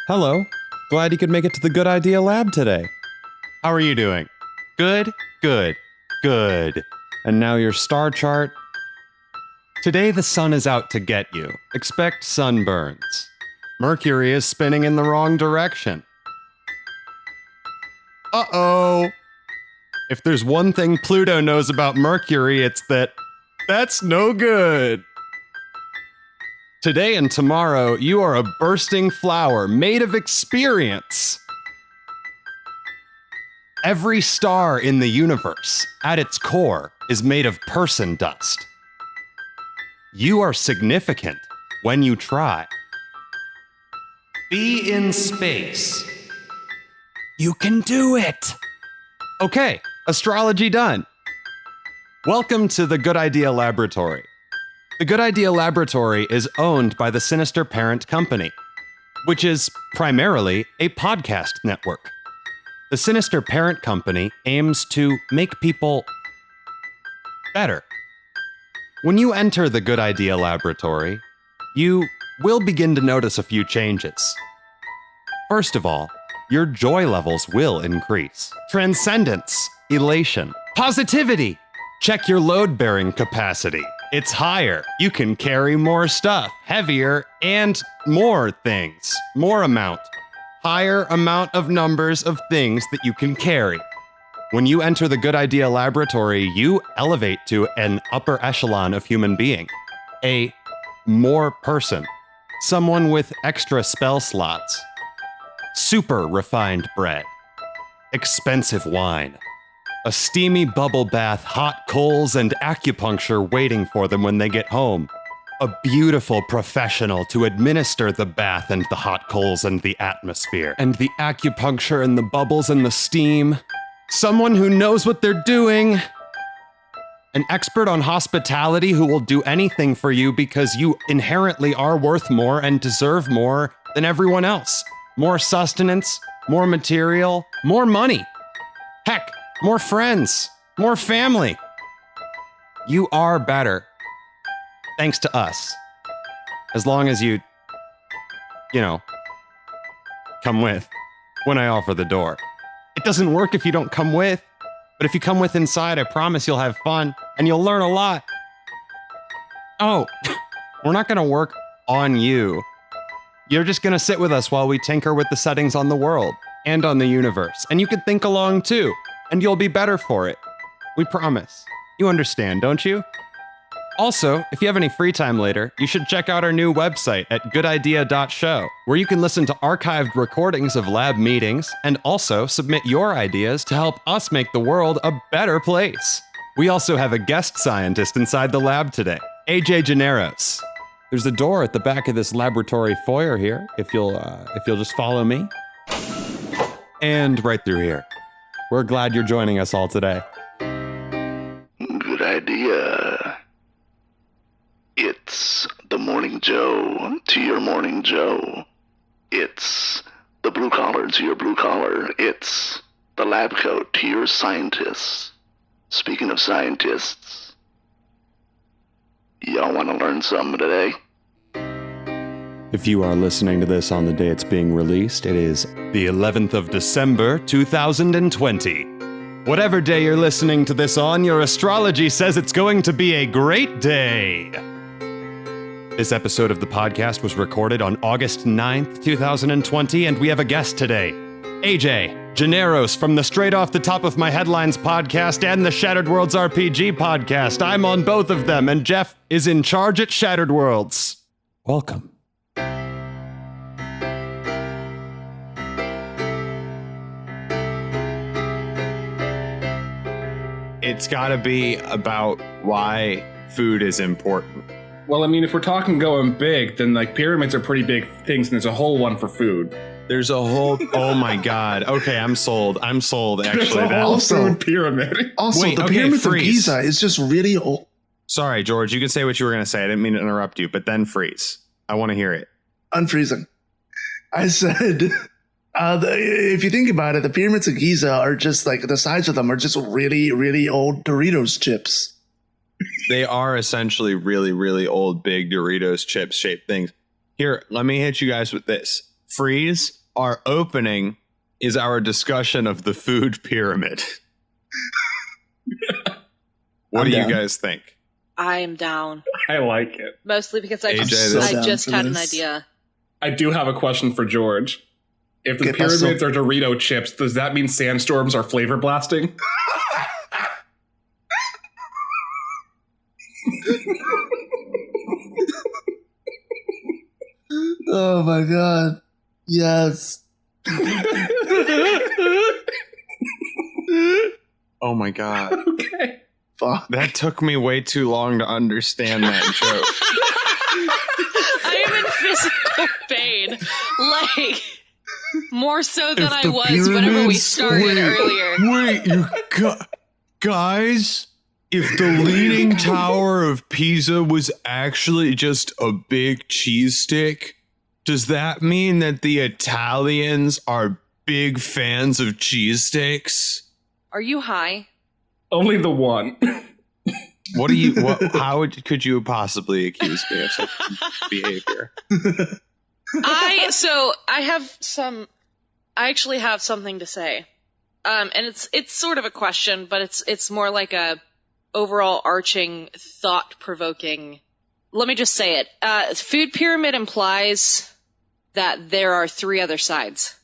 Hello. Glad you could make it to the Good Idea Lab today. How are you doing? Good, good, good. And now your star chart. Today the sun is out to get you. Expect sunburns. Mercury is spinning in the wrong direction. Uh-oh. If there's one thing Pluto knows about Mercury, it's that that's no good. Today and tomorrow, you are a bursting flower made of experience. Every star in the universe, at its core, is made of person dust. You are significant when you try. Be in space. You can do it. Okay, astrology done. Welcome to the Good Idea Laboratory. The Good Idea Laboratory is owned by the Sinister Parent Company, which is primarily a podcast network. The Sinister Parent Company aims to make people better. When you enter the Good Idea Laboratory, you will begin to notice a few changes. First of all, your joy levels will increase. Transcendence, elation, positivity. Check your load-bearing capacity. It's higher. You can carry more stuff, heavier, and more things. More amount. Higher amount of numbers of things that you can carry. When you enter the Good Idea Laboratory, you elevate to an upper echelon of human being. A more person. Someone with extra spell slots. Super refined bread. Expensive wine. A steamy bubble bath, hot coals, and acupuncture waiting for them when they get home. A beautiful professional to administer the bath and the hot coals and the atmosphere. And the acupuncture and the bubbles and the steam. Someone who knows what they're doing. An expert on hospitality who will do anything for you because you inherently are worth more and deserve more than everyone else. More sustenance, more material, more money. Heck, more friends, more family. You are better. Thanks to us. As long as you come with when I offer the door. It doesn't work if you don't come with, but if you come with inside, I promise you'll have fun and you'll learn a lot. Oh, we're not gonna work on you. You're just gonna sit with us while we tinker with the settings on the world and on the universe. And you can think along too, and you'll be better for it. We promise. You understand, don't you? Also, if you have any free time later, you should check out our new website at goodidea.show, where you can listen to archived recordings of lab meetings and also submit your ideas to help us make the world a better place. We also have a guest scientist inside the lab today, AJ GANAROS. There's a door at the back of this laboratory foyer here, if you'll just follow me. And right through here. We're glad you're joining us all today. Good idea. It's the Morning Joe to your Morning Joe. It's the blue collar to your blue collar. It's the lab coat to your scientists. Speaking of scientists, y'all want to learn something today? If you are listening to this on the day it's being released, it is the 11th of December, 2020. Whatever day you're listening to this on, your astrology says it's going to be a great day. This episode of the podcast was recorded on August 9th, 2020, and we have a guest today. AJ GANAROS from the Straight Off the Top of My Headlines podcast and the Shattered Worlds RPG podcast. I'm on both of them, and Jeff is in charge at Shattered Worlds. Welcome. It's gotta be about why food is important. Well, I mean, if we're talking going big, then like pyramids are pretty big things, and there's a whole one for food. There's a whole, oh my God. Okay, I'm sold, actually. There's a whole food pyramid. Also, Wait, the okay, pyramids of freeze. Giza is just really old. Sorry, George, you can say what you were gonna say. I didn't mean to interrupt you, but then freeze. I wanna hear it. Unfreezing. I said, if you think about it, the pyramids of Giza are just like, the size of them are just really, really old Doritos chips. They are essentially really, really old, big Doritos chips shaped things. Here, let me hit you guys with this. Freeze. our opening is our discussion of the food pyramid. What do you guys think? I am down. I like it. Mostly because I AJ, just had an idea. I do have a question for George. If the ¿Qué pyramids pasó? are Dorito chips, does that mean sandstorms are flavor blasting? Oh my god. Yes. Oh my god. Okay. Fuck. That took me way too long to understand that joke. I am in physical pain. Like, more so than If I the was whenever we pyramids- started earlier. Wait, guys, if the Leaning Tower of Pisa was actually just a big cheese stick, does that mean that the Italians are big fans of cheesesteaks? Are you high? Only the one. What do you? Could you possibly accuse me of such behavior? I actually have something to say. And it's sort of a question, but it's more like a overall arching, thought-provoking. Let me just say it. Food pyramid implies that there are 3 other sides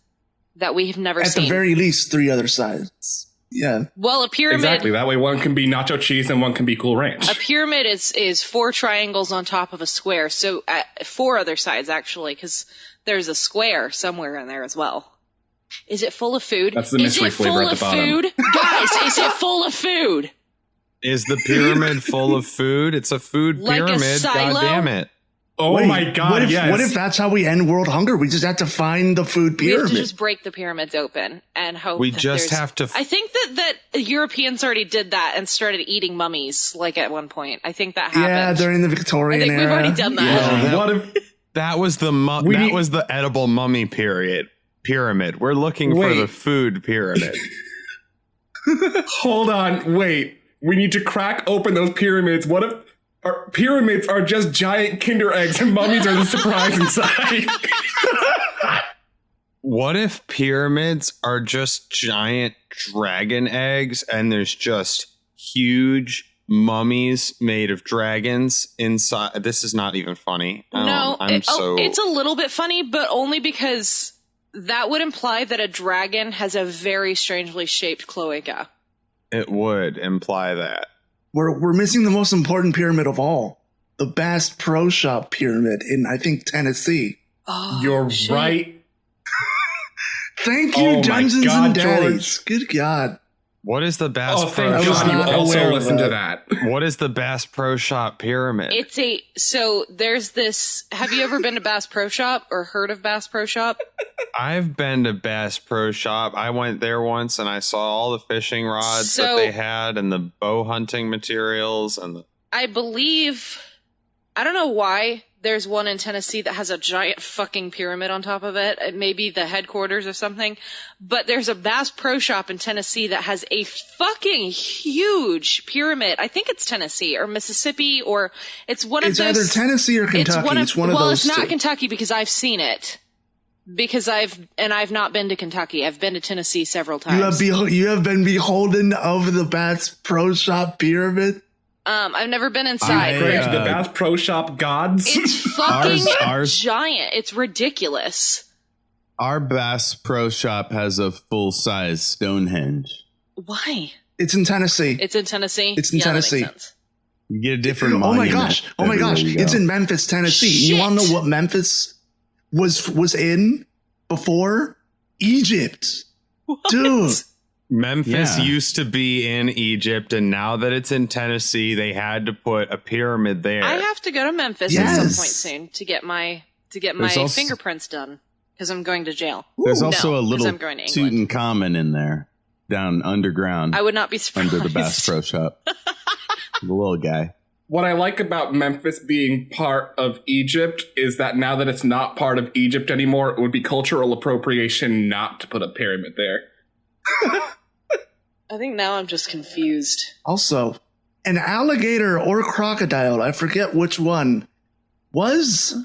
that we have never At seen. the very least, 3 other sides. Yeah. Well, a pyramid. Exactly. That way one can be nacho cheese and one can be Cool Ranch. A pyramid is 4 triangles on top of a square. So 4 other sides, actually, because there's a square somewhere in there as well. Is it full of food? That's the mystery flavor at the bottom. Is it full of food? Guys, is it full of food? Is the pyramid full of food? It's a food Like a pyramid. silo? God damn it! Oh Wait, my god, what if, yes. What if that's how we end world hunger? We just have to find the food We have pyramid. to just break the pyramids open and hope We that just there's- have to. I think that Europeans already did that and started eating mummies, like at one point. I think that happened. Yeah, during the Victorian I think we've era. already done that. Yeah. What if That was the We- that was the edible mummy pyramid. We're looking for Wait. the food pyramid. hold on, wait. We need to crack open those pyramids. What if our pyramids are just giant Kinder eggs and mummies are the surprise inside? What if pyramids are just giant dragon eggs and there's just huge mummies made of dragons inside? This is not even funny. No, I'm it's a little bit funny, but only because that would imply that a dragon has a very strangely shaped cloaca. It would imply that. We're missing the most important pyramid of all. The Bass Pro Shop pyramid in, I think, Tennessee. Oh, You're shit. right. Thank you, Oh my Dungeons God, and Daddies. George. Good God. What is the Bass Oh, Pro thank was God you not Shop? also aware of listened to that. that. What is the Bass Pro Shop pyramid? So there's this. Have you ever been to Bass Pro Shop or heard of Bass Pro Shop? I've been to Bass Pro Shop. I went there once and I saw all the fishing rods that they had and the bow hunting materials and the I believe, I don't know why there's one in Tennessee that has a giant fucking pyramid on top of it. It may be the headquarters or something, but there's a Bass Pro Shop in Tennessee that has a fucking huge pyramid. I think it's Tennessee or Mississippi, or it's one of It's those. either Tennessee or Kentucky. It's one of well, those it's not two. Kentucky because I've seen it. Because I've not been to Kentucky. I've been to Tennessee several times. You have been beholden of the Bass Pro Shop pyramid. I've never been inside. Great, but the Bass Pro Shop gods. it's fucking Ours- giant. It's ridiculous. Our Bass Pro Shop has a full-size Stonehenge. Why? It's in Tennessee. It's in Tennessee. It's in Yeah, that makes Tennessee. sense. You get a different Oh my monument gosh! Oh my everywhere gosh! you go. It's in Memphis, Tennessee. You want to Shit. know what Memphis was in before? Egypt, dude. Memphis Yeah. used to be in Egypt, and now that it's in Tennessee, they had to put a pyramid there. I have to go to Memphis at some Yes. point soon to get my There's also- fingerprints done because I'm going to jail. There's Ooh, also no, a 'cause little I'm going to England. Tutankhamun in there, down underground, I would not be surprised. under the Bass Pro Shop. The little guy. What I like about Memphis being part of Egypt is that now that it's not part of Egypt anymore, it would be cultural appropriation not to put a pyramid there. I think now I'm just confused. Also, an alligator or crocodile, I forget which one, was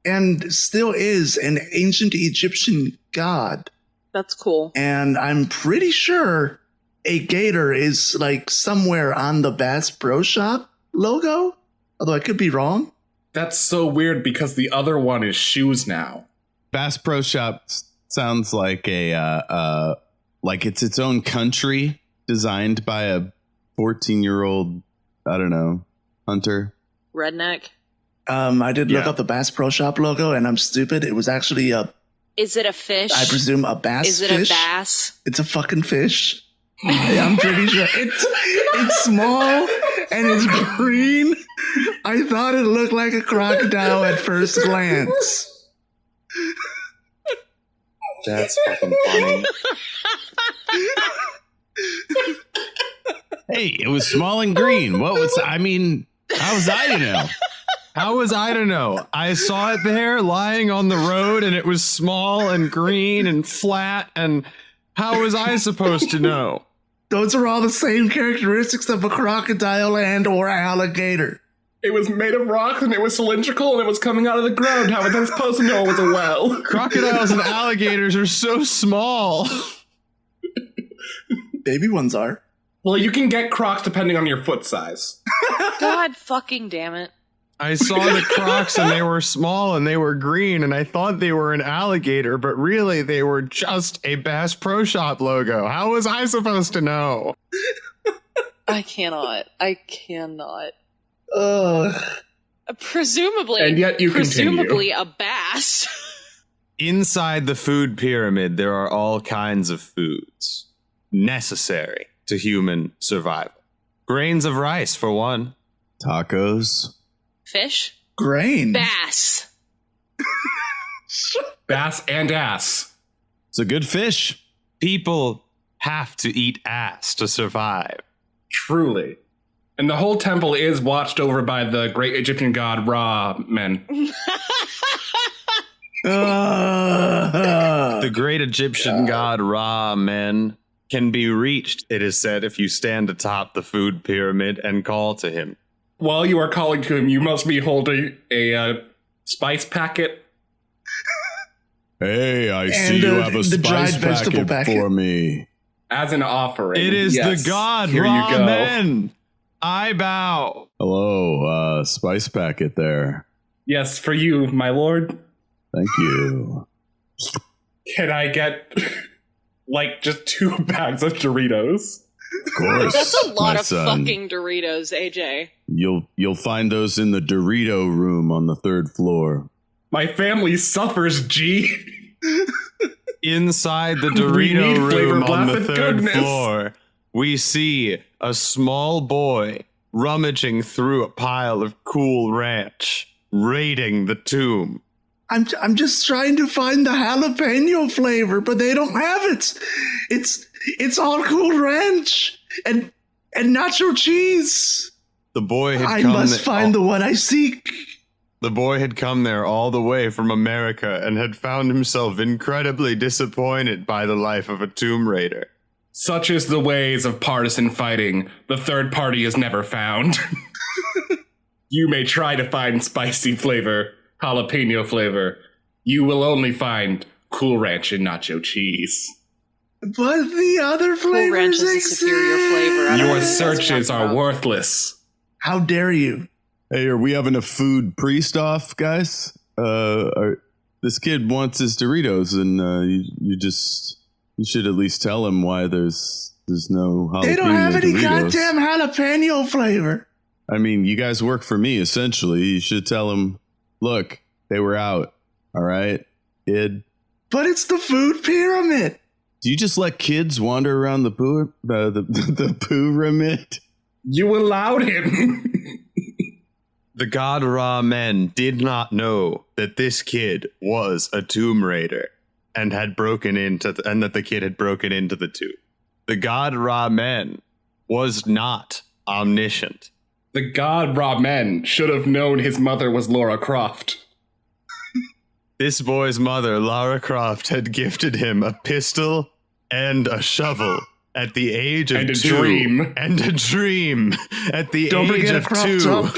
and still is an ancient Egyptian god. That's cool. And I'm pretty sure a gator is like somewhere on the Bass Pro Shop logo, although I could be wrong. That's so weird because the other one is shoes now. Bass Pro Shop sounds like a like it's its own country designed by a 14-year-old, I don't know, hunter. Redneck. I did look up the Bass Pro Shop logo, and I'm stupid. It was actually Is it a fish? I presume a bass Is it fish. a bass? It's a fucking fish. I'm pretty sure it's small and it's green. I thought it looked like a crocodile at first glance. That's fucking funny. Hey, it was small and green. What was, I mean, how was I to know? How was I to know? I saw it there lying on the road and it was small and green and flat. And how was I supposed to know? Those are all the same characteristics of a crocodile and or alligator. It was made of rocks and it was cylindrical and it was coming out of the ground. How was I supposed to know it was a well? Crocodiles and alligators are so small. Baby ones are. Well, you can get Crocs depending on your foot size. God fucking damn it. I saw the Crocs and they were small and they were green and I thought they were an alligator, but really they were just a Bass Pro Shop logo. How was I supposed to know? I cannot. Ugh. Presumably, And yet you presumably continue. a bass. Inside the food pyramid, there are all kinds of foods necessary to human survival. Grains of rice, for one. Tacos. Fish? Grain. Bass. Bass and ass. It's a good fish. People have to eat ass to survive. Truly. And the whole temple is watched over by the great Egyptian god Ra men. The great Egyptian god Ra men can be reached, it is said, if you stand atop the food pyramid and call to him. While you are calling to him, you must be holding a spice packet. Hey, I see And, you have a the dried spice vegetable packet for me. As an offering. It is Yes. the god Here you Ra go. men. I bow. Hello, spice packet there. Yes, for you, my lord. Thank you. Can I get, like, just 2 bags of Doritos? Of course. That's a lot my of son. fucking Doritos, AJ. You'll find those in the Dorito room on the 3rd floor. My family suffers, G. Inside the We need Dorito flavor room on the blasted 3rd goodness. floor, we see a small boy rummaging through a pile of Cool Ranch, raiding the tomb. I'm just trying to find the jalapeno flavor, but they don't have it. It's all Cool Ranch and nacho cheese. The boy had I come must find the one I seek. The boy had come there all the way from America and had found himself incredibly disappointed by the life of a tomb raider. Such is the ways of partisan fighting. The third party is never found. You may try to find spicy flavor, jalapeno flavor. You will only find Cool Ranch and nacho cheese. But the other flavors Ranch is a exist. superior flavor. I don't know Your what you guys searches talking are about. worthless. How dare you? Hey, are we having a food priest off, guys? This kid wants his Doritos, and you should at least tell him why there's no jalapeno They don't have any Doritos. goddamn jalapeno flavor. I mean, you guys work for me, essentially. You should tell him, look, they were out. All right, kid. But it's the food pyramid. Do you just let kids wander around the pyramid? You allowed him. The god Ra men did not know that this kid was a tomb raider and had broken into and that the kid had broken into the tomb. The god Ra men was not omniscient. The god Ra Men should have known his mother was Laura Croft. This boy's mother, Lara Croft, had gifted him a pistol and a shovel at the age of And a 2. dream. And a dream at the Don't age forget a of crop 2. top.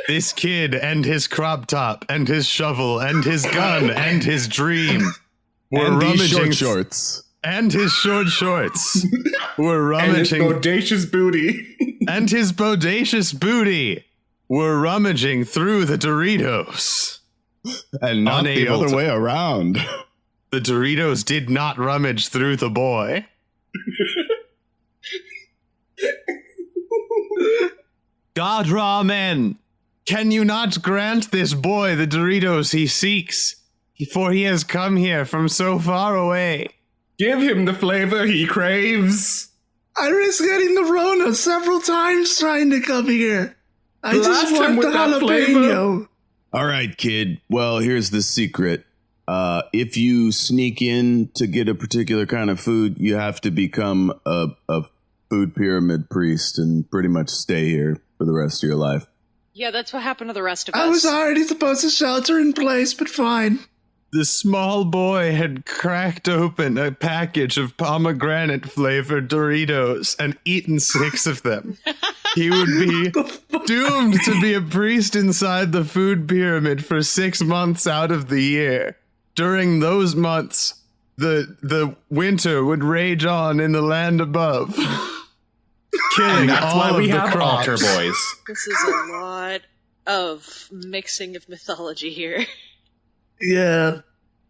This kid and his crop top and his shovel and his gun and his dream were And these rummaging short shorts. and his short shorts were And his rummaging bodacious booty. and his bodacious booty were rummaging through the Doritos. And not the Unable other to- way around. The Doritos did not rummage through the boy. God Ramen, can you not grant this boy the Doritos he seeks? For he has come here from so far away. Give him the flavor he craves. I risked getting the Rona several times trying to come here. I Blast just him want the with that jalapeno. All right, kid. Well, here's the secret. If you sneak in to get a particular kind of food, you have to become a food pyramid priest and pretty much stay here for the rest of your life. Yeah, that's what happened to the rest of us. I was already supposed to shelter in place, but fine. The small boy had cracked open a package of pomegranate flavored Doritos and eaten 6 of them. He would be doomed to be a priest inside the food pyramid for 6 months out of the year. During those months, the winter would rage on in the land above, killing That's all why we of the have crops. altar boys. This is a lot of mixing of mythology here. Yeah.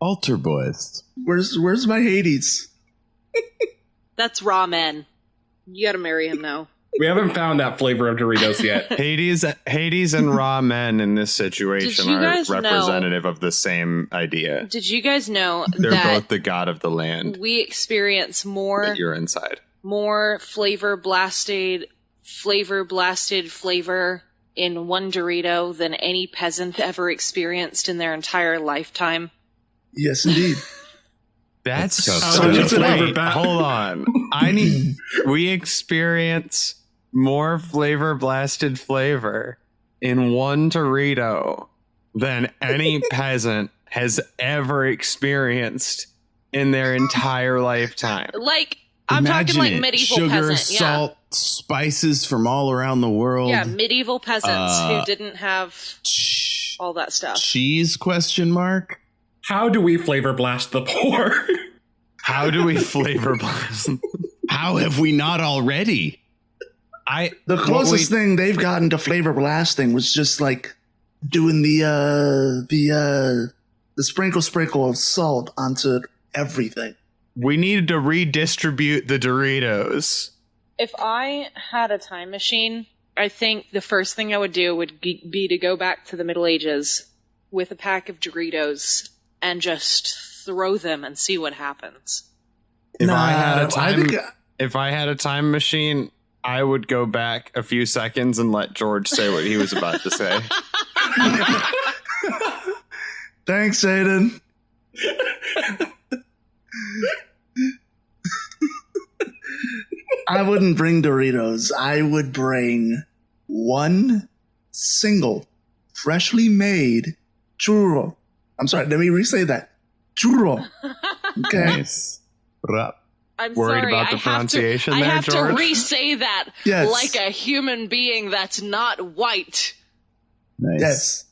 Altar boys. Where's my Hades? That's ramen. You gotta marry him now. We haven't found that flavor of Doritos yet. Hades and ramen in this situation Did you are guys know- representative of the same idea. Did you guys know They're that both the god of the land we experience more that you're inside. flavor blasted flavor in one Dorito than any peasant ever experienced in their entire lifetime? Yes, indeed. That's tough. so How much flavor wait, back? hold on. We experience more flavor blasted flavor in one Dorito than any peasant has ever experienced in their entire lifetime. Like, I'm talking Imagine like it. medieval Sugar, peasant. salt, spices from all around the world. Yeah, medieval peasants who didn't have Ch- all that stuff. cheese? Question mark. How do we flavor blast the poor? How do we flavor blast? How have we not already? The closest thing they've gotten to flavor blasting was just like doing the sprinkle of salt onto everything. We needed to redistribute the Doritos. If I had a time machine, I think the first thing I would do would be to go back to the Middle Ages with a pack of Doritos and just throw them and see what happens. If Nah, I had a time, think- if I had a time machine, I would go back a few seconds and let George say what he was about to say. Thanks, Aiden. I wouldn't bring Doritos. I would bring one single, freshly made churro. I'm sorry, let me re-say that. Churro. Okay. Nice. Rap. I'm Worried sorry, about the pronunciation there, I have George? to re-say that Yes. like a human being that's not white. Nice. Yes.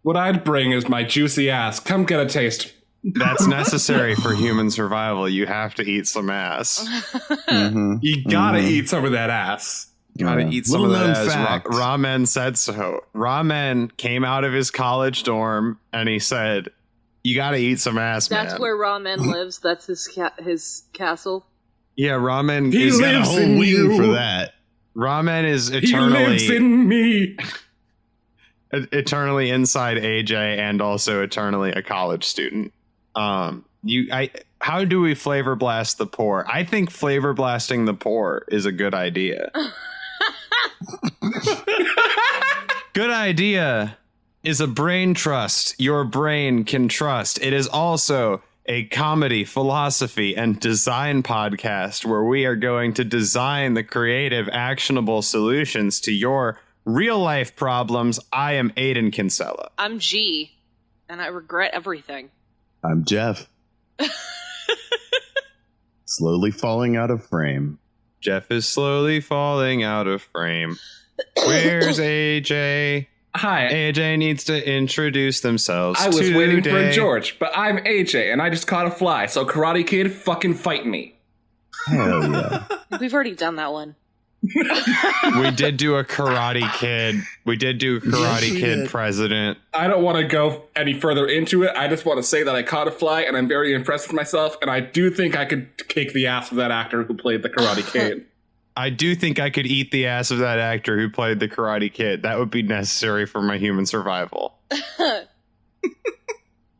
What I'd bring is my juicy ass. Come get a taste. That's necessary for human survival. You have to eat some ass. Mhm. You gotta Mhm. eat some of that ass. Gotta Yeah. eat some Little of that known ass. fact. Ramen said so. Ramen came out of his college dorm and he said, "You gotta eat some ass, That's man." where Ramen lives. That's his castle. Yeah, ramen He is Got a lives whole in wing you. for that. ramen is He lives eternally in me. eternally inside AJ and also eternally a college student. How do we flavor blast the poor? I think flavor blasting the poor is a good idea. Good idea is a brain trust your brain can trust. It is also a comedy, philosophy, and design podcast where we are going to design the creative, actionable solutions to your real life problems. I am Aiden Kinsella. I'm G, and I regret everything. I'm Jeff. Slowly falling out of frame. Jeff is slowly falling out of frame. Where's AJ? Hi. AJ needs to introduce themselves. I was waiting for today. George, but I'm AJ, and I just caught a fly, so Karate Kid, fucking fight me. Hell yeah. We've already done that one. We did do a Karate Kid. We did do a Karate Kid did. president. I don't want to go any further into it. I just want to say that I caught a fly, and I'm very impressed with myself, and I do think I could kick the ass of that actor who played the Karate Kid. I do think I could eat the ass of that actor who played the Karate Kid. That would be necessary for my human survival.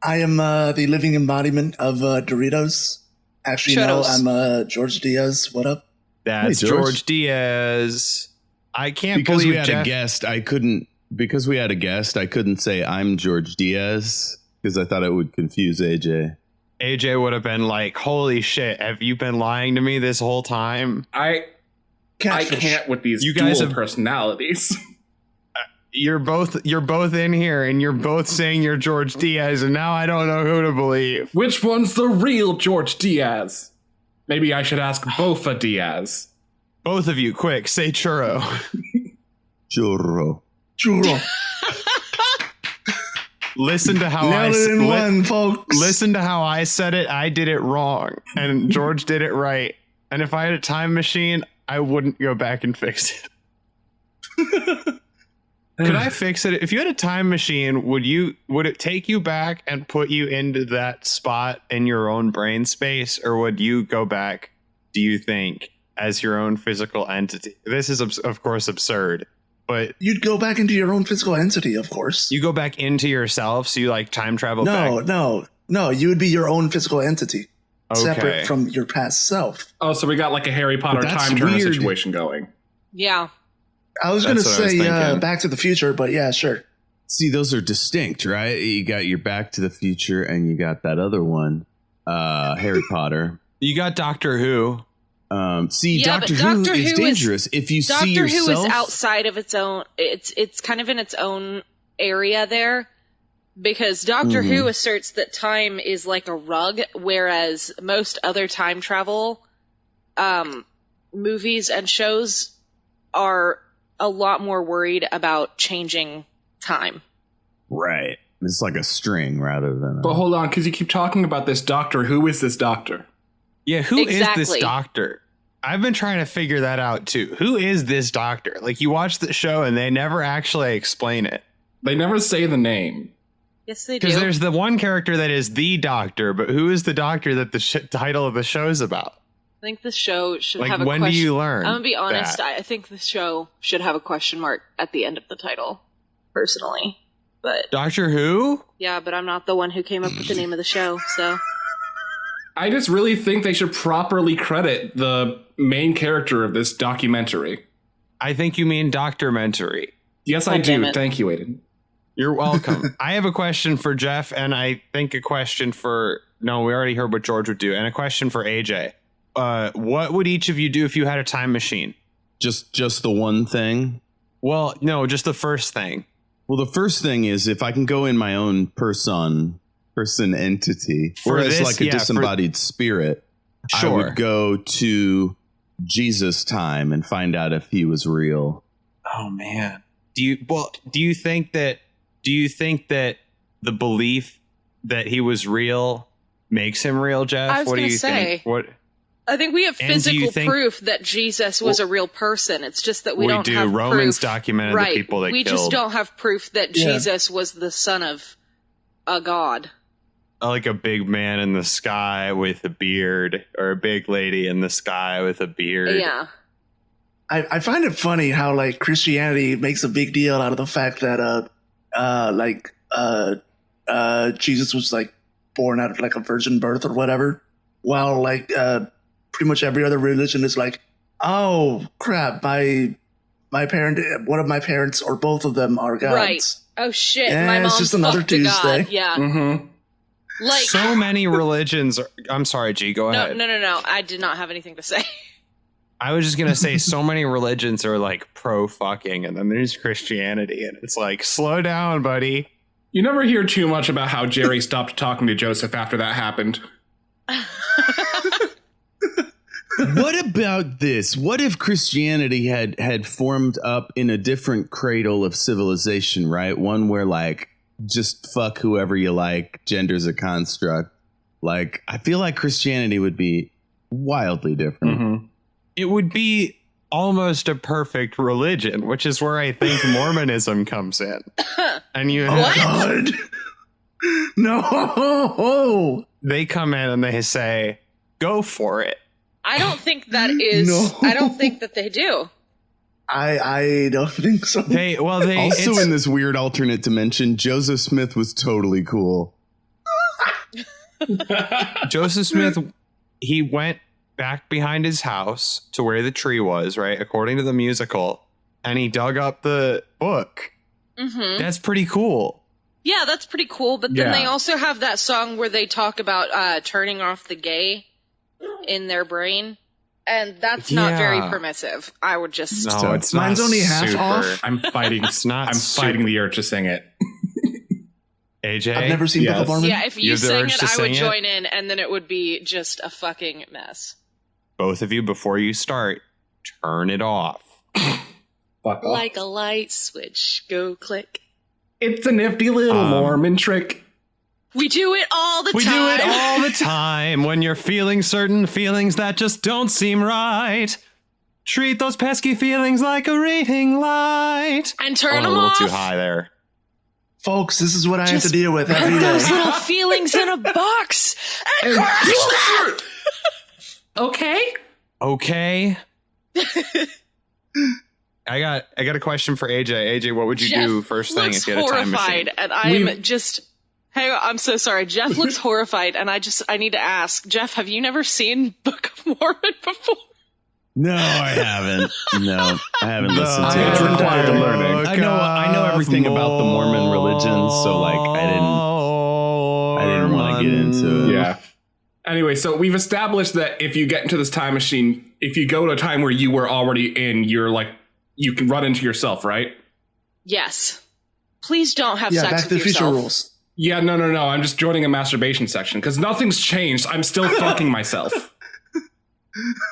I am the living embodiment of Doritos. Actually, no, Churros. I'm George Diaz. What up? That's Hey, George. George Diaz. I can't Because believe we had Jeff. a guest, I couldn't. Because we had a guest, I couldn't say I'm George Diaz because I thought it would confuse AJ. AJ would have been like, "Holy shit! Have you been lying to me this whole time?" I Catfish. can't with these You guys dual have- personalities. You're both in here, and you're both saying you're George Diaz, and now I don't know who to believe. Which one's the real George Diaz? Maybe I should ask Bofa Diaz. Both of you, quick, say churro. Churro. Churro. Listen to how I Nailed it in one, folks. listen to how I said it. I did it wrong, and George did it right. And if I had a time machine, I wouldn't go back and fix it. Could I fix it? If you had a time machine, would it take you back and put you into that spot in your own brain space, or would you go back, do you think, as your own physical entity? This is of course absurd, but You'd go back into your own physical entity, of course. you go back into yourself, so you like time travel back. No. You would be your own physical entity, Okay. separate from your past self. Oh, so we got like a Harry Potter But that's time turner weird. situation going. Yeah. I was going to That's what I was say thinking. Back to the Future, but yeah, sure. See, those are distinct, right? You got your Back to the Future, and you got that other one, Harry Potter. You got Doctor Who. See, Yeah, Doctor but Who Doctor is Who is- dangerous. If you see Doctor Who yourself, is outside of its own. It's kind of in its own area there, because Doctor Who asserts that time is like a rug, whereas most other time travel movies and shows are a lot more worried about changing time. right? It's like a string rather than. But hold on, because you keep talking about this doctor. Who is this doctor? Yeah, who is this Exactly. doctor? I've been trying to figure that out too. Who is this doctor? Like, you watch the show and they never actually explain it. They never say the name. Yes, they do. Because there's the one character that is the doctor, but who is the doctor that the title of the show's about? I think the show should Like, have a when question. do you learn? I'm gonna be honest. that? I think the show should have a question mark at the end of the title, personally. But Doctor Who? yeah, but I'm not the one who came up with the name of the show, so I just really think they should properly credit the main character of this documentary. I think you mean Doctormentary. Yes, God I damn do. it. Thank you, Aiden. You're welcome. I have a question for Jeff, and I think a question for... No, we already heard what George would do. And a question for AJ. What would each of you do if you had a time machine? just the one thing. Well, no, just the first thing. Well, the first thing is if I can go in my own person entity, For or as this, like a yeah, for- disembodied spirit, I Sure. would go to Jesus' time and find out if he was real. Oh man. Do you think that the belief that he was real makes him real, Jeff? I was What do gonna you say. think? What I think we have And do you physical think- proof that Jesus was a real person. It's just that we we don't do? have Romans proof. documented Right. the people that we killed. just don't have proof that Yeah. Jesus was the son of a god. Like a big man in the sky with a beard, or a big lady in the sky with a beard. Yeah. I find it funny how like Christianity makes a big deal out of the fact that Jesus was like born out of like a virgin birth or whatever, while like pretty much every other religion is like, oh crap, one of my parents or both of them are gods. Right. Oh shit, Yeah, my it's mom's just another fucked a god. Tuesday. Yeah. Mm-hmm. Like So many religions. I'm sorry, G. Go no, ahead. no. I did not have anything to say. I was just gonna say, so many religions are like pro fucking, and then there's Christianity, and it's like, slow down, buddy. You never hear too much about how Jerry stopped talking to Joseph after that happened. What about this? What if Christianity had formed up in a different cradle of civilization, right? One where like just fuck whoever you like, gender's a construct. Like I feel like Christianity would be wildly different. Mm-hmm. It would be almost a perfect religion, which is where I think Mormonism comes in. And you have, God. No. they come in and they say, go for it. I don't think that is. No. I don't think that they do. I don't think so. They Also, it's- in this weird alternate dimension, Joseph Smith was totally cool. Joseph Smith, he went back behind his house to where the tree was, right? According to the musical, and he dug up the book. Mm-hmm. That's pretty cool. Yeah, that's pretty cool. But then Yeah. they also have that song where they talk about turning off the gay in their brain. And that's not very Yeah. permissive. I would just... No, it's Mine's not only half super. off. I'm fighting. It's not. I'm fighting the urge to sing it. AJ. I've never seen Book Yes. of Mormon. Yeah, if You you have the sang urge it, to I would sing it? join in, and then it would be just a fucking mess. Both of you, before you start, turn it off. Fuck off. Like a light switch, go click. It's a nifty little Mormon trick. We do it all the We time. do it all the time when you're feeling certain feelings that just don't seem right. Treat those pesky feelings like a rating light. And Oh, turn a them little off. too high there. Folks, this is what I have Just to deal with Put every those day. little feelings in a box and crush them. Okay. Okay. I got a question for AJ. AJ, what would you Jeff do first thing looks if you had a time horrified, machine? and I'm just. Hey, I'm so sorry. Jeff looks horrified, and I need to ask, Jeff, have you never seen Book of Mormon before? No, I haven't. No, I haven't listened to It's it. required learning. I know everything about the Mormon religion, so like I didn't want to get into it. Yeah. Anyway, so we've established that if you get into this time machine, if you go to a time where you were already in, you're like, you can run into yourself, right? Yes. Please don't have Yeah, sex Back to the with Future yourself. rules. Yeah, no. I'm just joining a masturbation section because nothing's changed. I'm still fucking myself.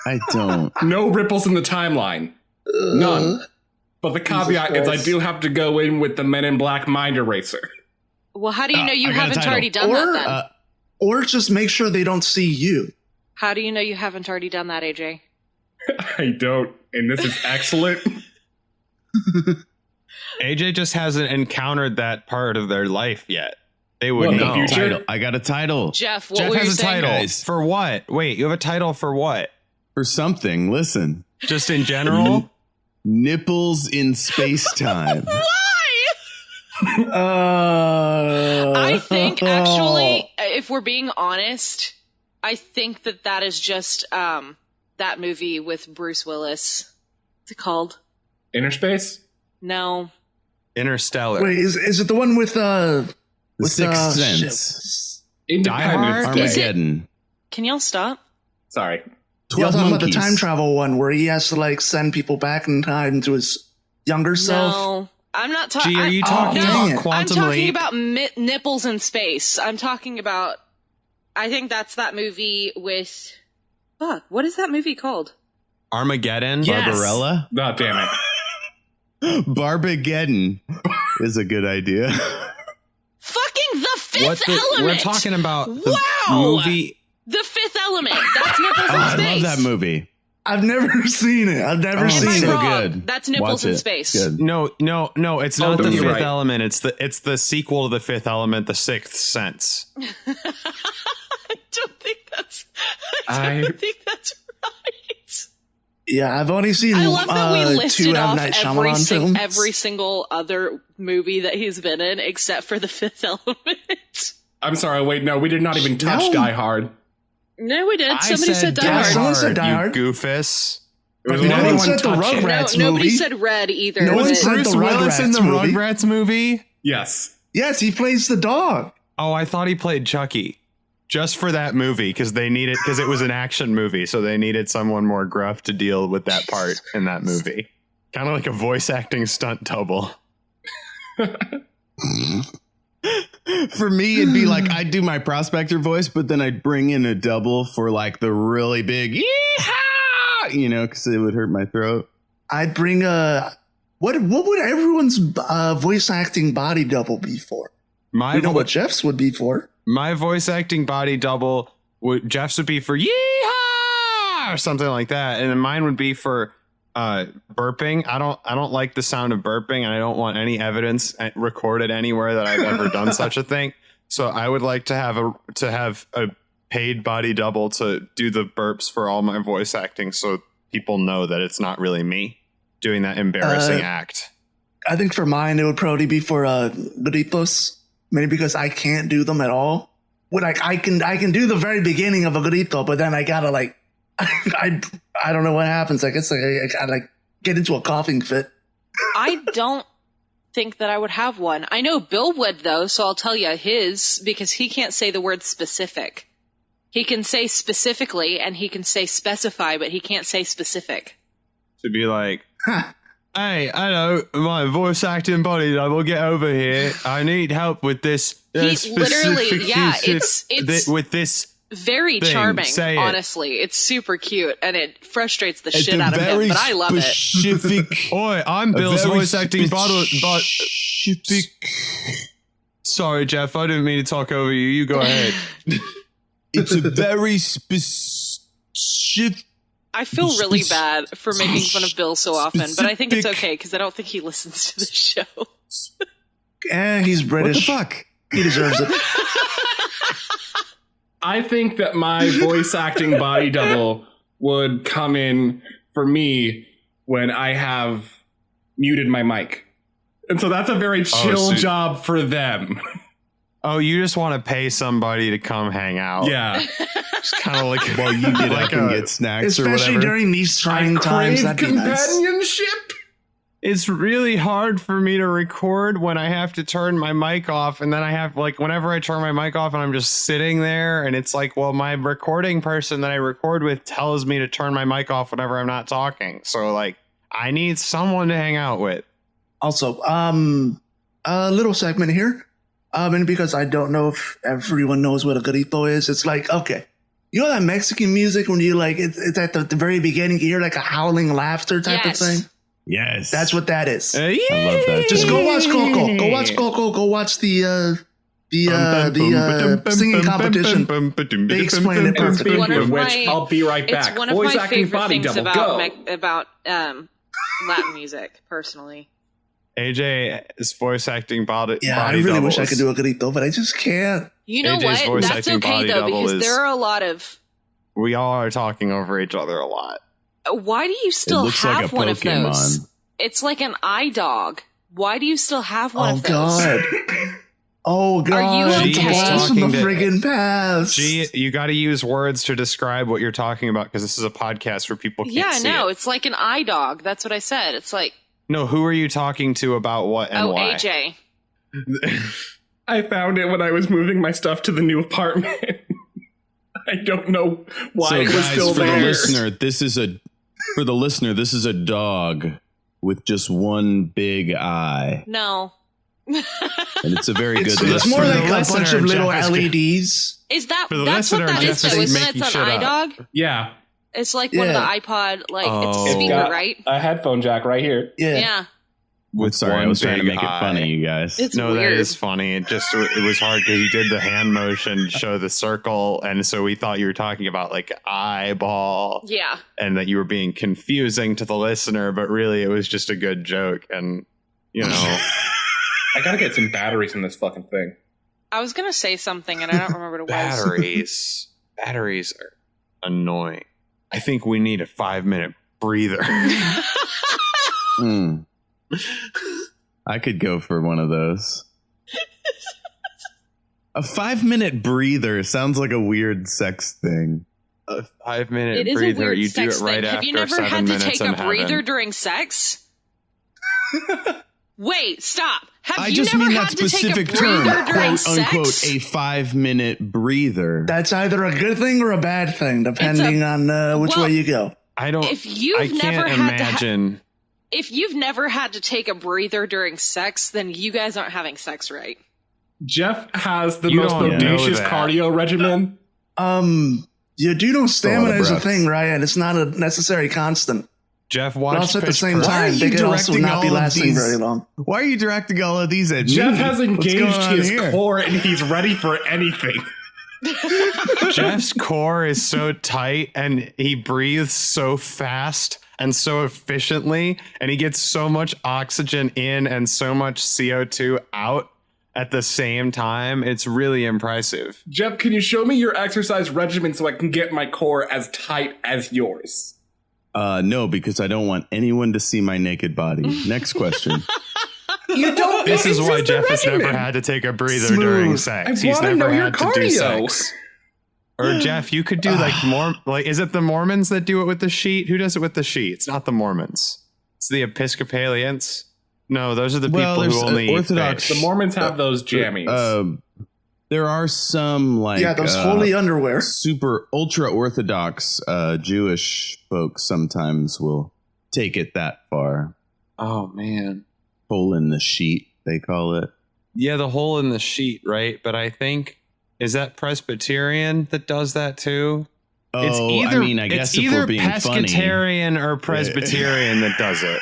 I don't. No ripples in the timeline. None. But the caveat is I Christ. do have to go in with the Men in Black mind eraser. Well, how do you know you I got a haven't title. already done that then? Or just make sure they don't see you. How do you know you haven't already done that, AJ? I don't. And this is excellent. AJ just hasn't encountered that part of their life yet. They would What, the know. future? Title. I got a title Jeff, what Jeff were you has a saying? title. Guys. For what? Wait, you have a title for what? for something. Listen, Just in general? nipples in space time. Why? I I think actually, if we're being honest, I think that is just that movie with Bruce Willis. What's it called? Inner space? No. Interstellar. Wait, is it the one with The Sixth shit. Sense. Independence Hard? Day. Is it- Armageddon. Can y'all stop? Sorry. Yeah, I'm 12 talking about the monkeys. time travel one where he has to like send people back in time to his younger self. No. I'm not talking. Gee, are you talking dang it. about Quantum I'm talking Leap? about nipples in space. I'm talking about. I think that's that movie with. Fuck, what is that movie called? Armageddon? Yes. Barbarella? Oh, damn it. Barbageddon is a good idea. Fucking the Fifth What the, Element. we're talking about the Wow. movie. The Fifth Element. That's nipples in I space. love that movie. I've never seen it. I've never Oh, Am seen I so it. wrong? good. That's nipples Watch in it. space. It's good. No, it's Oh, not the you're Fifth right. Element. It's the sequel to the Fifth Element, The Sixth Sense. I don't think that's. I- don't think that's right. Yeah, I've only seen I love that we two listed M. off Night Shyamalan films. every single other movie that he's been in except for The Fifth Element. I'm sorry, wait, no, we did not even touch No. Die Hard. No, we did. I Somebody said Die Hard. Someone said Die you Hard. goofus. It was No the only one one said the touching. No, Rugrats nobody movie. said Red either. No one but- said Bruce the Willis in the Rugrats movie. Rugrats movie? Yes. Yes, he plays the dog. Oh, I thought he played Chucky. Just for that movie, because it was an action movie, so they needed someone more gruff to deal with that part in that movie. Kind of like a voice acting stunt double. For me, it'd be like I'd do my prospector voice, but then I'd bring in a double for like the really big yeehaw because it would hurt my throat. I'd bring what would everyone's voice acting body double be for? You know what Jeff's would be for? My voice acting body double Jeff's would be for yeehaw or something like that, and then mine would be for burping. I don't like the sound of burping, and I don't want any evidence recorded anywhere that I've ever done such a thing. So I would like to have a paid body double to do the burps for all my voice acting, so people know that it's not really me doing that embarrassing act. I think for mine it would probably be for gritos, maybe because I can't do them at all. I can do the very beginning of a grito, but then I gotta I don't know what happens. I guess I get into a coughing fit. I don't think that I would have one. I know Bill would though, so I'll tell you his, because he can't say the word specific. He can say specifically and he can say specify, but he can't say specific. To be like, hey, hello, my voice acting body double, get over here. I need help with this. He literally, yeah, it's with this. Very thing. charming, Say honestly. It's super cute, and it frustrates the shit out of him, but I love it. Oi, I'm Bill's voice acting bottle. Sorry, Jeff, I didn't mean to talk over you. You go ahead. It's a very specific. I feel really bad for making fun of Bill so often, but I think it's okay because I don't think he listens to the show. He's British. What the fuck? He deserves it. I think that my voice acting body double would come in for me when I have muted my mic. And so that's a very chill job for them. Oh, you just want to pay somebody to come hang out. Yeah. It's kind of like while you get up and get snacks or whatever. Especially during these trying times. That'd be nice. Companionship. It's really hard for me to record when I have to turn my mic off, and then I have whenever I turn my mic off and I'm just sitting there, and it's like, well, my recording person that I record with tells me to turn my mic off whenever I'm not talking. So I need someone to hang out with. Also, a little segment here. And because I don't know if everyone knows what a grito is, it's like, okay, you know that Mexican music when you it's at the very beginning, you hear a howling laughter type of thing? Yes. That's what that is. I love that. Just go watch Coco. Go watch Coco. Go watch the singing competition. They explain it perfectly. I'll be right back. It's one of voice my acting favorite body things double. about Latin music, personally. AJ's voice acting body. Yeah, body I really doubles. wish I could do a grito, but I just can't. You know AJ's what? voice That's acting okay body though, double because is- there are a lot of. We all are talking over each other a lot. Why do you still looks like have a one of Pokemon. those? It's like an eye dog. Why do you still have one of those? God. Oh God! Are you It's a okay? blast from the Talking to- friggin' past. Gee, you got to use words to describe what you're talking about because this is a podcast where people can't Yeah, see no, it. it's like an eye dog. That's what I said. It's like, No, who are you talking to about what and why? AJ. I found it when I was moving my stuff to the new apartment. I don't know why So it was guys, still for there. the listener, this is a dog with just one big eye, No. and it's a very good. It's more For the like a bunch listener, of little Jeff is LEDs. Is that, For the that's what listener, that Jeff is is though, isn't making it? It's shit an up. eye dog? Yeah. It's like one of the Yeah. iPod, it's a Oh. It's speaker, got right? a headphone jack right here. Yeah. Yeah. With Sorry, I one was trying to big make it eye. funny, you guys. It's No, weird. that is funny. It was hard because you did the hand motion to show the circle, and so we thought you were talking about eyeball, Yeah. and that you were being confusing to the listener, but really it was just a good joke, and I gotta get some batteries in this fucking thing. I was going to say something and I don't remember what it was. batteries are annoying. I think we need a 5-minute breather. I could go for one of those. A 5-minute breather sounds like a weird sex thing. A 5-minute It is a breather. weird You do it sex right thing. after Have you never 7 had to minutes take in a breather heaven. during sex? Wait, stop. Have I you just never mean had that to take a specific term, breather during quote unquote, sex? a 5-minute breather. That's either a good thing or a bad thing, depending on which way you go. I don't. If you've I never can't had to imagine. If you've never had to take a breather during sex, then you guys aren't having sex right. Jeff has the You most don't know bodacious that. cardio regimen. You do know stamina is a breaths. thing, right? And it's not a necessary constant. Jeff, But watch also at the Pitch same Perfect. Why are time, you they could also directing not be all of lasting these- very long. Why are you directing all of these at me? Jeff has What's engaged going on his here? core and he's ready for anything. Jeff's core is so tight and he breathes so fast and so efficiently, and he gets so much oxygen in and so much CO2 out at the same time. It's really impressive. Jeff, can you show me your exercise regimen so I can get my core as tight as yours? No, because I don't want anyone to see my naked body. Next question. You don't. This is it's why just the Jeff has never regimen. had to take a breather Smooth. during sex. I He's wanna never know your had to do cardio. sex. Or Jeff, you could do like is it the Mormons that do it with the sheet? Who does it with the sheet? It's not the Mormons. It's the Episcopalians. No, those are the people who there's, only eat Orthodox. fish. The Mormons have those jammies. There are some like Yeah, those holy underwear. super ultra Orthodox Jewish folks sometimes will take it that far. Oh man. Hole in the sheet, they call it. Yeah, the hole in the sheet, right? But I think, is that Presbyterian that does that too? Oh, I guess it's if either we're being funny. pescatarian or Presbyterian that does it.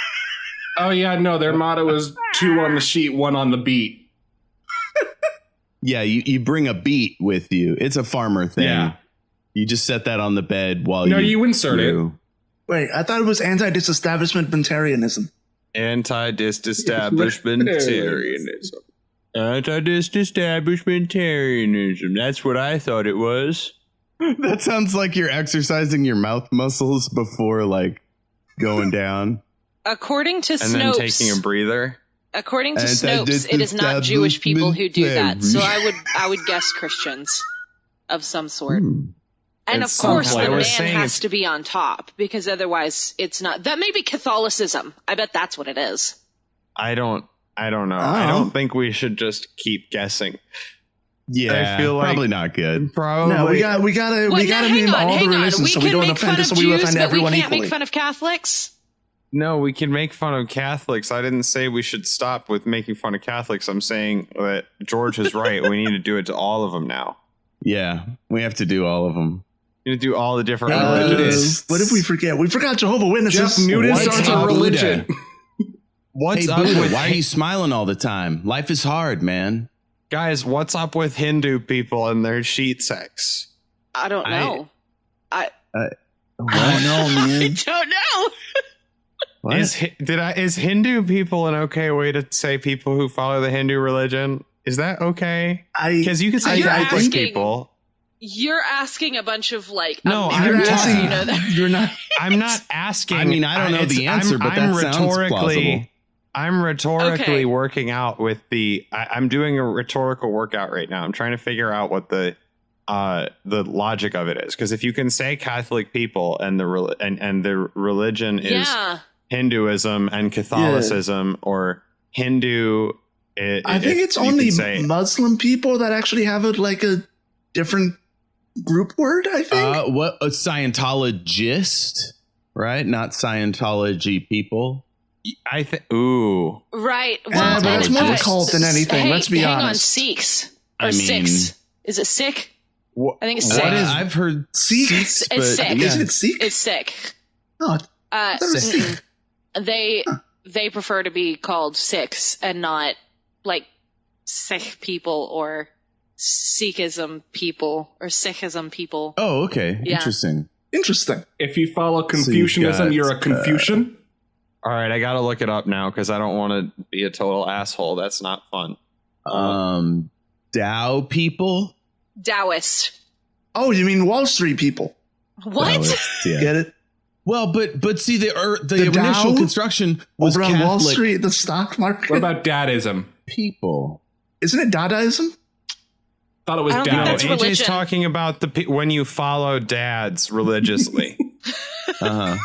Oh yeah, no, their motto is 2 on the sheet, 1 on the beat. Yeah, you bring a beat with you. It's a farmer thing. Yeah. You just set that on the bed while No, you insert it. Wait, I thought it was anti-disestablishmentarianism. Anti-disestablishmentarianism. Anti-disestablishmentarianism. That's what I thought it was. That sounds like you're exercising your mouth muscles before like going down. According to And then Snopes, taking a breather. according to Snopes, it is not Jewish people who do that. So I would guess Christians of some sort. And It's of course, something. the I was man saying has it's- to be on top because otherwise, it's not. That may be Catholicism. I bet that's what it is. I don't know. Oh. I don't think we should just keep guessing. Yeah, I feel like- probably not good. Probably. No, we gotta Well, name all the religions so we don't offend us, so we offend everyone we can't equally. make fun of Catholics. No, we can make fun of Catholics. I didn't say we should stop with making fun of Catholics. I'm saying that George is right. We need to do it to all of them now. Yeah, we have to do all of them. We need to do all the different Uh, religions. what did we forget? We forgot Jehovah's Witnesses. Jeff, nudists What's aren't a up, religion. Buddha? What's Hey, up Buddha, with why are you smiling all the time? Life is hard, man. guys? What's up with Hindu people and their sheet sex? I don't know. I don't know, I man. don't know. What? Is Hindu people an okay way to say people who follow the Hindu religion? Is that okay? Because you can say You're Catholic asking- people. You're asking a bunch of like. No, Americans, I'm talking- you know that. You're not. I'm not asking. I mean, I don't know the answer, but that sounds plausible. I'm rhetorically Okay. working out with I'm doing a rhetorical workout right now. I'm trying to figure out what the logic of it is. Because if you can say Catholic people and the religion is Yeah. Hinduism and Catholicism or Hindu, I think it's only Muslim people that actually have a different group word. I think. What a Scientologist, right? Not Scientology people. I think. Ooh. Right. But it's more of a okay. cult than anything. Hey, Let's be hang honest. on, Sikhs or I mean- Sikhs. Is it Sikh? What, I think it's what Sikh. is- I've heard Sikh? Sikhs, It's but Sikh. yeah. Isn't it Sikh? It's Sikh. No, I thought it was Sikh. They prefer to be called Sikhs and not like Sikh people or Sikhism people or Sikhism people. Oh, okay. Yeah. Interesting. Interesting. If you follow Confucianism, got, you're a Confucian. All right, I gotta look it up now because I don't want to be a total asshole. That's not fun. Tao people? Taoist. Oh, you mean Wall Street people? What? Taoists, yeah. Get it? Well, but see, the The initial Tao construction was Over on Catholic Wall Street, the stock market. What about Dadism? people. Isn't it Dadaism? Thought it was I don't think No, that's Dao. AJ's religion. talking about when you follow dads religiously. Uh-huh.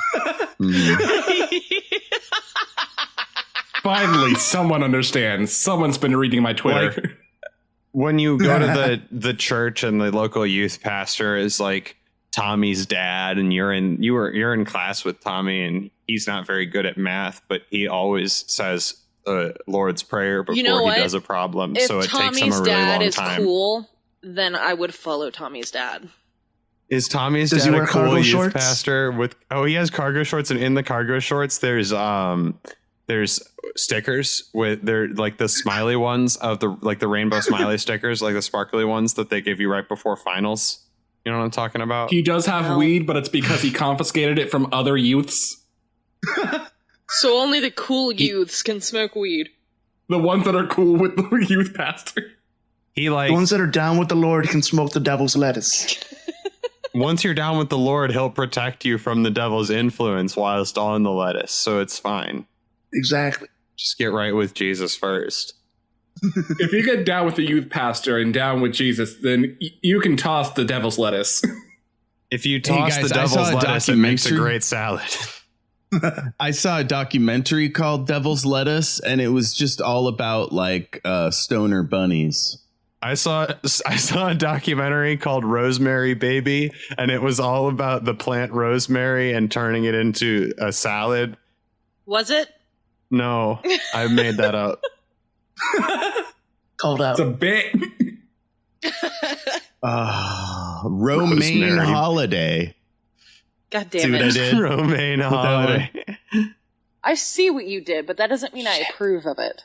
Mhm. Finally, someone understands. Someone's been reading my Twitter. When you go to the church and the local youth pastor is like Tommy's dad, and you're in class with Tommy, and he's not very good at math, but he always says Lord's Prayer before You know he what? does a problem, If so it takes him Tommy's a really dad long is time. cool, then I would follow Tommy's dad. Is Tommy's Does he dad a wear cool cargo youth shorts? pastor with? Oh, he has cargo shorts, and in the cargo shorts, there's stickers with they're like the smiley ones of the rainbow smiley stickers, like the sparkly ones that they give you right before finals. You know what I'm talking about? He does have weed, but it's because he confiscated it from other youths. So only the cool youths can smoke weed. The ones that are cool with the youth pastor. He The like ones that are down with the Lord can smoke the devil's lettuce. once you're down with the Lord, he'll protect you from the devil's influence whilst on the lettuce, so it's fine. Exactly. Just get right with Jesus first. If you get down with the youth pastor and down with Jesus, then you can toss the devil's lettuce. If you toss guys, the I saw devil's a lettuce, it makes a documentary. great salad. I saw a documentary called Devil's Lettuce, and it was just all about like stoner bunnies. I saw a documentary called Rosemary Baby, and it was all about the plant rosemary and turning it into a salad. Was it? No, I made that up. Called out. It's a bit. Romaine Rosemary. Holiday. God See damn what I it. did? Romaine holiday. I see what you did, but that doesn't mean I approve of it.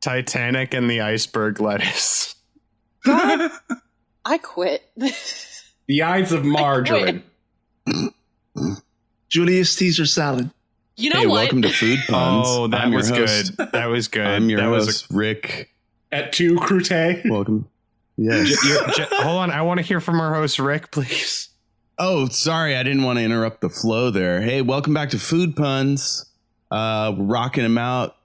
Titanic and the iceberg lettuce. God, I quit. The eyes of margarine. Julius Caesar salad. You know Hey, what? welcome to Food Puns. Oh, that I'm your was host. good. That was good. I'm your that host, Rick. At 2 Crute. Welcome. Yes. Hold on, I want to hear from our host Rick, please. Oh, sorry, I didn't want to interrupt the flow there. Hey, welcome back to Food Puns. We're rocking them out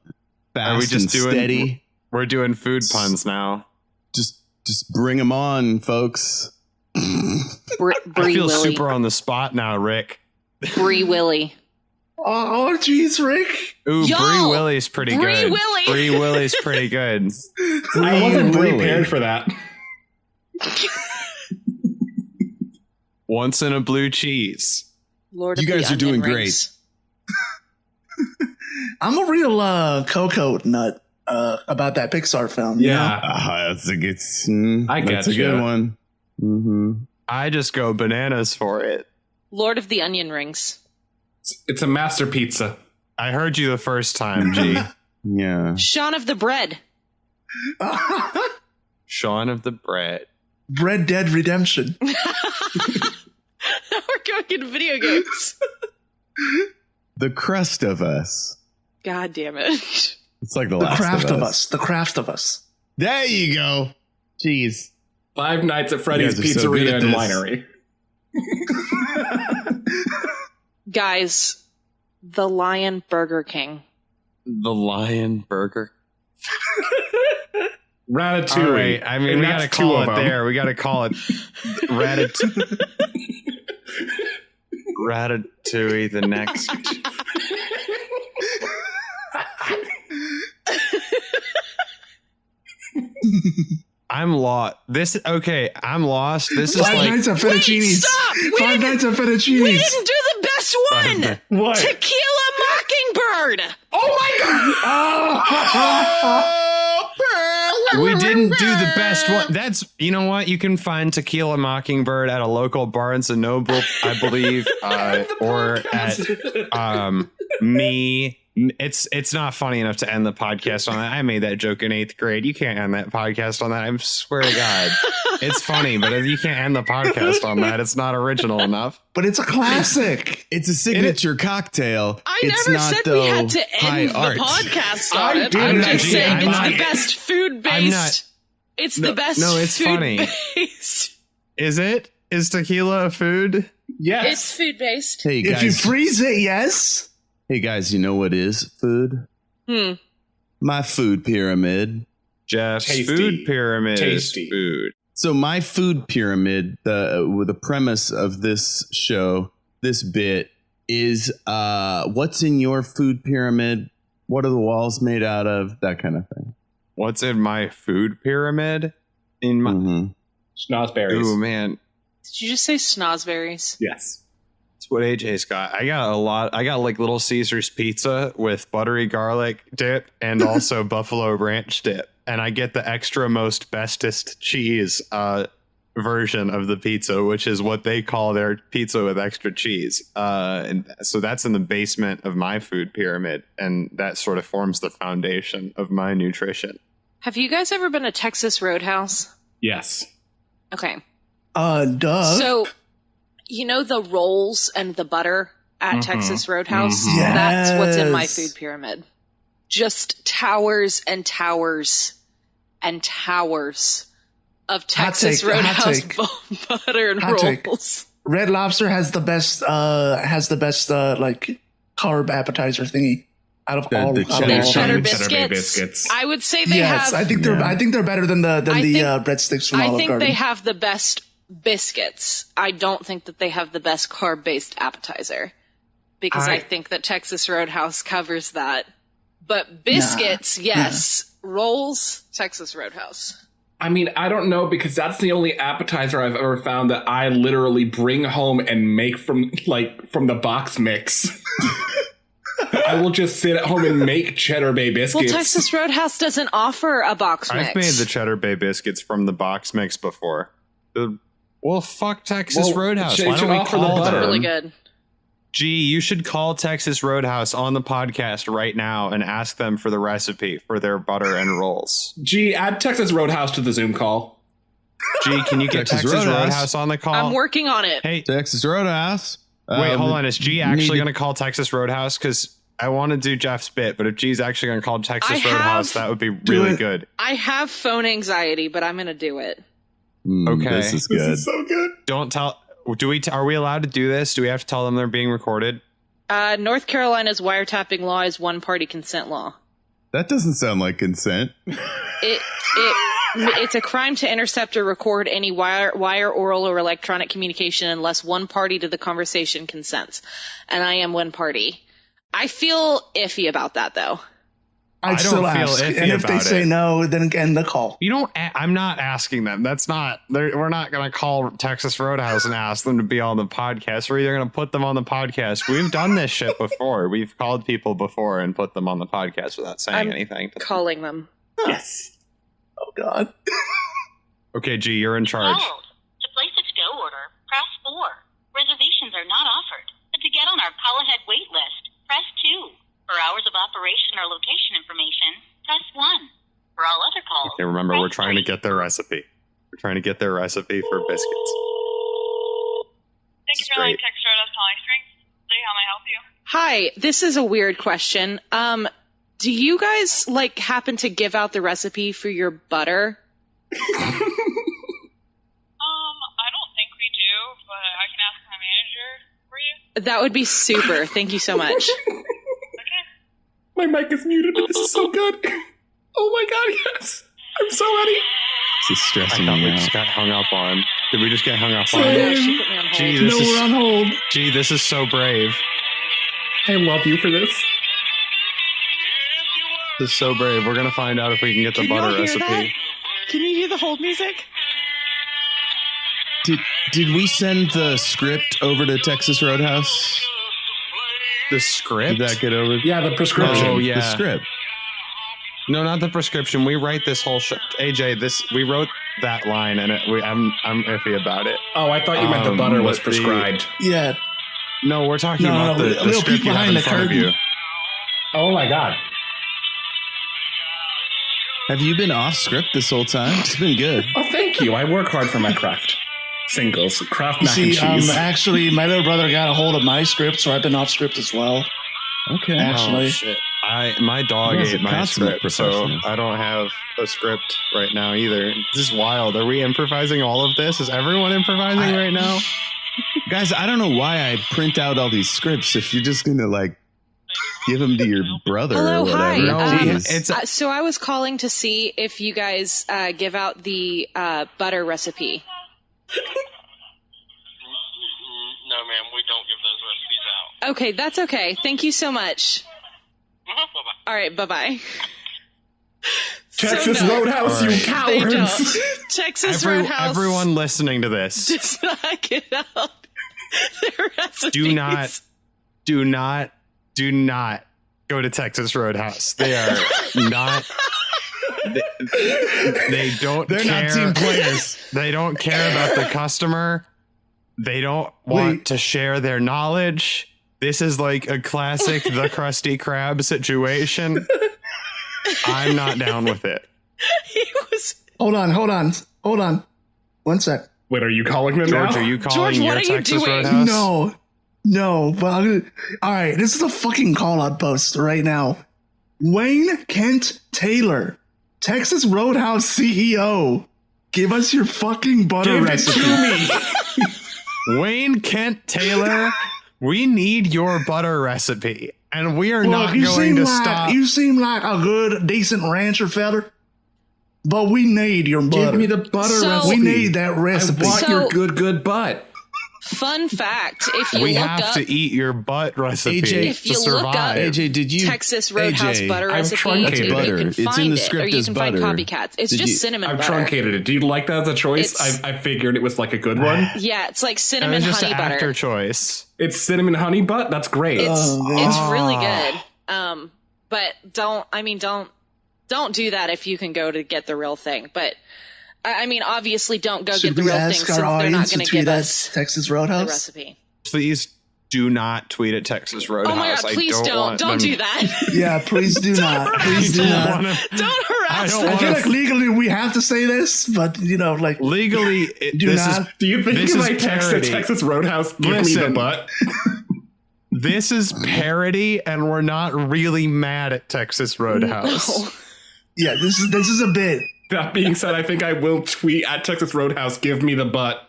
fast Are we just and doing? steady. We're doing food puns now. Just bring them on, folks. I Brie feel Willie. super on the spot now, Rick. Brie Willie. Oh, jeez, Rick. Ooh, Yo, Brie Willie's pretty Brie good. Willie. Brie Willie's pretty good. I wasn't Really? prepared for that. Once in a blue cheese. Lord You of the guys are doing Onion great. Rings. I'm a real cocoa nut about that Pixar film. you know? Yeah. That's a good. I That's a getcha. good one. Mm-hmm. I just go bananas for it. Lord of the Onion Rings. It's a master pizza. I heard you the first time, G. Yeah. Shaun of the Bread. Shaun of the Bread. Bread Dead Redemption. We're going into video games. The Crust of Us. God damn it. It's like the The Last Craft of of Us. Us. The Craft of Us. There you go. Jeez. 5 Nights at Freddy's You guys are so good Pizzeria at and this. Winery. Guys, the Lion Burger King. The Lion Burger. Ratatouille. All right. I mean, And we got to that's two call of it them. there. We got to call it Ratatouille the next. I'm lost. I'm lost. This is Five like Nights at Fettuccine's. stop! Five Nights at We Fettuccine's. didn't do the best one! What? Tequila Mockingbird! Oh my god! we didn't do the best one. That's, you know what? You can find Tequila Mockingbird at a local Barnes and Noble, I believe, or at me. It's not funny enough to end the podcast on that. I made that joke in 8th grade. You can't end that podcast on that. I swear to God, it's funny, but if you can't end the podcast on that, it's not original enough. But it's a classic. It's a signature cocktail. I it's never not, said though, we had to high end the art. podcast I on it. did I'm not- just saying I'm it's not- the best food-based. I'm not- It's No, the best no, it's funny. food-based. Is it? Is tequila a food? Yes. It's food-based. Hey If you guys, freeze it, yes. hey guys, you know what is food? My food pyramid. Jeff's Tasty. food pyramid Tasty. is food. So my food pyramid, with the premise of this show, this bit is what's in your food pyramid? What are the walls made out of? That kind of thing. What's in my food pyramid? In my Schnozberries. Ooh, man. Did you just say snozberries? Yes. That's what AJ's got. I got a lot. I got like Little Caesar's pizza with buttery garlic dip and also buffalo ranch dip. And I get the extra most bestest cheese. version of the pizza, which is what they call their pizza with extra cheese. And so that's in the basement of my food pyramid, and that sort of forms the foundation of my nutrition. Have you guys ever been to Texas Roadhouse? Yes. Okay. Duh. So, you know the rolls and the butter at Texas Roadhouse? Yes. That's what's in my food pyramid. Just towers and towers and towers of Texas Roadhouse butter and rolls. Red Lobster has the best like carb appetizer thingy out of all. The Cheddar Bay biscuits. I would say they yes, have. I think they're better than the breadsticks from I Olive think Garden. they have the best biscuits. I don't think that they have the best carb-based appetizer, because I think that Texas Roadhouse covers that. But biscuits, yes. Rolls, Texas Roadhouse. I mean, I don't know, because that's the only appetizer I've ever found that I literally bring home and make from the box mix. I will just sit at home and make Cheddar Bay biscuits. Well, Texas Roadhouse doesn't offer a box mix. I've made the Cheddar Bay biscuits from the box mix before. Well, fuck Texas Roadhouse. Why don't we call them? Really good. Gee, you should call Texas Roadhouse on the podcast right now and ask them for the recipe for their butter and rolls. Gee, add Texas Roadhouse to the Zoom call. Gee, can you get Texas Roadhouse on the call? I'm working on it. Hey, Texas Roadhouse. wait, hold on. Is G actually going to call Texas Roadhouse? Because I want to do Jeff's bit, but if G's actually going to call Texas Roadhouse, that would be really good. I have phone anxiety, but I'm going to do it. Okay. This is good. This is so good. Don't tell... Are we allowed to do this? Do we have to tell them they're being recorded? North Carolina's wiretapping law is one-party consent law. That doesn't sound like consent. It's a crime to intercept or record any wire, oral, or electronic communication unless one party to the conversation consents. And I am one party. I feel iffy about that, though. I'd still ask. And if they say no, then end the call. You don't. I'm not asking them. That's not. We're not going to call Texas Roadhouse and ask them to be on the podcast. We're either going to put them on the podcast. We've done this shit before. We've called people before and put them on the podcast without saying anything. Calling them. Yes. Oh God. Okay, G, you're in charge. Called. To place a to-go order, press 4. Reservations are not offered. But to get on our call-ahead wait list, press 2. For hours of operation or location information, press 1. For all other calls, okay, remember, we're trying to get their recipe. We're trying to get their recipe for biscuits. Thanks for calling Texas Roadhouse Calling Strings. Say, how may I help you? Hi, this is a weird question. Do you guys happen to give out the recipe for your butter? I don't think we do, but I can ask my manager for you. That would be super. Thank you so much. My mic is muted, but this is so good. Oh my God, yes. I'm so ready. This is stressing I thought me we out. just got hung up on. Did we just get hung up on? No, she put me on hold. Gee, this is, we're on hold. Gee, this is so brave. I love you for this. This is so brave. We're going to find out if we can get the Can y'all butter hear recipe. that? Can you hear the hold music? Did we send the script over to Texas Roadhouse? The script? Did that get over? Yeah, the prescription. Oh, yeah. The script. No, not the prescription. We write this whole shit. AJ, we wrote that line, and I'm iffy about it. Oh, I thought you meant the butter was but prescribed. Yeah. No, we're talking No, about no, the we'll script peek you have behind in the front of curtain. you. Oh my God. Have you been off script this whole time? It's been good. Oh, thank you. I work hard for my craft. Singles, Kraft You mac and see, cheese. actually, my little brother got a hold of my script, so I've been off script as well. Okay. Actually. Oh, shit. My dog You guys ate are my consummate script, so professionals. I don't have a script right now either. This is wild. Are we improvising all of this? Is everyone improvising right now? Guys, I don't know why I print out all these scripts if you're just going to give them to your brother Hello, or whatever. hi. No, Jeez. it's So I was calling to see if you guys give out the butter recipe. No, ma'am, we don't give those recipes out. Okay, that's okay. Thank you so much. Bye-bye. All right, bye-bye. Texas So no, Roadhouse, All you right. They cowards. don't. Texas Roadhouse everyone listening to this, does not get out their recipes. do not go to Texas Roadhouse. They are not They don't. They're care. not team players. They don't care about the customer. They don't want to share their knowledge. This is like a classic the Krusty Krab situation. I'm not down with it. He was. Hold on. 1 sec. Wait, are you calling them George, now? are you calling what your are you Texas doing? Roadhouse? No, but all right, this is a fucking call-out post right now. Wayne Kent Taylor, Texas Roadhouse CEO. Give us your fucking butter Give recipe. it to me. Wayne Kent Taylor, we need your butter recipe. And we are not you going seem to like, stop. You seem like a good, decent rancher fella, but we need your butter. Give me the butter So- recipe. We need that recipe. I want So- your good butt. Fun fact: if you We look have up, to eat your butt recipe AJ, if to you look up survive. AJ, did you Texas Roadhouse AJ, butter I've recipe, truncated you butter. can It's in find the it, script or you as can butter. find copycats. It's Did just you- cinnamon I've butter. truncated it. Do you like that as a choice? It's- I figured it was like a good one. Yeah, it's like It cinnamon was just honey an butter. after choice. It's cinnamon honey butt. That's great. It's really Ah. good. But don't do that if you can go to get the real thing. But I mean, obviously, don't go Should get the we real thing, ask so our they're not audience going to to tweet give at us Texas the Roadhouse? recipe. Please do not tweet at Texas Roadhouse. Oh my god! Please I don't want do them- that. Yeah, please do not. Please do I not. don't wanna- Don't harass don't them. I feel wanna- like legally we have to say this, but like Legally, Do this not- is Do you think this if is I text the parody. Texas Roadhouse, give me the Listen. butt? This is parody, and we're not really mad at Texas Roadhouse. No. yeah, this is a bit. That being said, I think I will tweet at Texas Roadhouse, give me the butt.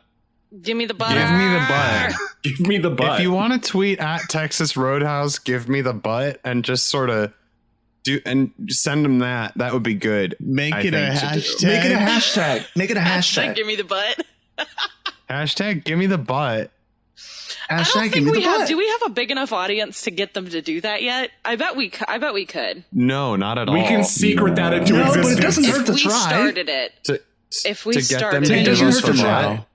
Give me the butter. Give me the butt. Give me the butt. If you want to tweet at Texas Roadhouse, give me the butt, and just sort of send them that. That would be good. make I it a think, to do. hashtag? Make it a hashtag. Make it a Hashtag hashtag. give me the butt. Hashtag give me the butt. I don't Hashtag give think me we the have. butt. Do we have a big enough audience to get them to do that yet? I bet we could. No, not at we all. can secret that into No, but it existence. doesn't hurt If to we try. started it, to, if we to get them started to it, It give doesn't us hurt the to try. butt.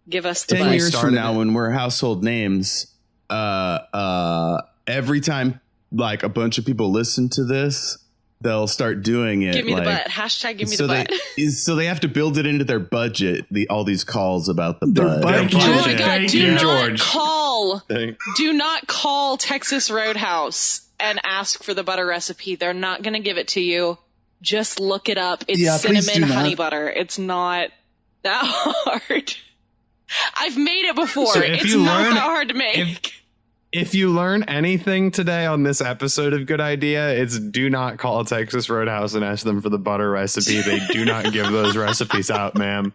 give us the 10 butt. years from started now, it. when we're household names, every time like a bunch of people listen to this, they'll start doing it. Give me like, the butt. Hashtag give me so the butt. so they have to build it into their budget. All these calls about the Their butt. budget. Oh my Budget. god! Thank Do you, not George. call. Thank- Do not call Texas Roadhouse and ask for the butter recipe. They're not going to give it to you. Just look it up. It's Yeah, please cinnamon do not. honey butter. It's not that hard. I've made it before. So if It's you not learn- that hard to make. If you learn anything today on this episode of Good Idea, it's do not call Texas Roadhouse and ask them for the butter recipe. They do not give those recipes out, ma'am.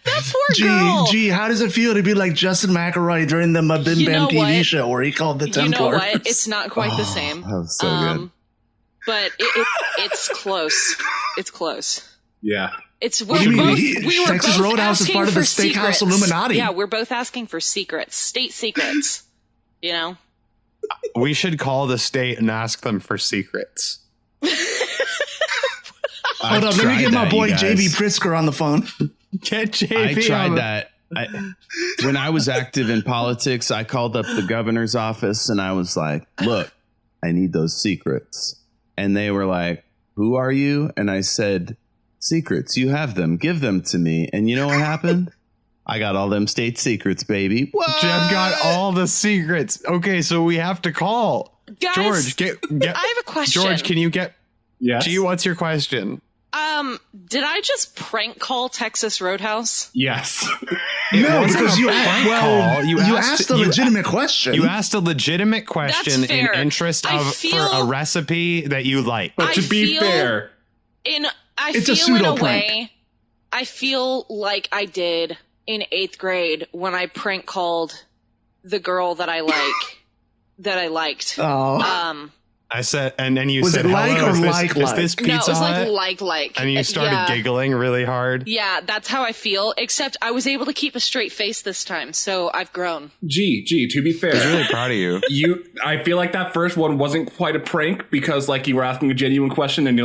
That poor girl. Gee, how does it feel to be like Justin McElroy during the Bim You Bam know TV what? show where he called the You Templar? know what? It's not quite the same. That was so good. But it's close. It's close. Yeah. It's What do you mean? we were Texas both Roadhouse is asking part of the for Steakhouse secrets. Illuminati. Yeah, we're both asking for secrets, state secrets. You know. We should call the state and ask them for secrets. Hold up, let me get my boy JB Prisker on the phone. Get JP I on the- tried that. When I was active in politics, I called up the governor's office and I was like, look, I need those secrets. And they were like, who are you? And I said, secrets. You have them. Give them to me. And you know what happened? I got all them state secrets, baby. What? Jeff got all the secrets. Okay, so we have to call. Guys, George, get I have a question. George, can you get Yes. G, what's your question? Did I just prank call Texas Roadhouse? Yes. No, wasn't because a you prank asked, call. you asked a legitimate question. You asked a legitimate question in fair. interest I of feel- for a recipe that you like. But to I be feel- fair, It's a feel in a pseudo-prank. way, I feel like I did in 8th grade when I prank called the girl that I liked. Oh. I said, and then you Was said, it like "Hello, or is this, like, is like?" this No, Pizza it was Hut?" like. And you started Yeah. giggling really hard. Yeah, that's how I feel, except I was able to keep a straight face this time, so I've grown. G, to be fair, I was really proud of you. I feel like that first one wasn't quite a prank because like you were asking a genuine question and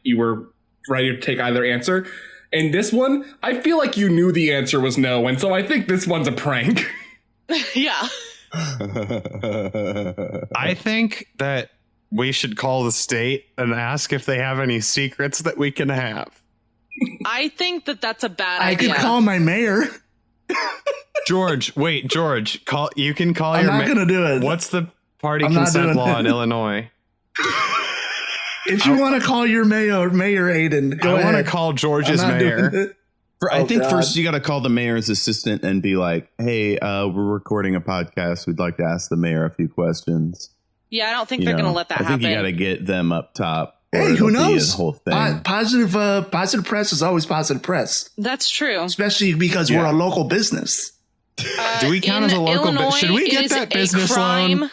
you were ready to take either answer. And this one, I feel like you knew the answer was no, and so I think this one's a prank. Yeah. I think that we should call the state and ask if they have any secrets that we can have. I think that that's a bad I idea. could call my mayor. George, you can call I'm your not gonna do it. What's the party I'm not consent doing law it. in Illinois? If you want to call your mayor Aiden, go I ahead. want to call George's I'm not mayor. doing it. I think God. first you got to call the mayor's assistant and be like, hey, we're recording a podcast. We'd like to ask the mayor a few questions. Yeah, I don't think You they're know, going to let that I think happen. you got to get them up top. or Hey, who it'll be knows? a whole thing. Positive press is always positive press, That's true. especially because we're a local business. Do we count in as a local Illinois, should we it get is that a business crime. loan?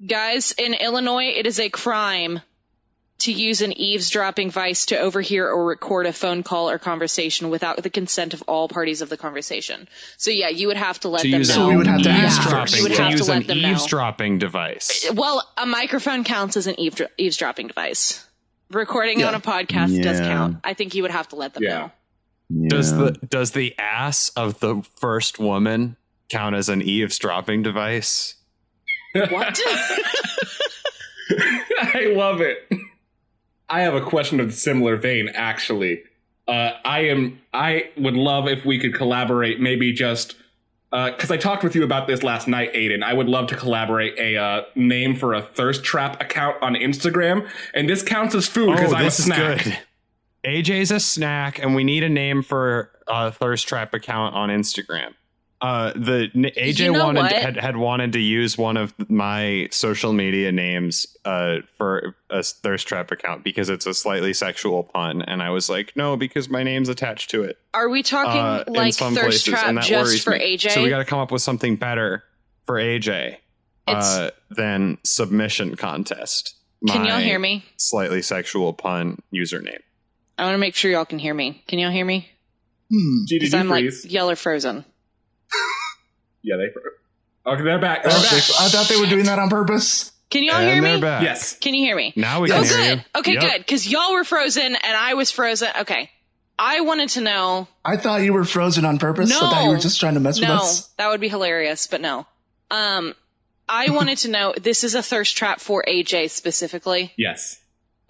Guys, in Illinois, it is a crime to use an eavesdropping device to overhear or record a phone call or conversation without the consent of all parties of the conversation. So yeah, you would have to let them know. So we would have to ask eavesdropping, You would to have to use let an them know. eavesdropping device. Well, a microphone counts as an eavesdropping device. Recording on a podcast does Yeah. count. I think you would have to let them know. Yeah. Does the ass of the first woman count as an eavesdropping device? What? I love it. I have a question of similar vein, actually. I would love if we could collaborate, maybe just because I talked with you about this last night, Aiden. I would love to collaborate a name for a thirst trap account on Instagram, and this counts as food because I'm a this is snack. good. AJ's a snack, and we need a name for a thirst trap account on Instagram. AJ You know wanted what? had wanted to use one of my social media names for a thirst trap account because it's a slightly sexual pun, and I was like, no, because my name's attached to it. Are we talking In like some thirst places, trap and that just worries for me. AJ? So we got to come up with something better for AJ than submission contest. Can y'all My hear me? Slightly sexual pun username. I want to make sure y'all can hear me. Can y'all hear me? Did Because you I'm like freeze? yell or frozen. Yeah, they froze. Okay, they're back. I They're back. thought they were doing that on purpose. Can y'all hear And they're me? back. Yes. Can you hear me? Now we Oh, can hear good. you. Okay, Yep. good. Because y'all were frozen and I was frozen. Okay. I wanted to know. I thought you were frozen on purpose. I thought you were just trying to mess with No, us. that would be hilarious, but no. I wanted to know. This is a thirst trap for AJ specifically. Yes.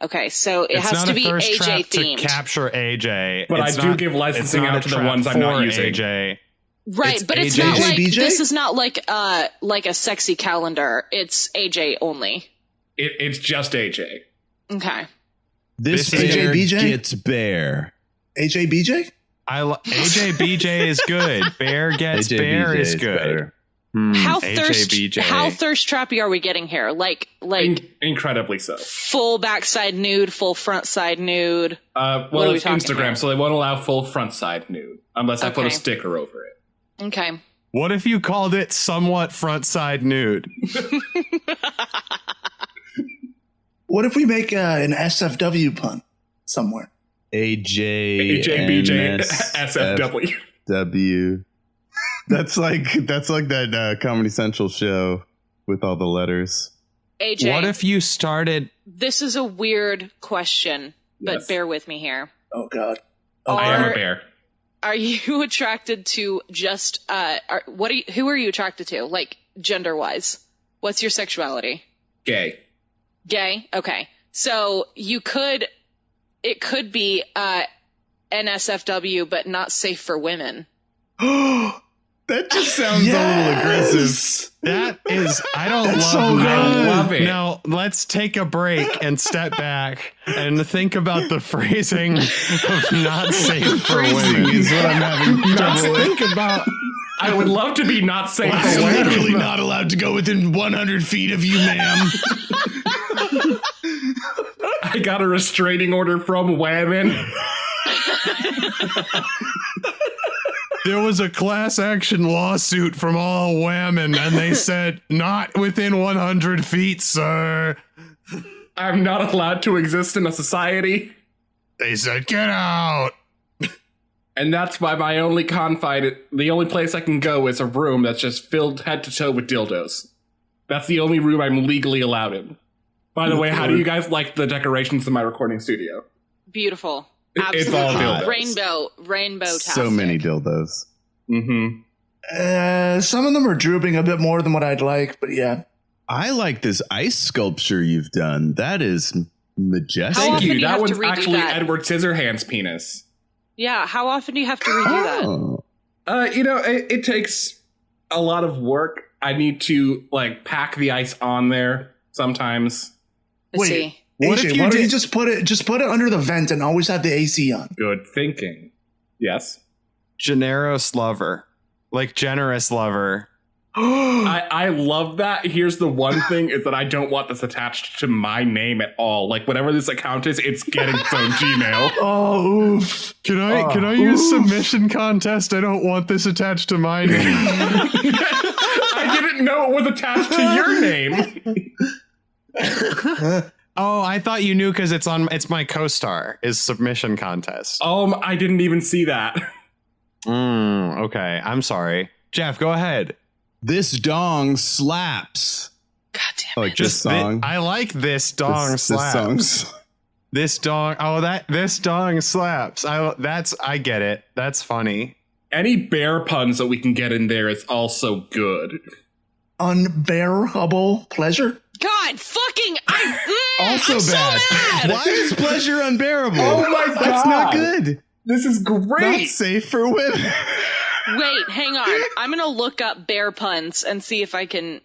Okay, so it It's has not to a be thirst AJ trap themed. to capture AJ. But It's I do not- give licensing it's not out a to the trap ones I'm not for using. AJ. Right, It's but it's AJ. not like BJ? this is not like a sexy calendar. It's AJ only. It's just AJ. Okay. This This is bear AJ? gets bear. AJ BJ? AJ BJ is good. Bear gets AJ bear BJ is good. better. How AJ how BJ. thirst trappy are we getting here? Like Incredibly so. full backside nude, full front side nude. Well, What are we it's talking Instagram, here? so they won't allow full front side nude unless I put a Okay. sticker over it. Okay. What if you called it somewhat front side nude? What if we make an SFW pun somewhere? AJ BJ, SFW. W. That's like that Comedy Central show with all the letters. AJ, What if you started? this is a weird question, but Yes. bear with me here. Oh God. I am Are- a bear. Are you attracted to just who are you attracted to? Like gender wise? What's your sexuality? Gay. Gay? Okay. So it could be NSFW, but not safe for women. That just sounds a little aggressive. That is, I don't That's love so that. good. I love it. Now let's take a break and step back and think about the phrasing of not safe for Phrasing women. is what I'm having trouble with. Think about. I would love to be not safe I'm for women. literally not allowed to go within 100 feet of you, ma'am. I got a restraining order from women. There was a class action lawsuit from all women, and they said, not within 100 feet, sir. I'm not allowed to exist in a society. They said, get out. And that's why my only the only place I can go is a room that's just filled head to toe with dildos. That's the only room I'm legally allowed in. By the way, how do you guys like the decorations in my recording studio? Beautiful. It's all Absolutely. dildos. Rainbow. So many dildos. Mm-hmm. Some of them are drooping a bit more than what I'd like, but yeah. I like this ice sculpture you've done. That is majestic. How Thank often do you. you That have to one's redo actually that? Edward Scissorhands' penis. Yeah, how often do you have to redo Oh. It takes a lot of work. I need to like pack the ice on there sometimes. that? Let's Wait. see. What AJ, if you why don't you did- just put it under the vent and always have the AC on? Good thinking. Yes. Generous lover. Like generous lover. I love that. Here's the one thing is that I don't want this attached to my name at all. Like whatever this account is, it's getting its own Gmail. Oh, oof. Can I use submission contest? I don't want this attached to my name. I didn't know it was attached to your name. Oh, I thought you knew because it's my co-star is submission contest. I didn't even see that. Okay. I'm sorry. Jeff, go ahead. This dong slaps. God damn I it. like this song. I like this dong This slaps. song's- This dong. Oh, this dong slaps. I get it. That's funny. Any bear puns that we can get in there is also good. Unbearable pleasure. God fucking Also I'm bad. So mad. Why is pleasure unbearable? Oh my That's God. not good. This is Not great. safe for women. Wait, hang on. I'm gonna look up bear puns and see if I can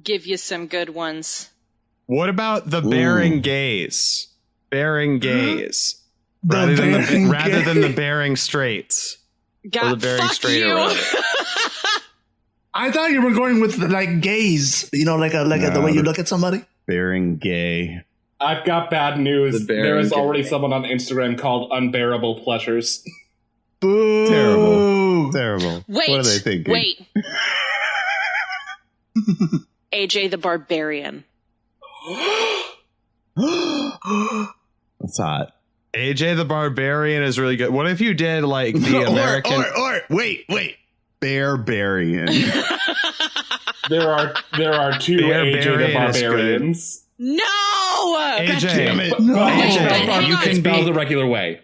give you some good ones. What about the bearing gaze? Bearing gaze. The Rather bearing than the gaze. Bering Straits. God, the Bering fuck Strait you. around. I thought you were going with like gaze, like the way you look at somebody. Bearing gay. I've got bad news. The bear There is and already gay. someone on Instagram called Unbearable Pleasures. Boo. Terrible. Wait, What are they thinking? wait. AJ the Barbarian. That's hot. AJ the Barbarian is really good. What if you did like the American? Or wait. Bearbarian. There are two Bear AJ the Barbarian is good. Barbarians. No! AJ, damn it. No. AJ, you can spell be the regular way.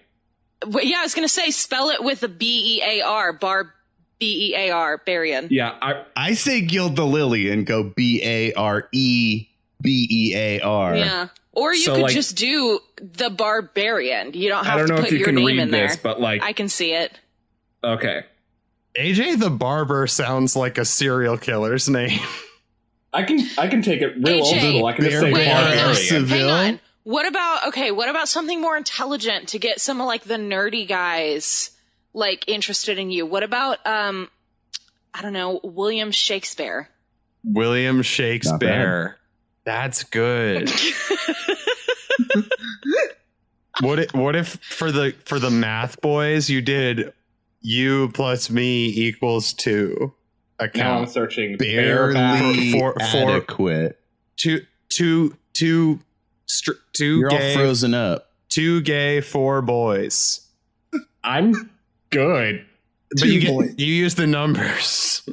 Wait, yeah, I was gonna say spell it with a B-E-A-R, B-E-A-R, Barian. Yeah, I say gild the lily and go Barebear. Yeah. Or you So, could like- just do the Barbarian. You don't I have don't to know put if you your can name read in there. this, but like, I can see it. okay, AJ the Barber sounds like a serial killer's name. I can take it real old AJ, school. I can just say wait, hang on. Barbarian. Seville? Hang on. What about something more intelligent to get some of like the nerdy guys like interested in you? What about I don't know, William Shakespeare? William Shakespeare. That's good. What if for the math boys you did u plus me equals 2 Now I'm account searching Barely For- adequate. two You're all gay frozen up. 2 gay 4 boys. I'm good. But you boys. you use the numbers.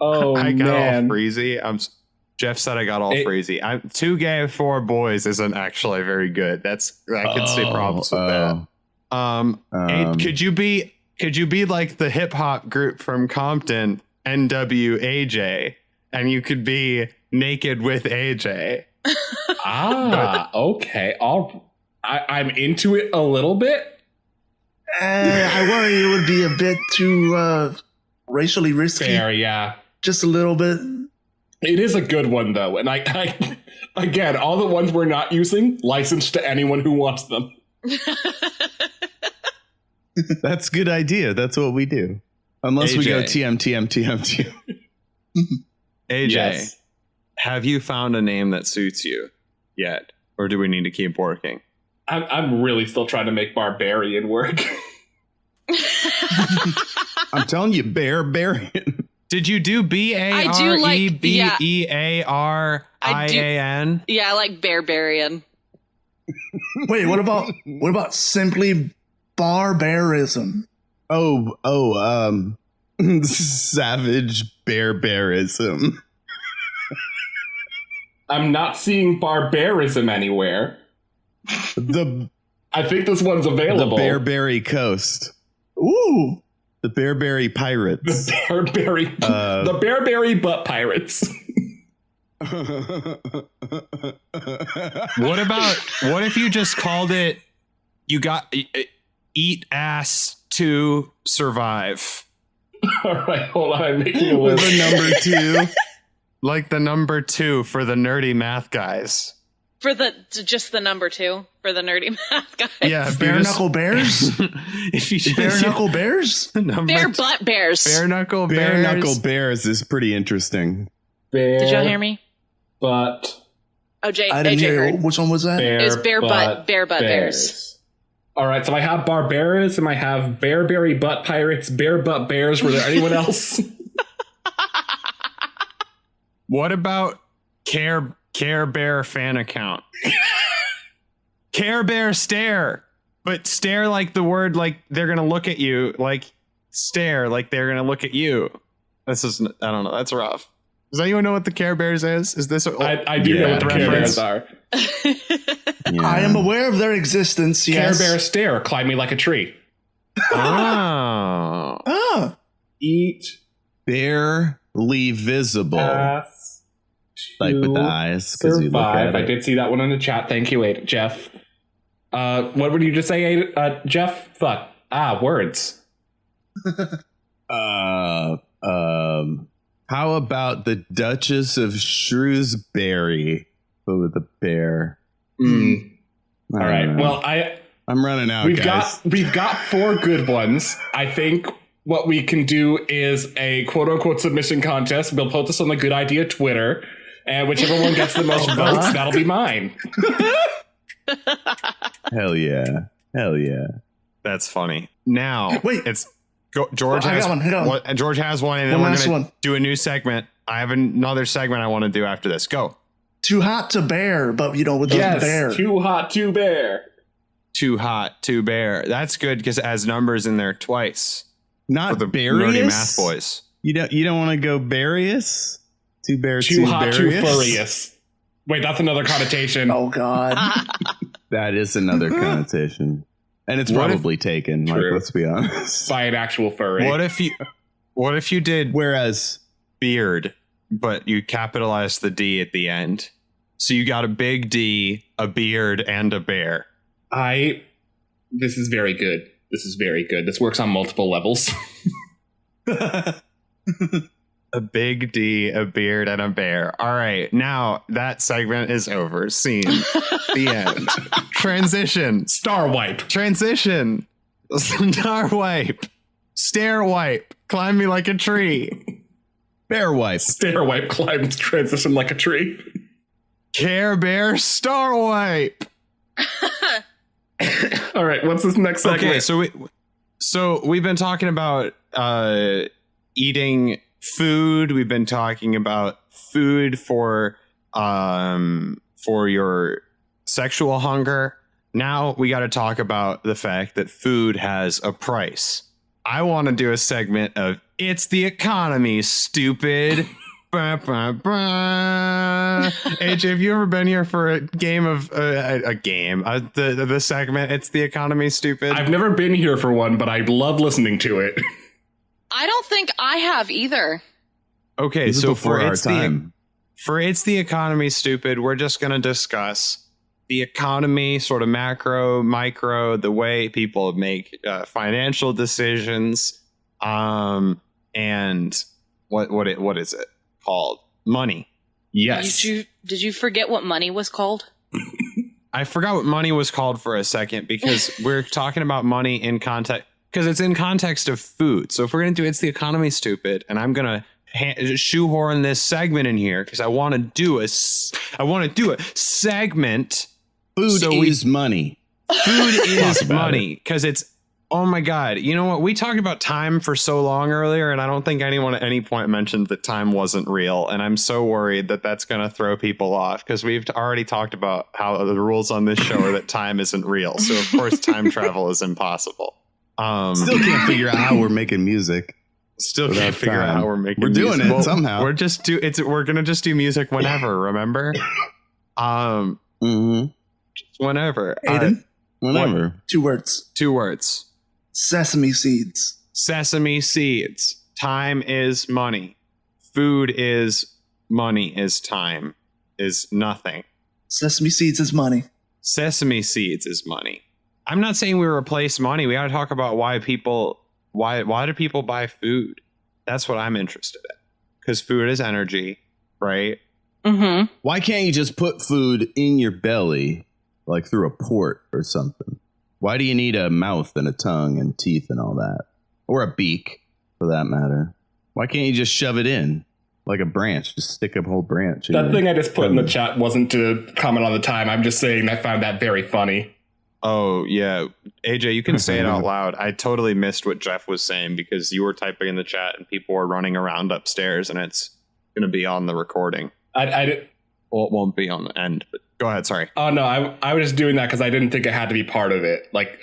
Oh I got all man, freezy. Jeff said I got all It- freezy. 2 gay 4 boys isn't actually very good. I could see problems with that. Could you be like the hip hop group from Compton, NWAJ, and you could be naked with AJ? Okay. I'm into it a little bit. I worry it would be a bit too racially risky. Fair, yeah. Just a little bit. It is a good one though, and I again, all the ones we're not using, licensed to anyone who wants them. That's a good idea. That's what we do. Unless we go AJ. TM. AJ, Yes. have you found a name that suits you yet, or do we need to keep working? I'm really still trying to make Barbarian work. I'm telling you, Bearbarian. Did you do BAREBEARIAN? Yeah, I like Barbarian. Wait, what about simply barbarism? Savage barbarism. I'm not seeing Barbarism anywhere. The I think this one's available. Bearberry Coast. Ooh. The Bearberry Pirates. The Bearberry Butt Pirates. What if you just called it, you got eat ass to survive? All right, hold on. I'm making a With list. a number 2. Like the number 2 for the nerdy math guys. For just the number 2 for the nerdy math guy. Yeah, Bare knuckle bears? If you just Bare knuckle bears? Bare butt bears. Bare knuckle Bare bears. knuckle bears is pretty interesting. Bear Did y'all hear me? butt. Oh, I didn't AJ hear. heard. Which one was that? Bear It was bare butt bears. All right, so I have Barbaras and I have Bearberry Butt Pirates, Bear Butt Bears. Were there anyone else? What about Care Bear fan account? Care Bear stare, but stare like the word like they're gonna look at you, like stare like they're gonna look at you. This is, I don't know. That's rough. Does anyone know what the Care Bears is? Is this? I do know what the Care reference. Bears are. Yeah. I am aware of their existence, yes. Care Bear stare, climb me like a tree. Oh. Ah, Eat Barely visible. ass Like with the to eyes, because you look survive. at I it. did see that one in the chat. Thank you, Jeff. What would you just say, Jeff? Fuck. Words. How about the Duchess of Shrewsbury, but with a bear? Mm. I All don't right. know. Well, I'm running out, we've guys. got 4 good ones. I think what we can do is a quote unquote submission contest. We'll post this on the Good Idea Twitter, and whichever one gets the most votes, that'll be mine. Hell yeah. Hell yeah. That's funny. Now, Wait. it's George I has got one, I got one. George has one, and then One we're last gonna one. do a new segment. I have another segment I want to do after this. Go. too hot to bear, but with a bear. Yes, too hot to bear. Too hot to bear. That's good because it has numbers in there twice for Not the Barius? nerdy math boys. You don't want to go Barius? Too bear, Too hot to Barius? furious. Wait, that's another connotation. Oh, God. That is another connotation. And it's What if- probably taken, like, True. let's be honest. By an actual furry. What if you did Whereas beard, but you capitalized the D at the end? So you got a big D, a beard, and a bear. This is very good. This works on multiple levels. A big D, a beard, and a bear. All right, now that segment is over. Scene. The end. Transition. Star wipe. Transition. Star wipe. Stair wipe. Climb me like a tree. bear wipe. Stair wipe climbs transition like a tree. Care Bear Star wipe. All right, what's this next segment? Okay, so we've been talking about eating food. We've been talking about food for your sexual hunger. Now we got to talk about the fact that food has a price. I want to do a segment of "It's the economy, stupid." Bah, bah, bah. AJ, have you ever been here for a game of the segment "It's the economy, stupid"? I've never been here for one, but I love listening to it. I don't think I have either. Okay, This is so before for our it's time. It's the economy, stupid. We're just going to discuss the economy, sort of macro, micro, the way people make financial decisions, and what is it called? Money. Yes. Did you forget what money was called? I forgot what money was called for a second because we're talking about money in context, because it's in context of food. So if we're going to do "It's the economy, stupid," and I'm going to shoehorn this segment in here because I want to do a segment. Food So is money. Food is about money because it's, oh my God. You know what? We talked about time for so long earlier, and I don't think anyone at any point mentioned that time wasn't real. And I'm so worried that that's going to throw people off because we've already talked about how the rules on this show are that time isn't real. So of course time travel is impossible. Still can't figure out how we're making music. Still without can't figure out time. how we're making We're doing music. it somehow. We're gonna just do music whenever, remember? Mm-hmm. Just whenever. Aiden, Whenever. 2 words. 2 words. Sesame seeds. Sesame seeds. Time is money. Food is money is time is nothing. Sesame seeds is money. Sesame seeds is money. I'm not saying we replace money. We got to talk about why do people buy food? That's what I'm interested in. Because food is energy, right? Mm-hmm. Why can't you just put food in your belly, like through a port or something? Why do you need a mouth and a tongue and teeth and all that? Or a beak, for that matter. Why can't you just shove it in? Like a branch, just stick a whole branch. That thing I just put in the chat wasn't to comment on the time. I'm just saying I found that very funny. Oh, yeah. AJ, you can say it out loud. I totally missed what Jeff was saying because you were typing in the chat and people were running around upstairs and it's going to be on the recording. I Well, it won't be on the end, but go ahead. Sorry. Oh, no, I was just doing that because I didn't think it had to be part of it. Like,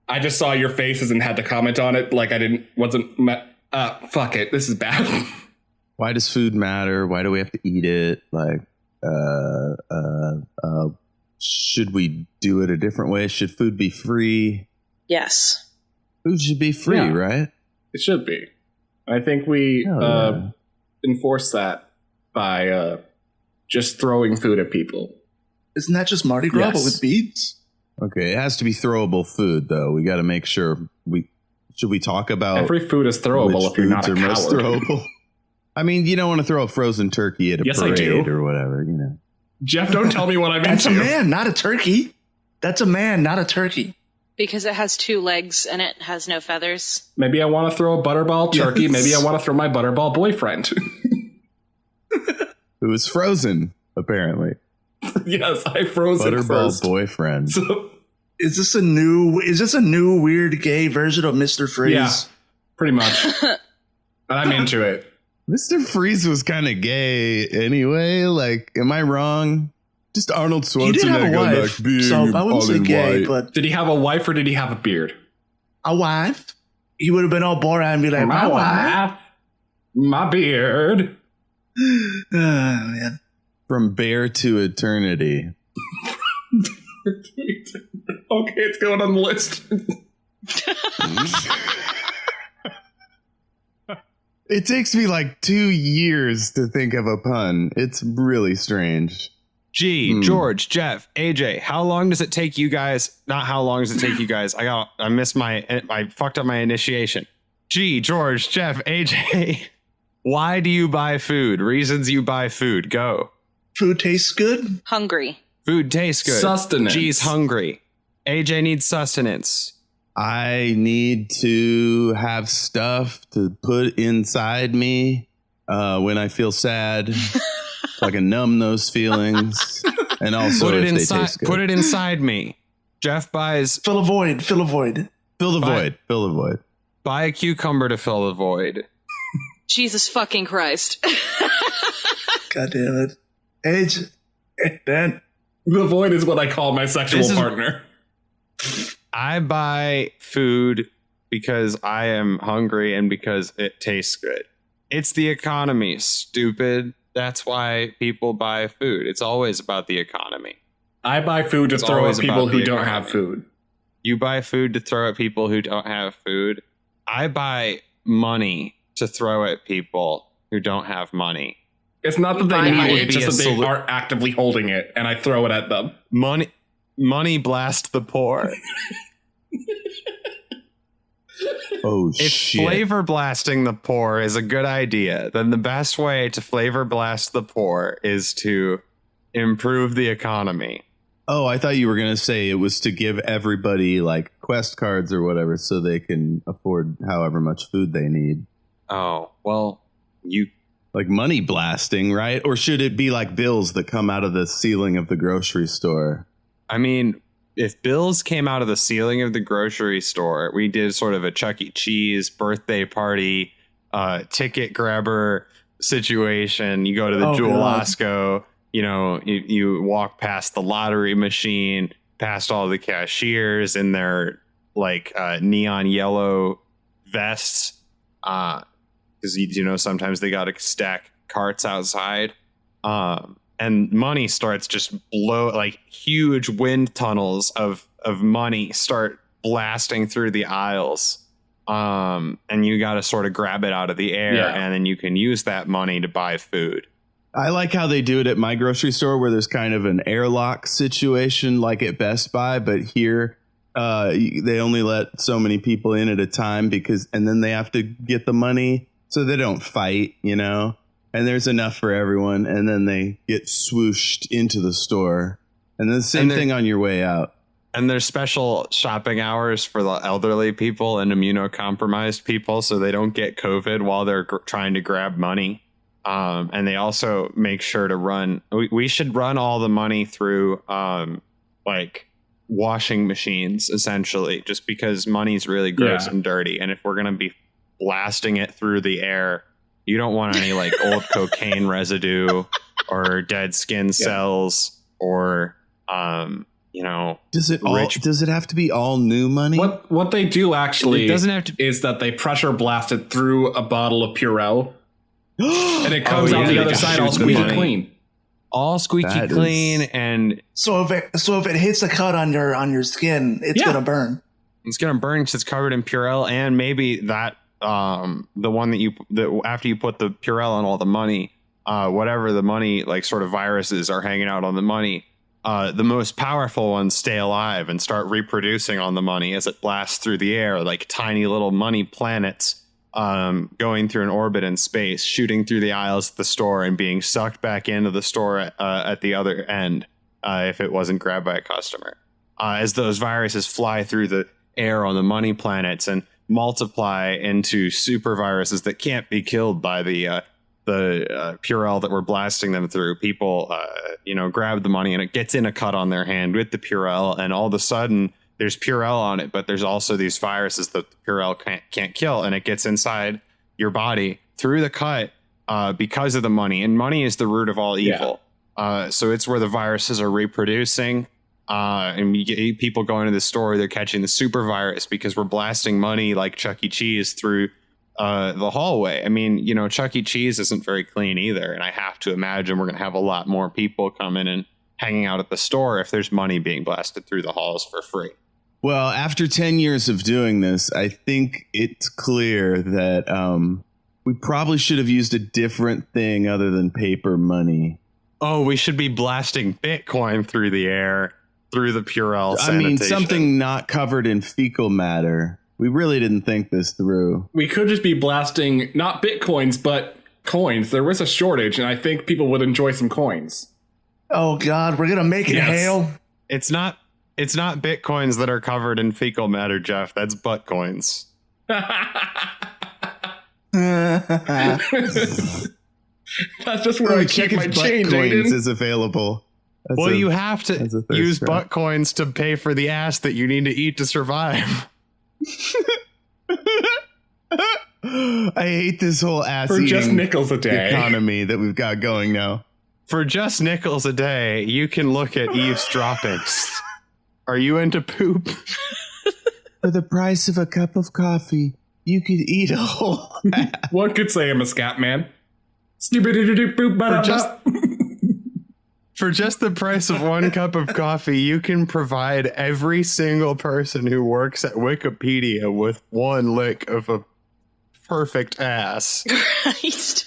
I just saw your faces and had to comment on it. Like, fuck it. This is bad. Why does food matter? Why do we have to eat it? Like, should we do it a different way? Should food be free? Yes. Food should be free, Yeah. right? It should be. I think we enforce that by just throwing food at people. Isn't that just Mardi Gras, Yes. but with beads? Okay, it has to be throwable food, though. We got to make sure should we talk about Every food is throwable which if you're not foods a are most coward. throwable? I mean, you don't want to throw a frozen turkey at a Yes, I do. parade or whatever, you know. Jeff, don't tell me what I'm That's into. a man, not a turkey. That's a man, not a turkey. Because it has 2 legs and it has no feathers. Maybe I want to throw a butterball turkey. Yes. Maybe I want to throw my butterball boyfriend. It was frozen, apparently. Yes, I froze it Butterball first. boyfriend. So, Is this a new weird gay version of Mr. Freeze? yeah, pretty much. And I'm into it. Mr. Freeze was kind of gay anyway. Like, am I wrong? Just Arnold Schwarzenegger. He did have a wife, like, being so I wouldn't all say in gay, white. but Did he have a wife or did he have a beard? a wife. He would have been all Borat and be like, my wife. My beard. Oh, man. From Bear to Eternity. Okay, it's going on the list. It takes me like 2 years to think of a pun. It's really strange. George, Jeff, AJ, how long does it take you guys? Not how long does it take you guys? I fucked up my initiation. George, Jeff, AJ, why do you buy food? Reasons you buy food. Go. Food tastes good. Hungry. Food tastes good. Sustenance. G's hungry. AJ needs sustenance. I need to have stuff to put inside me when I feel sad, so I can numb those feelings. And also, Put it if they inside. taste good. Put it inside me. Jeff buys. Fill a void. Fill a void. Fill the Bye. void. Fill the void. Buy a cucumber to fill the void. Jesus fucking Christ. God damn it. Age. Dan. The void is what I call my sexual This is- partner. I buy food because I am hungry and because it tastes good. It's the economy, stupid. That's why people buy food. It's always about the economy. I buy food to It's throw at always people about who the don't economy. have food. You buy food to throw at people who don't have food. I buy money to throw at people who don't have money. It's not that That they would need it, be it's just a that they solu- aren't actively holding it, and I throw it at them. Money blast the poor. Oh, If shit. flavor blasting the poor is a good idea, then the best way to flavor blast the poor is to improve the economy. Oh, I thought you were going to say it was to give everybody like quest cards or whatever so they can afford however much food they need. Oh, well, you Like money blasting, right? Or should it be like bills that come out of the ceiling of the grocery store? I mean, if bills came out of the ceiling of the grocery store, we did sort of a Chuck E. Cheese birthday party, ticket grabber situation. You go to the Oh, Jewel God. Osco, you walk past the lottery machine, past all the cashiers in their like neon yellow vests. Because sometimes they got to stack carts outside. And money starts just like huge wind tunnels of money start blasting through the aisles. And you got to sort of grab it out of the air, Yeah. and then you can use that money to buy food. I like how they do it at my grocery store where there's kind of an airlock situation like at Best Buy, but here they only let so many people in at a time and then they have to get the money so they don't fight, and there's enough for everyone. And then they get swooshed into the store and then the same thing on your way out. And there's special shopping hours for the elderly people and immunocompromised people so they don't get COVID while they're trying to grab money. And they also make sure to run. We should run all the money through like washing machines, essentially, just because money's really gross and dirty. And if we're going to be blasting it through the air, you don't want any like old cocaine residue or dead skin cells or does it have to be all new money? What they do actually it doesn't have to is that they pressure blast it through a bottle of Purell and it comes out the other side all squeaky clean. All squeaky clean. And so if it hits a cut on your skin, it's gonna burn. It's gonna burn because it's covered in Purell, and maybe that the one that after you put the Purell on all the money, whatever the money like sort of viruses are hanging out on the money. The most powerful ones stay alive and start reproducing on the money as it blasts through the air like tiny little money planets going through an orbit in space, shooting through the aisles of the store and being sucked back into the store at the other end if it wasn't grabbed by a customer. As those viruses fly through the air on the money planets and multiply into super viruses that can't be killed by the Purell that we're blasting them through, people grab the money and it gets in a cut on their hand with the Purell, and all of a sudden there's Purell on it, but there's also these viruses that the Purell can't kill, and it gets inside your body through the cut because of the money, and money is the root of all evil. So it's where the viruses are reproducing, and you get people going to the store, they're catching the super virus because we're blasting money like Chuck E. Cheese through the hallway. I mean, Chuck E. Cheese isn't very clean either. And I have to imagine we're going to have a lot more people coming and hanging out at the store if there's money being blasted through the halls for free. Well, after 10 years of doing this, I think it's clear that we probably should have used a different thing other than paper money. Oh, we should be blasting Bitcoin through the air, through the Purell sanitation. I mean, something not covered in fecal matter. We really didn't think this through. We could just be blasting not Bitcoins, but coins. There was a shortage, and I think people would enjoy some coins. Oh, God, we're going to make it hail. It's not Bitcoins that are covered in fecal matter, Jeff. That's butt coins. That's just where I keep my change, coins Aiden. is available. You have to use butt coins to pay for the ass that you need to eat to survive. I hate this whole ass for just nickels a day economy that we've got going now. For just nickels a day, you can look at Eve's droppings. Are you into poop? For the price of a cup of coffee, you could eat a whole ass. One could say I'm a scat man. For just the price of one cup of coffee, you can provide every single person who works at Wikipedia with one lick of a perfect ass. Christ.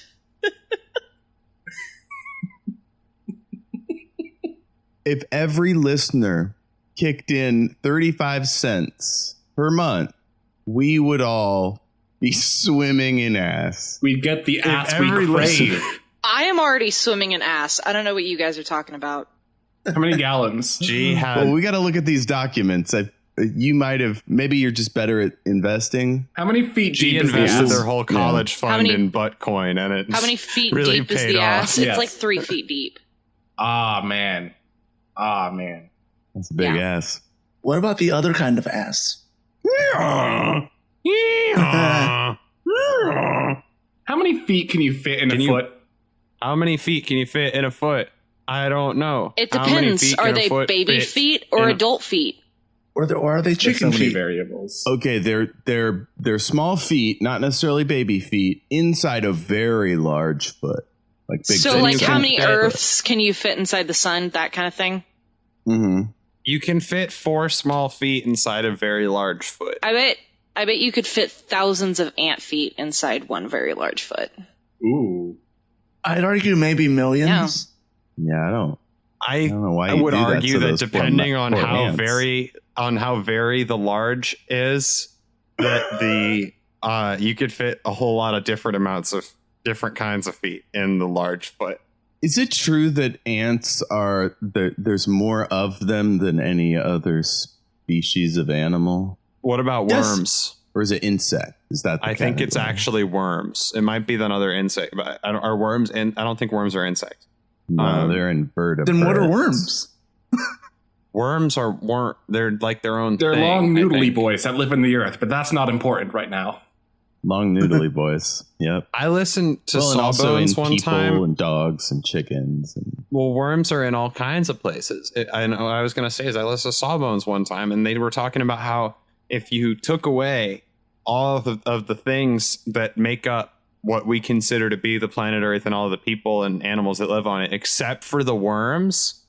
If every listener kicked in 35 cents per month, we would all be swimming in ass. We'd get the ass we crave. I am already swimming in ass. I don't know what you guys are talking about. How many gallons? Well, we got to look at these documents. Maybe you're just better at investing. How many feet G deep is the invested ass? their whole college fund in buttcoin, and it how many feet really deep is paid the ass? off. It's like 3 feet deep. Ah, man. That's a big ass. What about the other kind of ass? How many feet can you fit in a foot? How many feet can you fit in a foot? I don't know. It How many depends. feet Are can a they foot baby fit feet or in a- adult feet? Or are they There's so chicken many feet? variables. Okay, they're small feet, not necessarily baby feet, inside a very large foot. Like big. So, feet. like, how can many fit- Earths can you fit inside the sun? That kind of thing. Mm-hmm. You can fit 4 small feet inside a very large foot. I bet you could fit thousands of ant feet inside one very large foot. Ooh. I'd argue maybe millions. Yeah, I don't know why I you would do that argue to that those depending poor on how ants. very the large is, that the you could fit a whole lot of different amounts of different kinds of feet in the large foot. Is it true that ants are there's more of them than any other species of animal? What about Yes. worms? Or is it insect? Is that the I think it's category? actually worms. It might be another insect, but are worms? I don't think worms are insects. No, they're invertebrates. Then what are worms? Worms are they're like their own. They're thing, long I noodly think. boys that live in the earth, but that's not important right now. Long noodly boys. Yep. I listened to and also in Sawbones one people time. and dogs and chickens. And Well, worms are in all kinds of places. I know what I was going to say is I listened to Sawbones one time, and they were talking about how if you took away all of the things that make up what we consider to be the planet Earth and all the people and animals that live on it, except for the worms,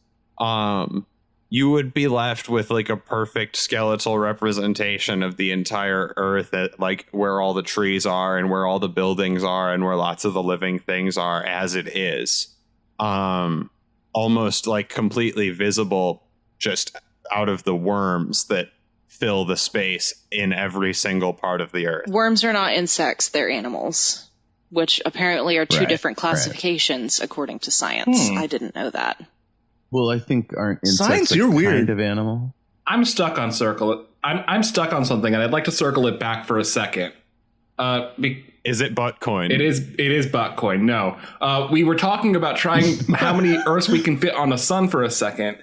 you would be left with like a perfect skeletal representation of the entire Earth, at like where all the trees are and where all the buildings are and where lots of the living things are as it is. Almost like completely visible just out of the worms that fill the space in every single part of the Earth. Worms are not insects, they're animals, which apparently are two Right, different right. classifications according to science. I didn't know that. well, I think aren't insects Science, a you're kind weird. of animal? I'm stuck on I'm stuck on something, and I'd like to circle it back for a second. Is it Buttcoin? It is Buttcoin. No, we were talking about trying how many Earths we can fit on the sun for a second,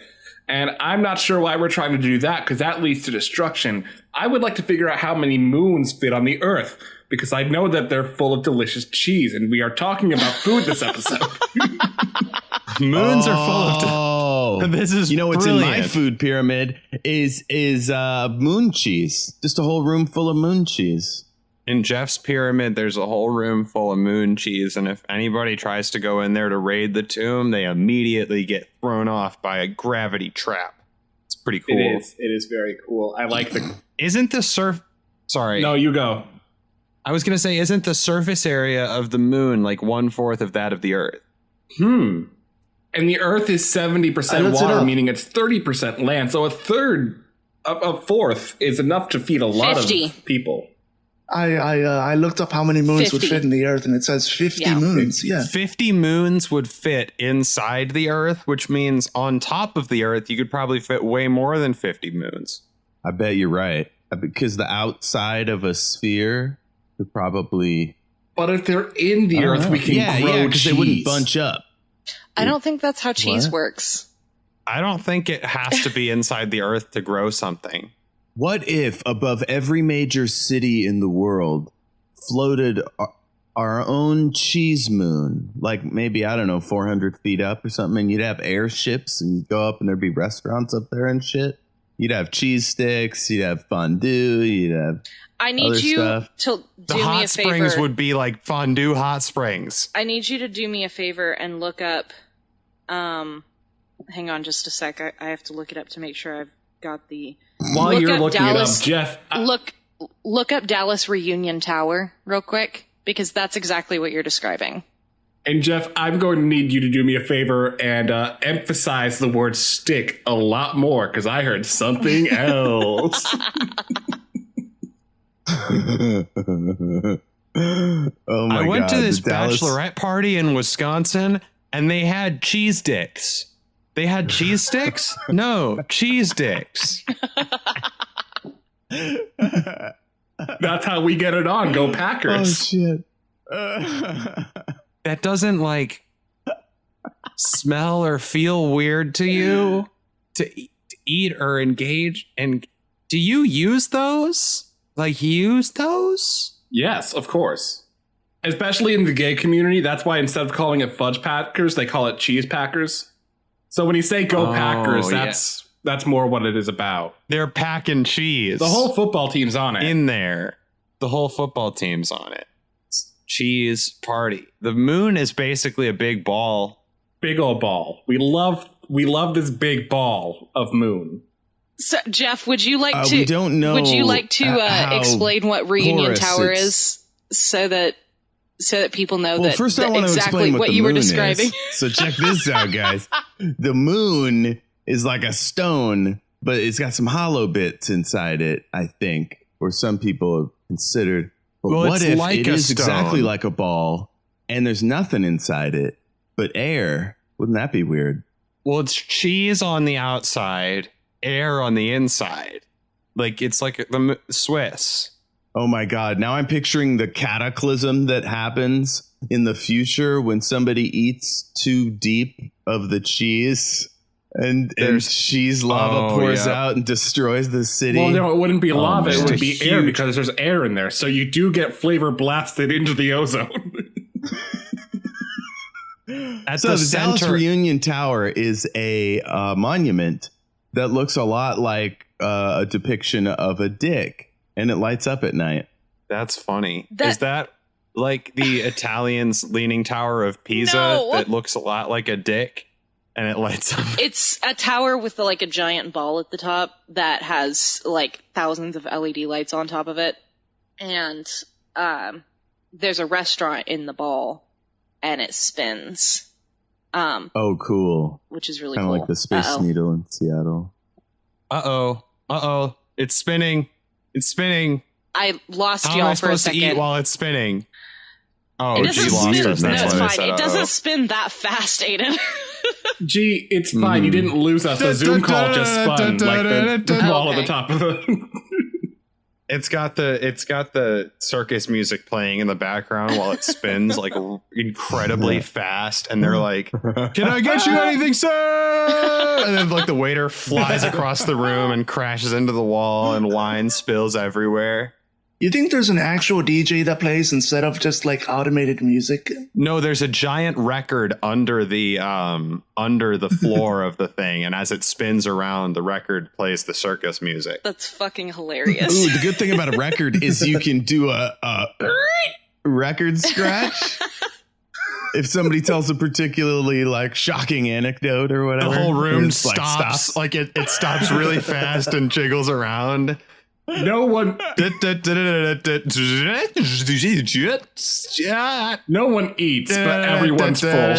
and I'm not sure why we're trying to do that because that leads to destruction. I would like to figure out how many moons fit on the Earth because I know that they're full of delicious cheese, and we are talking about food this episode. Moons are full of. Oh, This is what's in my brilliant. food pyramid is moon cheese. Just a whole room full of moon cheese. In Jeff's pyramid, there's a whole room full of moon cheese, and if anybody tries to go in there to raid the tomb, they immediately get thrown off by a gravity trap. It's pretty cool. It is very cool. I like the. Isn't the Sorry. No, you go. I was going to say, isn't the surface area of the moon like 1/4 of that of the Earth? And the Earth is 70% looked it water, up. meaning it's 30% land. So a fourth is enough to feed a lot 50. of people. I looked up how many moons would 50. fit in the Earth, and it says 50 Yeah. moons. Yeah. 50 moons would fit inside the Earth, which means on top of the Earth, you could probably fit way more than 50 moons. I bet you're right. Because the outside of a sphere would probably. But if they're in the Earth, we can grow because cheese. they wouldn't bunch up. I don't think that's how cheese What? works. I don't think it has to be inside the Earth to grow something. What if above every major city in the world floated our own cheese moon? Like maybe, I don't know, 400 feet up or something. And you'd have airships and you'd go up and there'd be restaurants up there and shit. You'd have cheese sticks. You'd have fondue. You'd have I need other you stuff. to The do me a hot springs favor. would be like fondue hot springs. I need you to do me a favor and look up. Hang on just a sec. I have to look it up to make sure I've got the. While Look you're up looking Dallas- it up, Jeff, Look up Dallas Reunion Tower real quick because that's exactly what you're describing. I'm going to need you to do me a favor and emphasize the word stick a lot more because I heard something else. Oh my I went God, to this the Dallas- bachelorette party in Wisconsin, and they had cheese dicks. They had cheese sticks? No, cheese dicks. That's how we get it on. Go Oh Packers. shit. That doesn't like smell or feel weird to you to eat or engage. And do you use those? Like use those? Yes, of course. Especially in the gay community. That's why instead of calling it fudge packers, they call it cheese packers. So when you say go Oh, Packers, yeah. that's more what it is about. They're packing cheese. The whole football team's on it. in there. The whole football team's on it. It's cheese party. The moon is basically a big ball. Big old ball. We love this big ball of moon. So, Jeff, would you like to? We don't know. Would you like to how explain what Reunion porous Tower it's- is, so that so that people know Well, that first I want to exactly explain what the you were moon describing. is. So check this out, guys. The moon is like a stone, but it's got some hollow bits inside it, I think, or some people have considered. But Well, what it's if like it a is exactly stone. like a ball and there's nothing inside it but air? Wouldn't that be weird? Well, it's cheese on the outside, air on the inside. Like it's like the Swiss. Oh my God. Now I'm picturing the cataclysm that happens in the future when somebody eats too deep of the cheese and cheese lava pours out and destroys the city. Well, no, it wouldn't be lava. man. It would be It's air huge. because there's air in there. So you do get flavor blasted into the ozone. At So the the Dallas center, Reunion Tower is a monument that looks a lot like a depiction of a dick, and it lights up at night. that's funny. Is that like the Italian's Leaning Tower of Pisa No. that looks a lot like a dick and it lights up? It's a tower with like a giant ball at the top that has like thousands of LED lights on top of it. And there's a restaurant in the ball and it spins. Oh, cool. Which is really Kind of cool. like the Space Needle in Seattle. Uh-oh. It's spinning. It's spinning. I lost How am I y'all for a supposed to second. eat while it's spinning? Oh, It G doesn't lost spin. us. No, That's it's why I fine. said It doesn't uh-oh. spin that fast, Aiden. Gee, it's fine. You didn't lose us. The Zoom call just spun like the ball at the Okay. top of the. It's got the circus music playing in the background while it spins like incredibly fast, and they're like, "Can I get you anything, sir?" And then like the waiter flies across the room and crashes into the wall, and wine spills everywhere. You think there's an actual DJ that plays instead of just like automated music? No, there's a giant record under the floor of the thing, and as it spins around, the record plays the circus music. That's fucking hilarious. Ooh, the good thing about a record is you can do a record scratch. If somebody tells a particularly like shocking anecdote or whatever, The whole room it's like, stops. Like it stops really fast and jiggles around. No one eats, but everyone's full.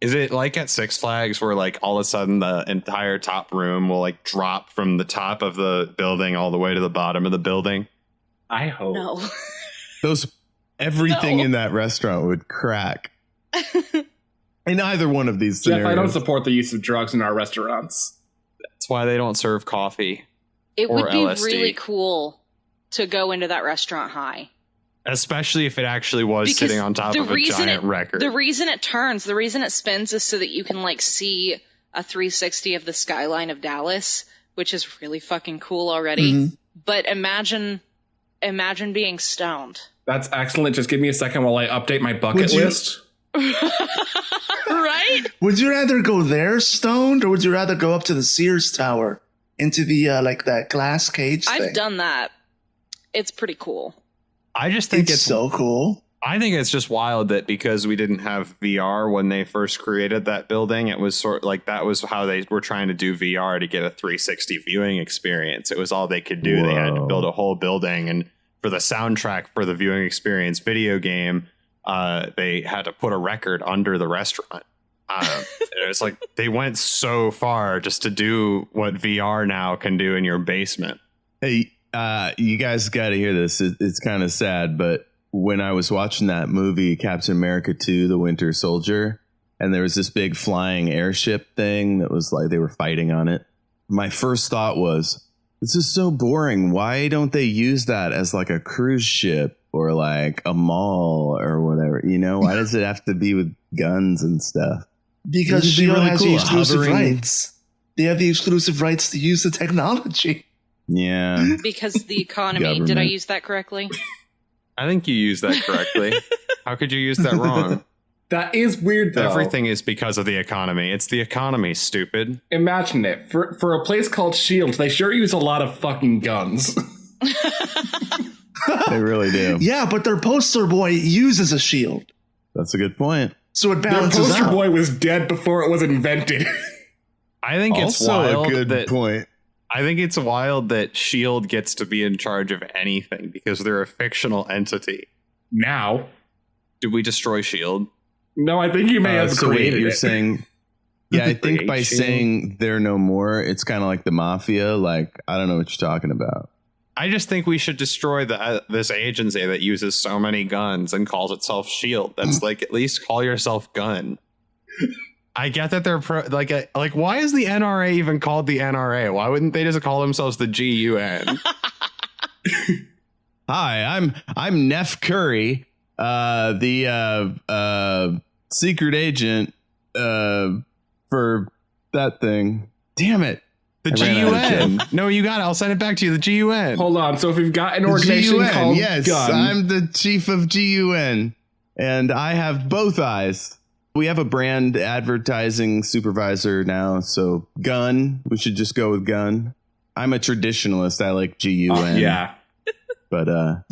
Is it like at Six Flags where like all of a sudden the entire top room will like drop from the top of the building all the way to the bottom of the building? I hope. No. Everything No. in that restaurant would crack. In either one of these Jeff, scenarios. I don't support the use of drugs in our restaurants. That's why they don't serve coffee. It Or would be LSD. really cool to go into that restaurant high. Especially if it actually was Because sitting on top the of a reason giant record. The reason it turns, the reason it spins is so that you can like see a 360 of the skyline of Dallas, which is really fucking cool already. Mhm. But imagine being stoned. That's excellent. Just give me a second while I update my bucket Would you- list. Right? Would you rather go there stoned, or would you rather go up to the Sears Tower into the like that glass cage thing? I've done that. It's pretty cool. I just think It's so cool. I think it's just wild that because we didn't have VR when they first created that building, it was sort of like that was how they were trying to do VR to get a 360 viewing experience. It was all they could do. They had to build a whole building, and for the soundtrack for the viewing experience video game, they had to put a record under the restaurant. It was like they went so far just to do what VR now can do in your basement. Hey, you guys got to hear this. It's kind of sad, but when I was watching that movie, Captain America 2, The Winter Soldier, and there was this big flying airship thing that was like they were fighting on it, my first thought was, this is so boring. Why don't they use that as like a cruise ship or like a mall or whatever? You know, why does it have to be with guns and stuff? Because It'd be Shield really has cool, the exclusive hovering- rights. They have the exclusive rights to use the technology. Yeah. Because the economy. Did I Government. use that correctly? I think you used that correctly. How could you use that wrong? That is weird, though. Everything is because of the economy. It's the economy, stupid. Imagine it. For a place called Shield, they sure use a lot of fucking guns. They really do. Yeah, but their poster boy uses a shield, That's a good point. so it Their balances poster out. boy was dead before it was invented. I think it's Also wild a good that point. I think it's wild that Shield gets to be in charge of anything because they're a fictional entity. Now, Did we destroy S.H.I.E.L.D.? No, I think you may have so created wait, you're it. saying... Yeah, I think by Creation. saying they're no more, it's kind of like the mafia. Like, I don't know what you're talking about. I just think we should destroy this agency that uses so many guns and calls itself S.H.I.E.L.D. That's like, at least call yourself gun. I get that they're like why is the NRA even called the NRA? Why wouldn't they just call themselves the GUN? Hi, I'm Neff Curry, the secret agent for that thing. Damn it. The I ran out of GUN. No, you got it. I'll send it back to you. The GUN. Hold on. So if we've got an The organization GUN, called yes, GUN, I'm the chief of GUN, and I have both eyes. We have a brand advertising supervisor now, so GUN. We should just go with GUN. I'm a traditionalist. I like GUN. yeah. But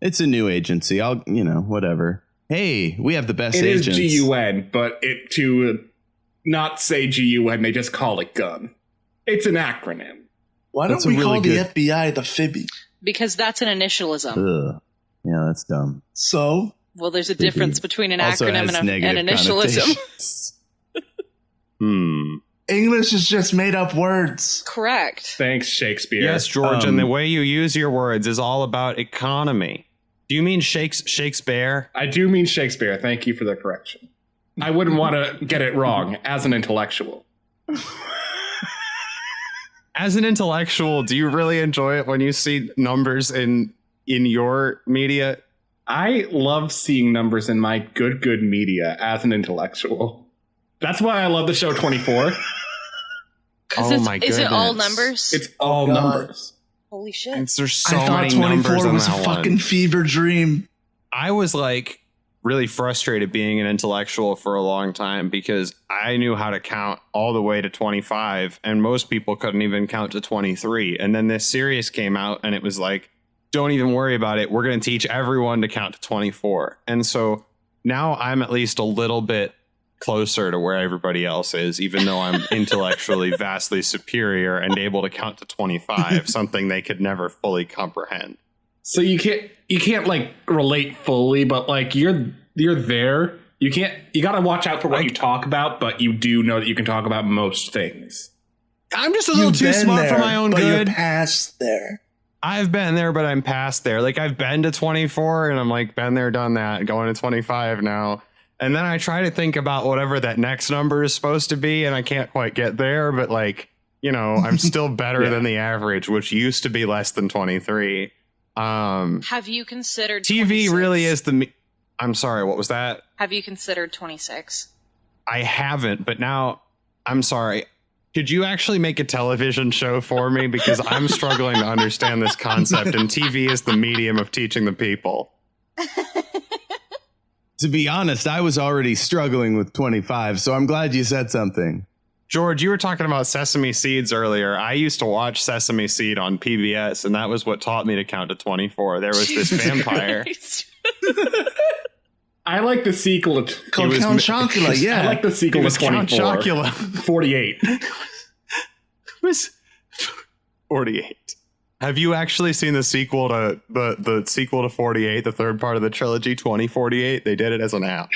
it's a new agency. I'll, whatever. Hey, we have the best It is agents. GUN, but to not say GUN, they just call it GUN. It's an acronym. Why don't That's a we really call good- the FBI the Fibby? Because that's an initialism. Ugh. Yeah, that's dumb. So, Well, there's a difference between an Also acronym has and an negative initialism. connotations. English is just made up words. Correct. Thanks, Shakespeare. Yes, George, and the way you use your words is all about economy. Do you mean Shakespeare? I do mean Shakespeare. Thank you for the correction. I wouldn't want to get it wrong as an intellectual. As an intellectual, do you really enjoy it when you see numbers in your media? I love seeing numbers in my good media as an intellectual. That's why I love the show 24. Because Oh my is it all goodness. Numbers? It's all God. numbers. Holy shit. There's so I thought many 24 numbers on was a that fucking one. fever dream. I was like really frustrated being an intellectual for a long time because I knew how to count all the way to 25 and most people couldn't even count to 23. And then this series came out and it was like, don't even worry about it. We're going to teach everyone to count to 24. And so now I'm at least a little bit closer to where everybody else is, even though I'm intellectually vastly superior and able to count to 25, something they could never fully comprehend. So you can't like relate fully, but like you're there. You got to watch out for what you talk about, but you do know that you can talk about most things. I'm just a little too smart for my own but good. You're past there. I've been there, but I'm past there. Like I've been to 24 and I'm like, been there, done that, going to 25 now. And then I try to think about whatever that next number is supposed to be. And I can't quite get there, but like, I'm still better than the average, which used to be less than 23. Have you considered TV 26? really is I'm sorry, what was that? Have you considered 26? I haven't, but now I'm sorry. Could you actually make a television show for me? Because I'm struggling to understand this concept and TV is the medium of teaching the people. To be honest, I was already struggling with 25, so I'm glad you said something. George, you were talking about Sesame Seeds earlier. I used to watch Sesame Seed on PBS, and that was what taught me to count to 24. There was this vampire. I like the sequel to Called Count Chocula, I yeah. like the sequel It to was Count 24. Chocula. 48. It was 48. Have you actually seen the sequel to the sequel to 48, the third part of the trilogy, 2048? They did it as an app.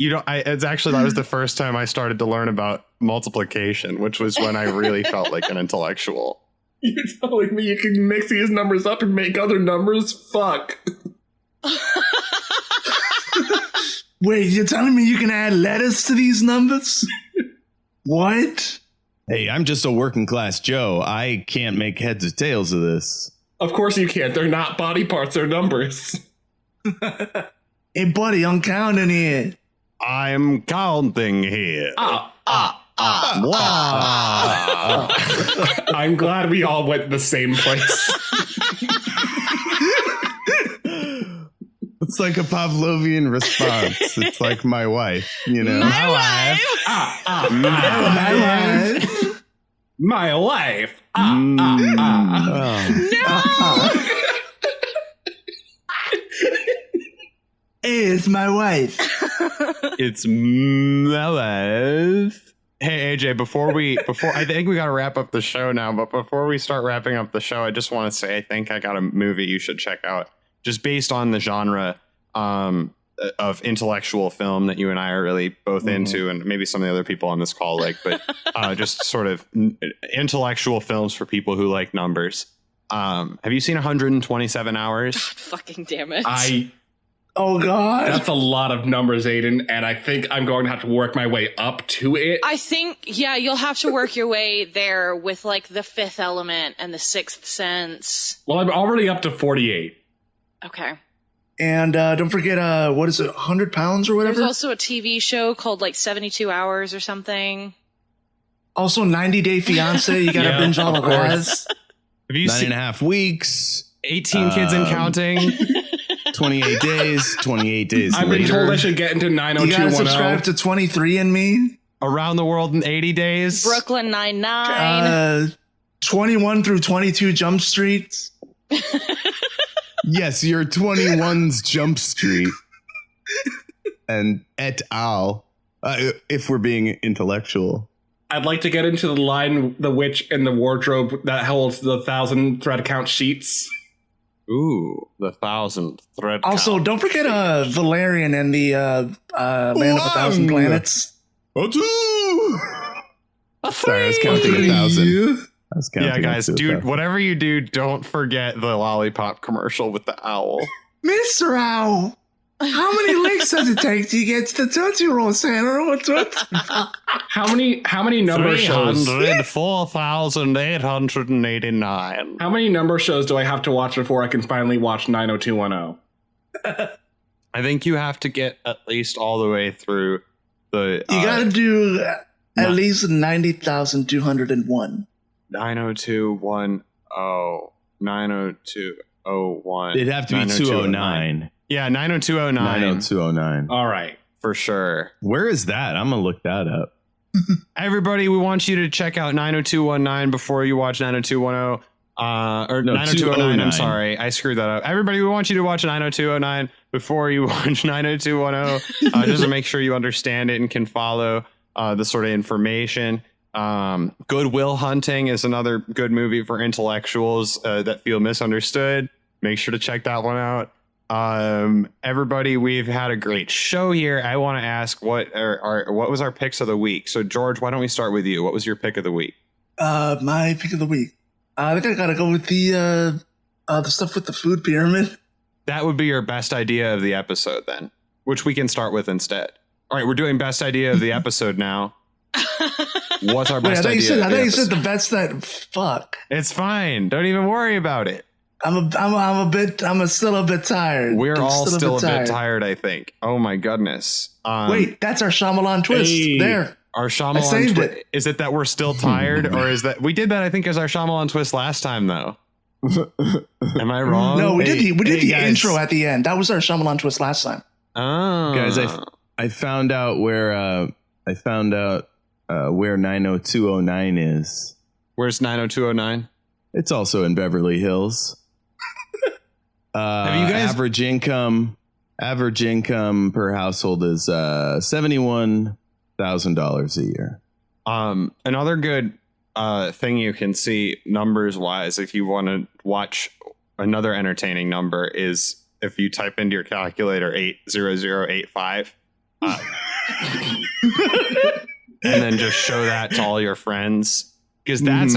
It's actually, that was the first time I started to learn about multiplication, which was when I really felt like an intellectual. You're telling me you can mix these numbers up and make other numbers? Fuck. Wait, you're telling me you can add letters to these numbers? What? Hey, I'm just a working class Joe. I can't make heads or tails of this. Of course you can't. They're not body parts, they're numbers. Hey, buddy, I'm counting here. I'm counting here. Wow. Wow. I'm glad we all went the same place. It's like a Pavlovian response. It's like my wife, My wife. My wife. My life. Oh. No! Hey, it's my wife. It's my life. Hey AJ, before I think we got to wrap up the show now, but before we start wrapping up the show, I just want to say I think I got a movie you should check out, just based on the genre of intellectual film that you and I are really both into, and maybe some of the other people on this call like, but just sort of intellectual films for people who like numbers. Have you seen 127 Hours? God fucking damn it. Oh God, That's a lot of numbers, Aiden, and I think I'm going to have to work my way up to it. I think, yeah, you'll have to work your way there with like The Fifth Element and The Sixth Sense. Well, I'm already up to 48. Okay. and don't forget, what is it, 100 pounds or whatever? There's also a TV show called like 72 Hours or something. Also, 90 Day Fiance. You gotta Yeah, binge all of of course. that. Have you 9.5 weeks, 18 kids and counting? 28 days, 28 days I've been later. told I should get into You gotta 90210. subscribe to 23andMe. Around the World in 80 Days? Brooklyn Nine-Nine. 21 through 22 Jump Streets. Yes, your 21's Jump Street and et al. If we're being intellectual. I'd like to get into the line, The Witch in the Wardrobe, that holds the 1,000 thread count sheets. Ooh, the 1,000 thread Also, count. don't forget Valerian and the Land of 1,000 Planets. Sorry, I was counting 1,000. I was counting Yeah, guys, up to dude, 1,000. whatever you do, don't forget the lollipop commercial with the owl. Mr. Owl, how many licks does it take to get to the Tootsie Roll Center? How many number shows? 304,889. How many number shows do I have to watch before I can finally watch 90210? I think you have to get at least all the way through the You gotta do at least 90,201. 90210, 90201. It'd have to be 209. Yeah, 90209 90209. All right. for sure. Where is that? I'm going to look that up. Everybody, we want you to check out 90219 before you watch 90210. Or No, 90209, 209. I'm sorry. I screwed that up. Everybody, we want you to watch 90209 before you watch 90210, just to make sure you understand it and can follow the sort of information. Good Will Hunting is another good movie for intellectuals that feel misunderstood. Make sure to check that one out. Everybody, we've had a great show here. I want to ask what was our picks of the week? So George, why don't we start with you? What was your pick of the week? My pick of the week. I think I gotta go with the stuff with the food pyramid. That would be your best idea of the episode then, which we can start with instead. All right, we're doing best idea of the episode now. What's our Wait, best I idea? thought you said the best that. Fuck. It's fine. Don't even worry about it. I'm still a bit tired. We're I'm all still a bit tired, I think. Oh my goodness. Wait, that's our Shyamalan twist. Hey. There. Our I Shyamalan saved twist. it. Is it that we're still tired, or is that we did that? I think as our Shyamalan twist last time, though. Am I wrong? No, we did the guys. intro at the end. That was our Shyamalan twist last time. Oh, Guys, I found out where 90209 is. Where's 90209? It's also in Beverly Hills. Have you guys- average income per household is $71,000 a year. Another good thing you can see numbers wise, if you want to watch another entertaining number, is if you type into your calculator 80085 and then just show that to all your friends, because that's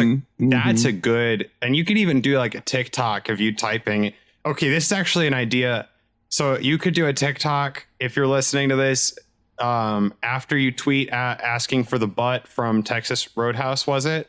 a good, and you could even do like a TikTok of you typing. Okay, this is actually an idea. So you could do a TikTok if you're listening to this after you tweet asking for the butt from Texas Roadhouse, was it?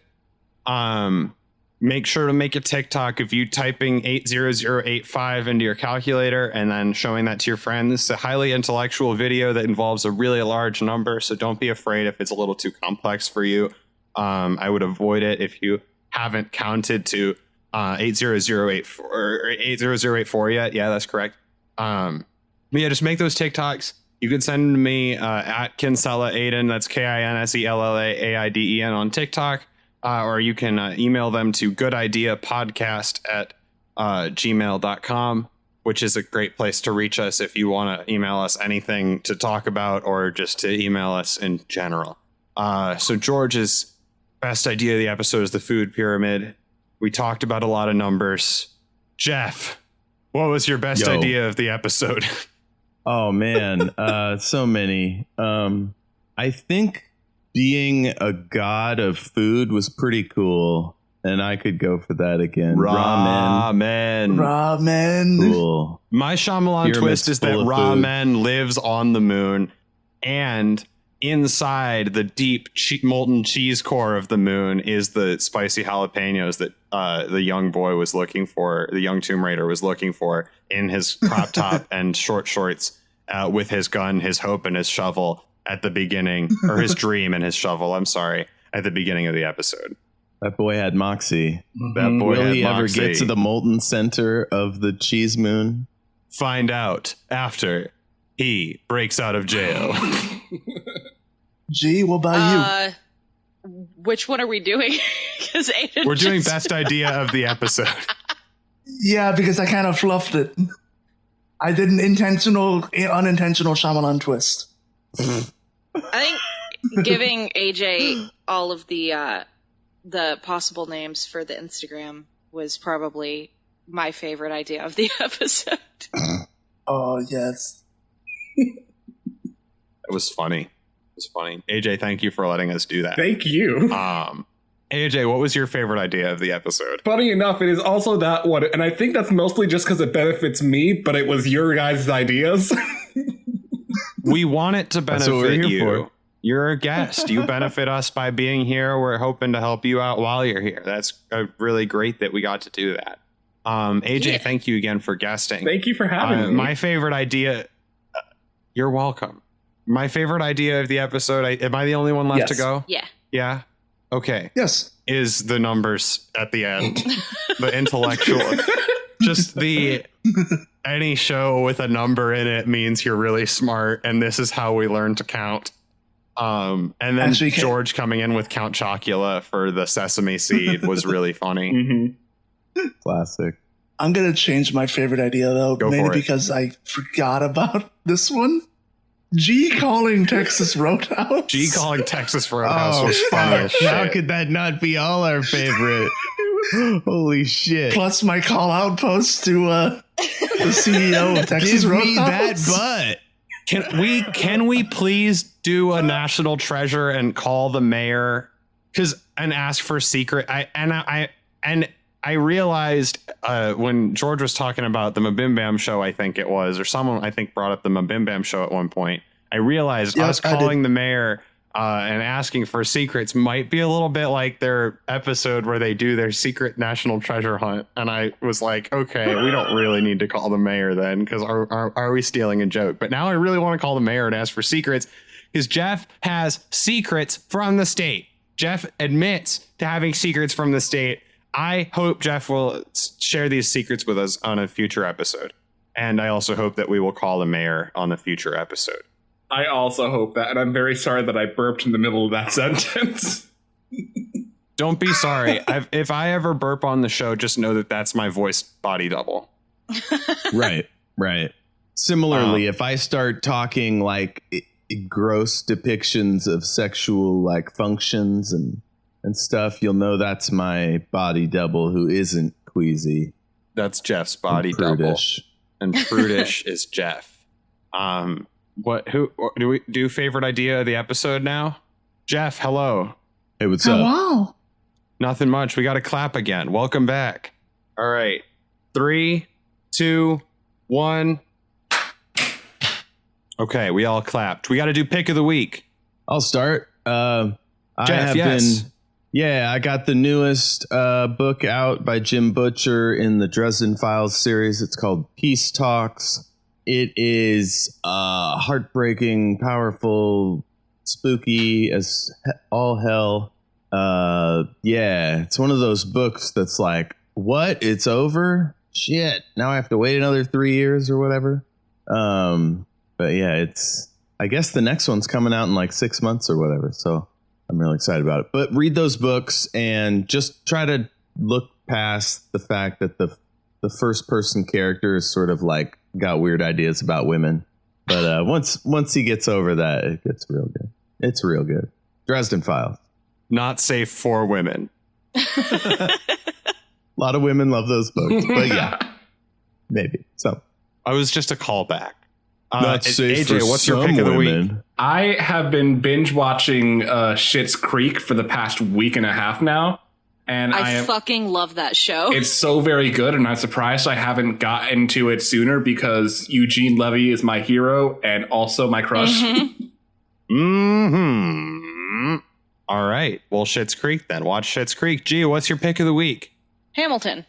Make sure to make a TikTok of you typing 80085 into your calculator and then showing that to your friends. It's a highly intellectual video that involves a really large number, so don't be afraid if it's a little too complex for you. I would avoid it if you haven't counted to 80084 or 80084 yet. Yeah, that's correct. But yeah, just make those TikToks. You can send them to me at Kinsella Aiden. That's KINSELLAAIDEN on TikTok. Or you can email them to goodideapodcast@gmail.com, which is a great place to reach us if you want to email us anything to talk about or just to email us in general. So George's best idea of the episode is the food pyramid. We talked about a lot of numbers. Jeff, what was your best idea of the episode? Oh man, so many. I think being a god of food was pretty cool, and I could go for that again. Ramen. Cool. My Shyamalan Pyramid's twist is that full of ramen lives on the moon, and inside the deep molten cheese core of the moon is the spicy jalapenos that the young boy was looking for, the young Tomb Raider was looking for in his crop top and short shorts with his gun, his hope, and his shovel at the beginning, or his dream and his shovel, I'm sorry, at the beginning of the episode. That boy had moxie. That boy Will had he ever moxie. get to the molten center of the cheese moon? Find out after he breaks out of jail. G, what about you? Which one are we doing? Because We're doing best idea of the episode. Yeah, because I kind of fluffed it. I did an unintentional Shyamalan twist. I think giving AJ all of the possible names for the Instagram was probably my favorite idea of the episode. Oh, yes. It was funny. It was funny. AJ, thank you for letting us do that. Thank you. AJ, what was your favorite idea of the episode? Funny enough, it is also that one, and I think that's mostly just because it benefits me, but it was your guys' ideas. We want it to That's what we're benefit here you. for. You're a guest. You benefit us by being here. We're hoping to help you out while you're here. That's really great that we got to do that. AJ, Yeah. thank you again for guesting. Thank you for having me. My favorite idea. You're welcome. My favorite idea of the episode. Am I the only one left to Yes. go? Yeah. Yeah. Okay. Yes. Is the numbers at the end. The intellectual. Just any show with a number in it means you're really smart, and this is how we learn to count. And then Actually, George coming in with Count Chocula for the sesame seed was really funny. Mm-hmm. Classic. I'm going to change my favorite idea, though, Go mainly for it. because I forgot about this one. G calling Texas Roadhouse. G calling Texas Roadhouse was fuck. funny as How shit. could that not be all our favorite? Holy shit. Plus my call out post to the CEO of Texas Give Roadhouse. me that butt. Can we please do a national treasure and call the mayor and ask for secret? I realized when George was talking about the Mabim Bam show, I think it was, or someone I think brought up the Mabim Bam show at one point. I realized Yes, us I calling did. the mayor and asking for secrets might be a little bit like their episode where they do their secret national treasure hunt. And I was like, okay, we don't really need to call the mayor then, because are we stealing a joke? But now I really want to call the mayor and ask for secrets, because Jeff has secrets from the state. Jeff admits to having secrets from the state. I hope Jeff will share these secrets with us on a future episode. And I also hope that we will call the mayor on the future episode. I also hope that, and I'm very sorry that I burped in the middle of that sentence. Don't be sorry. If I ever burp on the show, just know that that's my voice body double. Right. Similarly, if I start talking like gross depictions of sexual like functions and stuff, you'll know that's my body double who isn't queasy. That's Jeff's body and double. prudish. And prudish is Jeff. Who do we do favorite idea of the episode now? Jeff, hello. Hey, what's Oh, up? wow. Nothing much. We got to clap again. Welcome back. All right. 3, 2, 1. Okay, we all clapped. We got to do pick of the week. I'll start. I Jeff, have yes. I got the newest book out by Jim Butcher in the Dresden Files series. It's called Peace Talks. It is heartbreaking, powerful, spooky as all hell. It's one of those books that's like, what? It's over? Shit. Now I have to wait another 3 years or whatever. But yeah, I guess the next one's coming out in like 6 months or whatever. So I'm really excited about it. But read those books and just try to look past the fact that the first person character is sort of like got weird ideas about women. But once he gets over that, it gets real good. It's real good. Dresden Files. Not safe for women. A lot of women love those books, but yeah, maybe. So I was just a callback. not safe AJ, for what's your some pick of the week? women. I have been binge watching Schitt's Creek for the past week and a half now. And I fucking love that show. It's so very good, and I'm surprised I haven't gotten to it sooner because Eugene Levy is my hero and also my crush. Mm-hmm. All right. Well, Schitt's Creek then. Watch Schitt's Creek. Gia, what's your pick of the week? Hamilton.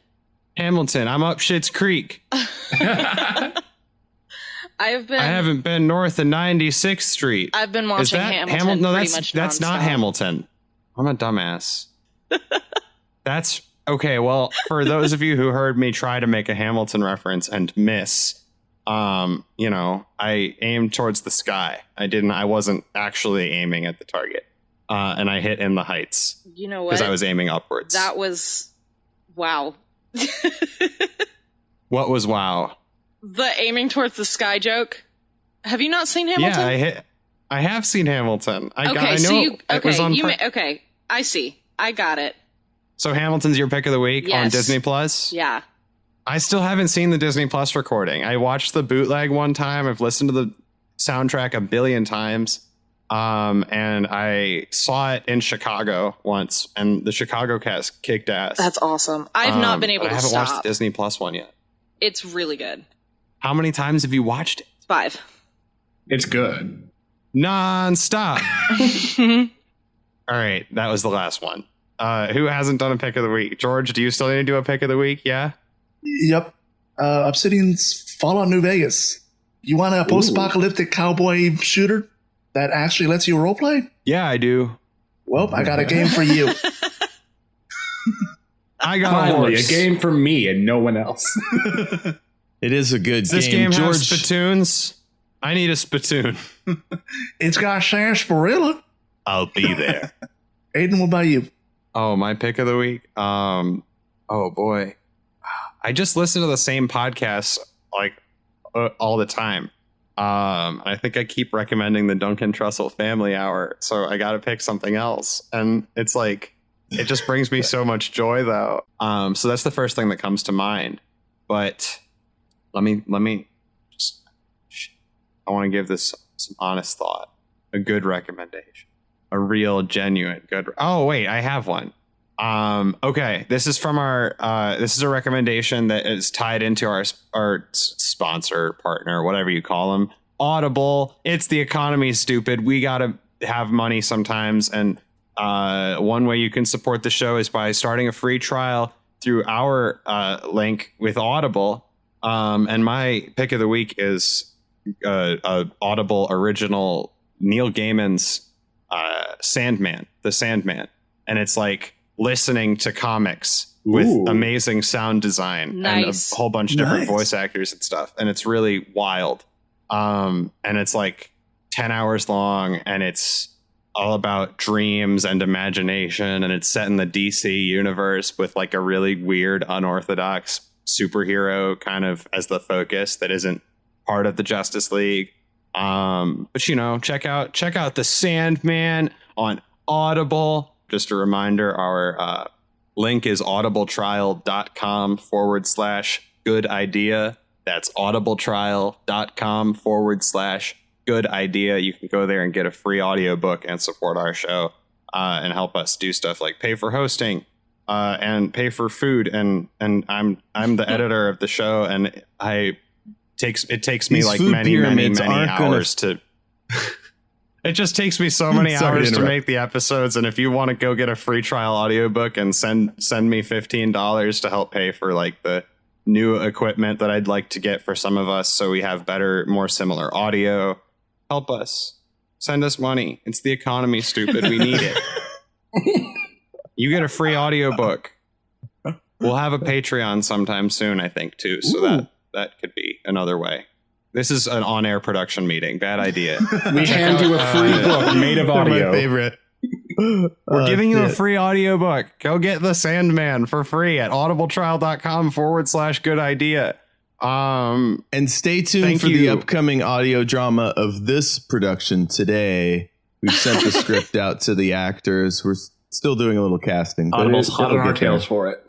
Hamilton. I'm up Schitt's Creek. I haven't been north of 96th Street. I've been watching Hamilton. No, pretty much that's not nonstop. Hamilton. I'm a dumbass. That's okay. Well, for those of you who heard me try to make a Hamilton reference and miss, I aimed towards the sky. I wasn't actually aiming at the target. And I hit in the heights. You know what? Because I was aiming upwards. That was wow. What was wow? The aiming towards the sky joke. Have you not seen Hamilton? Yeah, I have seen Hamilton. I see. I got it. So Hamilton's your pick of the week on Yes. Disney Plus? Yeah. I still haven't seen the Disney Plus recording. I watched the bootleg one time. I've listened to the soundtrack a billion times. And I saw it in Chicago once, and the Chicago cast kicked ass. That's awesome. I've not been able to I haven't stop. watched the Disney Plus one yet. It's really good. How many times have you watched it? 5. It's good. Non-stop. All right, that was the last one. Who hasn't done a pick of the week? George, do you still need to do a pick of the week? Yeah? Yep. Obsidian's Fallout New Vegas. You want a post-apocalyptic cowboy shooter that actually lets you roleplay? Yeah, I do. Well, I got a game for you. I got Finally, a a horse. game for me and no one else. It is a good Does this game have spittoons? I need a spittoon. It's got sarsaparilla. I'll be there. Aiden, what about you? Oh, my pick of the week. Oh boy, I just listen to the same podcasts like all the time. I think I keep recommending the Duncan Trussell Family Hour, so I got to pick something else, and it's like it just brings me so much joy, though. So that's the first thing that comes to mind. But let me just. I want to give this some honest thought, a good recommendation. A real, genuine, good. Oh, wait, I have one. Okay, this is from our. This is a recommendation that is tied into our sponsor, partner, whatever you call them. Audible. It's the economy, stupid. We gotta have money sometimes, and one way you can support the show is by starting a free trial through our link with Audible. And my pick of the week is a Audible original, Neil Gaiman's. The Sandman, and it's like listening to comics with amazing sound design and a whole bunch of different voice actors and stuff, and it's really wild. And it's like 10 hours long, and it's all about dreams and imagination, and it's set in the DC universe with like a really weird, unorthodox superhero kind of as the focus that isn't part of the Justice League. But check out the Sandman on Audible. Just a reminder, our link is audibletrial.com/good idea. That's audibletrial.com/good idea. You can go there and get a free audiobook and support our show and help us do stuff like pay for hosting and pay for food. And I'm the editor of the show, and it takes me like many hours to it just takes me so many hours to make the episodes, and if you want to go get a free trial audiobook and send me $15 to help pay for like the new equipment that I'd like to get for some of us so we have better, more similar audio, help us. Send us money. It's the economy, stupid. We need it. You get a free audiobook. We'll have a Patreon sometime soon, I think, too, so that could be another way. This is an on-air production meeting. Bad idea. We hand you a free book made of audio. My favorite. We're giving you a free audiobook. Go get The Sandman for free at audibletrial.com/good idea. And stay tuned for the upcoming audio drama of this production today, We've sent the script out to the actors. We're still doing a little casting. But Audible's hot on it'll our get there. tails for it.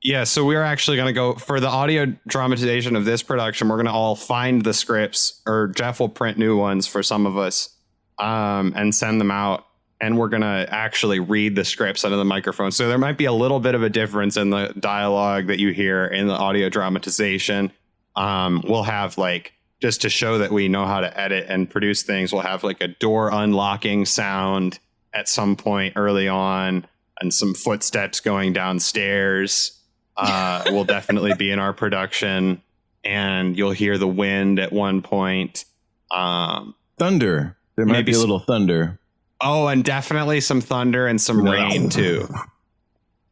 Yeah, so we're actually going to go for the audio dramatization of this production. We're going to all find the scripts, or Jeff will print new ones for some of us and send them out. And we're going to actually read the scripts under the microphone. So there might be a little bit of a difference in the dialogue that you hear in the audio dramatization. We'll have like, just to show that we know how to edit and produce things, we'll have like a door unlocking sound at some point early on and some footsteps going downstairs. Will definitely be in our production, and you'll hear the wind at one point. Thunder. There might be a little thunder. Oh, and definitely some thunder and some rain too.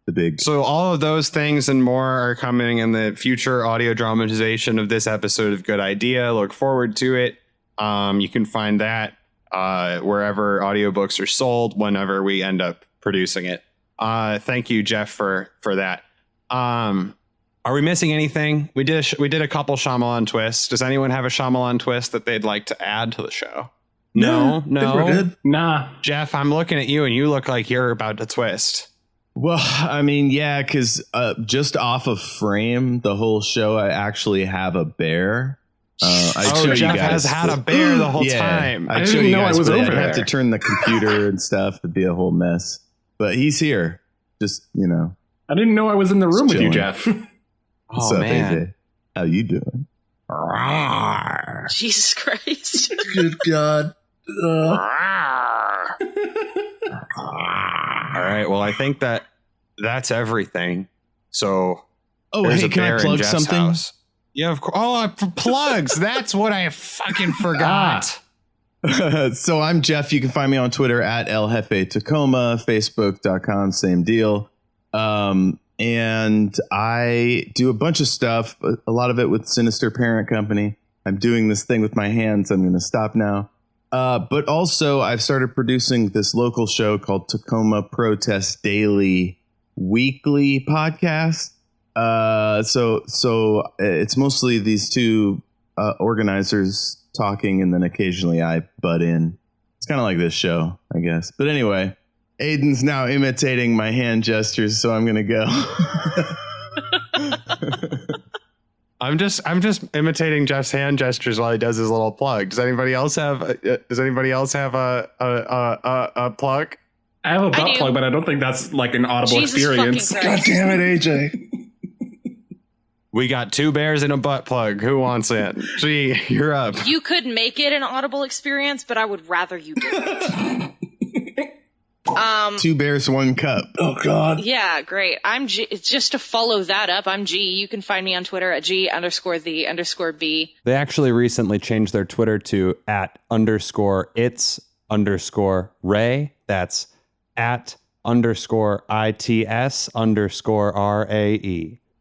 The big. So all of those things and more are coming in the future audio dramatization of this episode of Good Idea. Look forward to it. You can find that wherever audiobooks are sold whenever we end up producing it. Thank you, Jeff, for that. Are we missing anything? We did a couple Shyamalan twists. Does anyone have a Shyamalan twist that they'd like to add to the show? No. I think we're good. Nah. Jeff, I'm looking at you and you look like you're about to twist. Well, I mean, yeah, because just off of frame, the whole show, I actually have a bear. I'd show Jeff you guys. has had a bear the whole time. I'd I show didn't you know I guys, was but over I'd have to there. turn the computer and stuff. It'd be a whole mess. But he's here. Just, you know. I didn't know I was in the room with you, chilling. Jeff. What's Oh, up, man. AJ? How you doing? Jesus Christ. Good God. All right. Well, I think that's everything. So, Oh, there's hey, a can bear I in plug Jeff's something? house. Yeah, of course. Oh, plugs. That's what I fucking forgot. So I'm Jeff. You can find me on Twitter at El Jefe Tacoma, Facebook.com, same deal. And I do a bunch of stuff, a lot of it with Sinister Parent Company. I'm doing this thing with my hands. I'm going to stop now. But also I've started producing this local show called Tacoma Protest Daily Weekly Podcast. So it's mostly these two organizers talking, and then occasionally I butt in. It's kind of like this show, I guess. But anyway, Aiden's now imitating my hand gestures, so I'm gonna go. I'm just imitating Jeff's hand gestures while he does his little plug. Does anybody else have a plug? I have a I butt do. plug, but I don't think that's like an audible Jesus experience. fucking God Christ. damn it, AJ. We got two bears and a butt plug. Who wants it? Gee, you're up. You could make it an audible experience, but I would rather you didn't. 2 bears, 1 cup. Oh, God. Yeah, great. I'm G. Just to follow that up, I'm G. You can find me on Twitter at G_the_B. They actually recently changed their Twitter to @_its_Ray. That's @_ITS_RAE.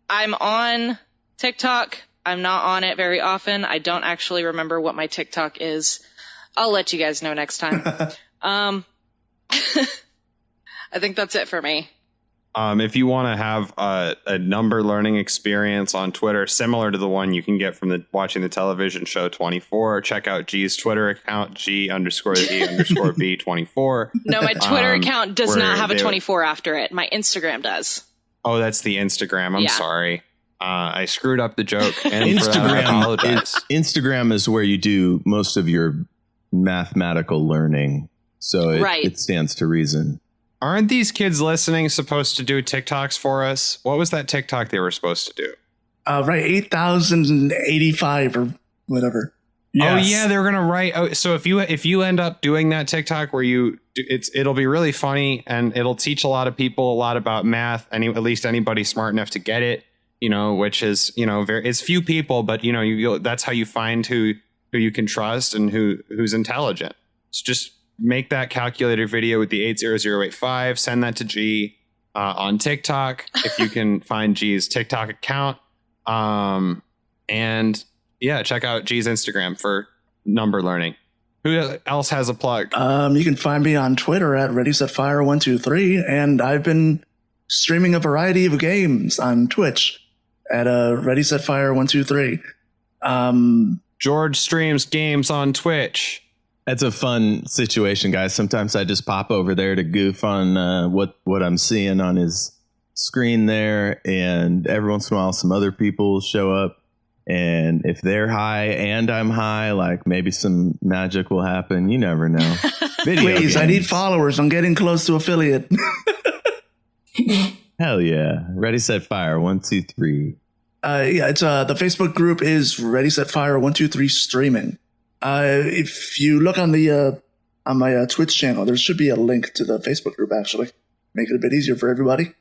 I'm on TikTok. I'm not on it very often. I don't actually remember what my TikTok is. I'll let you guys know next time. I think that's it for me. If you want to have a number learning experience on Twitter, similar to the one you can get from watching the television show 24, check out G's Twitter account, G_the_B24. No, my Twitter account does not where have a they- 24 after it. My Instagram does. Oh, that's the Instagram. I'm Yeah. sorry. I screwed up the joke. And for that, I apologize. Instagram is where you do most of your mathematical learning. So Right. it stands to reason. Aren't these kids listening supposed to do TikToks for us? What was that TikTok they were supposed to do? Right, 8,085 or whatever. Oh Yes. yeah, they're gonna write. Oh, so if you end up doing that TikTok where it'll be really funny and it'll teach a lot of people a lot about math. At least anybody smart enough to get it. Which is it's few people, but that's how you find who you can trust and who's intelligent. So just make that calculator video with the 80085. Send that to G on TikTok if you can find G's TikTok account. And yeah, check out G's Instagram for number learning. Who else has a plug? You can find me on Twitter at ReadySetFire123, and I've been streaming a variety of games on Twitch at ReadySetFire123. George streams games on Twitch. That's a fun situation, guys. Sometimes I just pop over there to goof on what I'm seeing on his screen there, and every once in a while some other people show up, and if they're high and I'm high, like maybe some magic will happen. You never know. Please, I need followers. I'm getting close to affiliate. Hell yeah. Ready, set, fire. 1, 2, 3. Yeah, it's the Facebook group is Ready Set Fire 1, 2, 3 streaming. If you look on the on my Twitch channel, there should be a link to the Facebook group. Actually, make it a bit easier for everybody.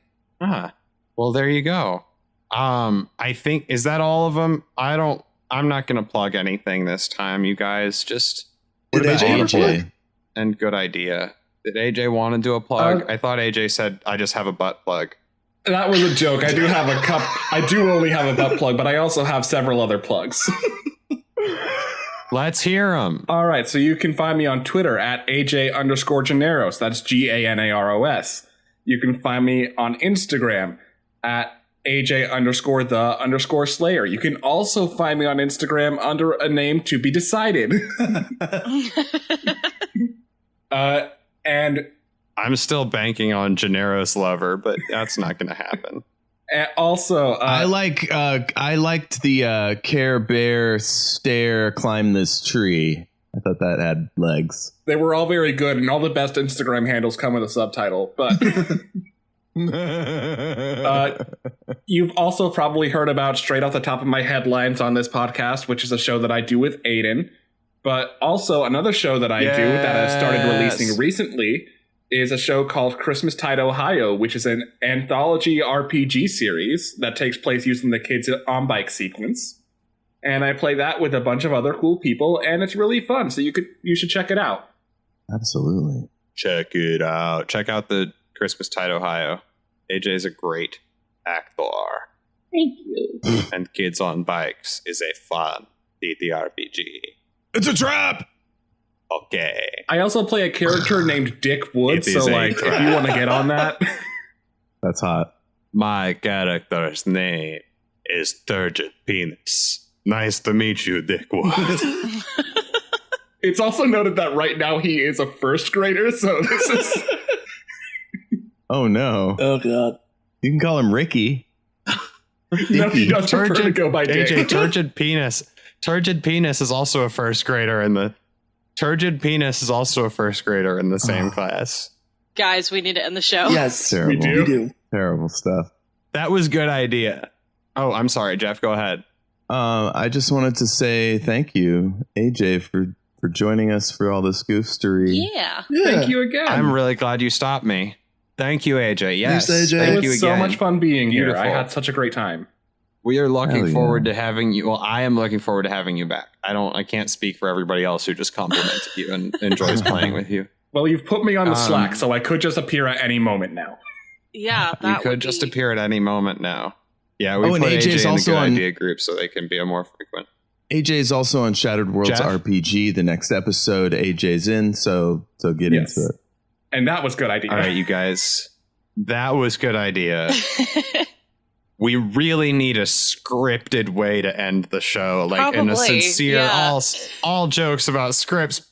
Well, there you go. I think, is that all of them? I'm not going to plug anything this time, you guys. Just Did AJ want to plug? And good idea. Did AJ want to do a plug? I thought AJ said I just have a butt plug. That was a joke. I do have a cup. I do only have a butt plug, but I also have several other plugs. Let's hear them. All right, so you can find me on Twitter at AJ_GANAROS. That's GANAROS. You can find me on Instagram at AJ_the_Slayer. You can also find me on Instagram under a name to be decided. And I'm still banking on Generous Lover, but that's not going to happen. And also, I liked the Care Bear stare climb this tree. I thought that had legs. they were all very good, and all the best Instagram handles come with a subtitle. But you've also probably heard about Straight Off the Top of My Headlines on this podcast, which is a show that I do with Aiden. But also another show that I do that I started releasing recently is a show called Christmastide, Ohio, which is an anthology RPG series that takes place using the Kids on Bike sequence. And I play that with a bunch of other cool people, and it's really fun. So you should check it out. Absolutely. Check it out. Check out the Christmastide, Ohio. AJ's a great actor. Thank you. And Kids on Bikes is a fun DDRPG. It's a trap! Okay. I also play a character named Dick Wood, It so is a like, if trap. you want to get on that. That's hot. My character's name is Turgid Penis. Nice to meet you, Dick Wood. It's also noted that right now he is a first grader, so this is... Oh no. Oh god. You can call him Ricky. No, he does prefer to go by Dick. AJ, Turgid Penis. Turgid Penis is also a first grader in the... Turgid Penis is also a first grader in the same class. Guys, we need to end the show. Yes, Terrible. We do. Terrible stuff. That was good idea. Oh, I'm sorry, Jeff. Go ahead. I just wanted to say thank you, AJ, for joining us for all this goofstery. Yeah. Thank you again. I'm really glad you stopped me. Thank you, AJ. Yes. Thanks, AJ. It Thank was you so again. much fun being here. Beautiful. I had such a great time. We are looking Hell yeah. forward to having you. Well, I am looking forward to having you back. I can't speak for everybody else who just complimented you and enjoys playing with you. Well, you've put me on the Slack, so I could just appear at any moment now. Yeah, You that could would just be- appear at any moment now. Yeah, we Oh, and put AJ is AJ in the also good on- idea group so they can be a more frequent. AJ is also on Shattered Worlds Jeff? RPG. The next episode, AJ's in, so get Yes. into it. And that was good idea. All right, you guys. That was good idea. We really need a scripted way to end the show. Like in a Probably, sincere, yeah. all jokes about scripts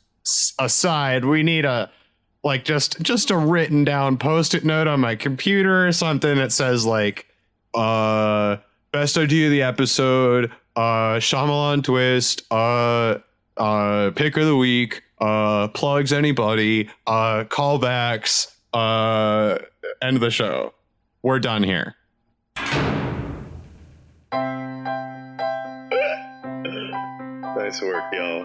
aside, we need just a written down post-it note on my computer or something that says like, best idea of the episode, Shyamalan twist, pick of the week, plugs anybody, callbacks, end of the show. We're done here. Nice work, y'all.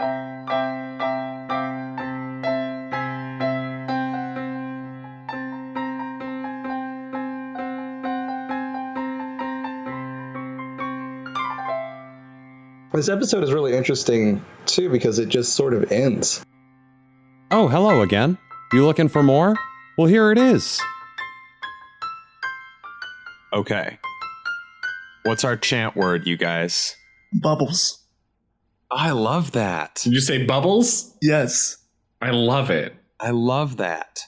This episode is really interesting, too, because it just sort of ends. Oh, hello again. You looking for more? Well, here it is. Okay. What's our chant word, you guys? Bubbles. I love that. Did you say bubbles? Yes. I love it. I love that.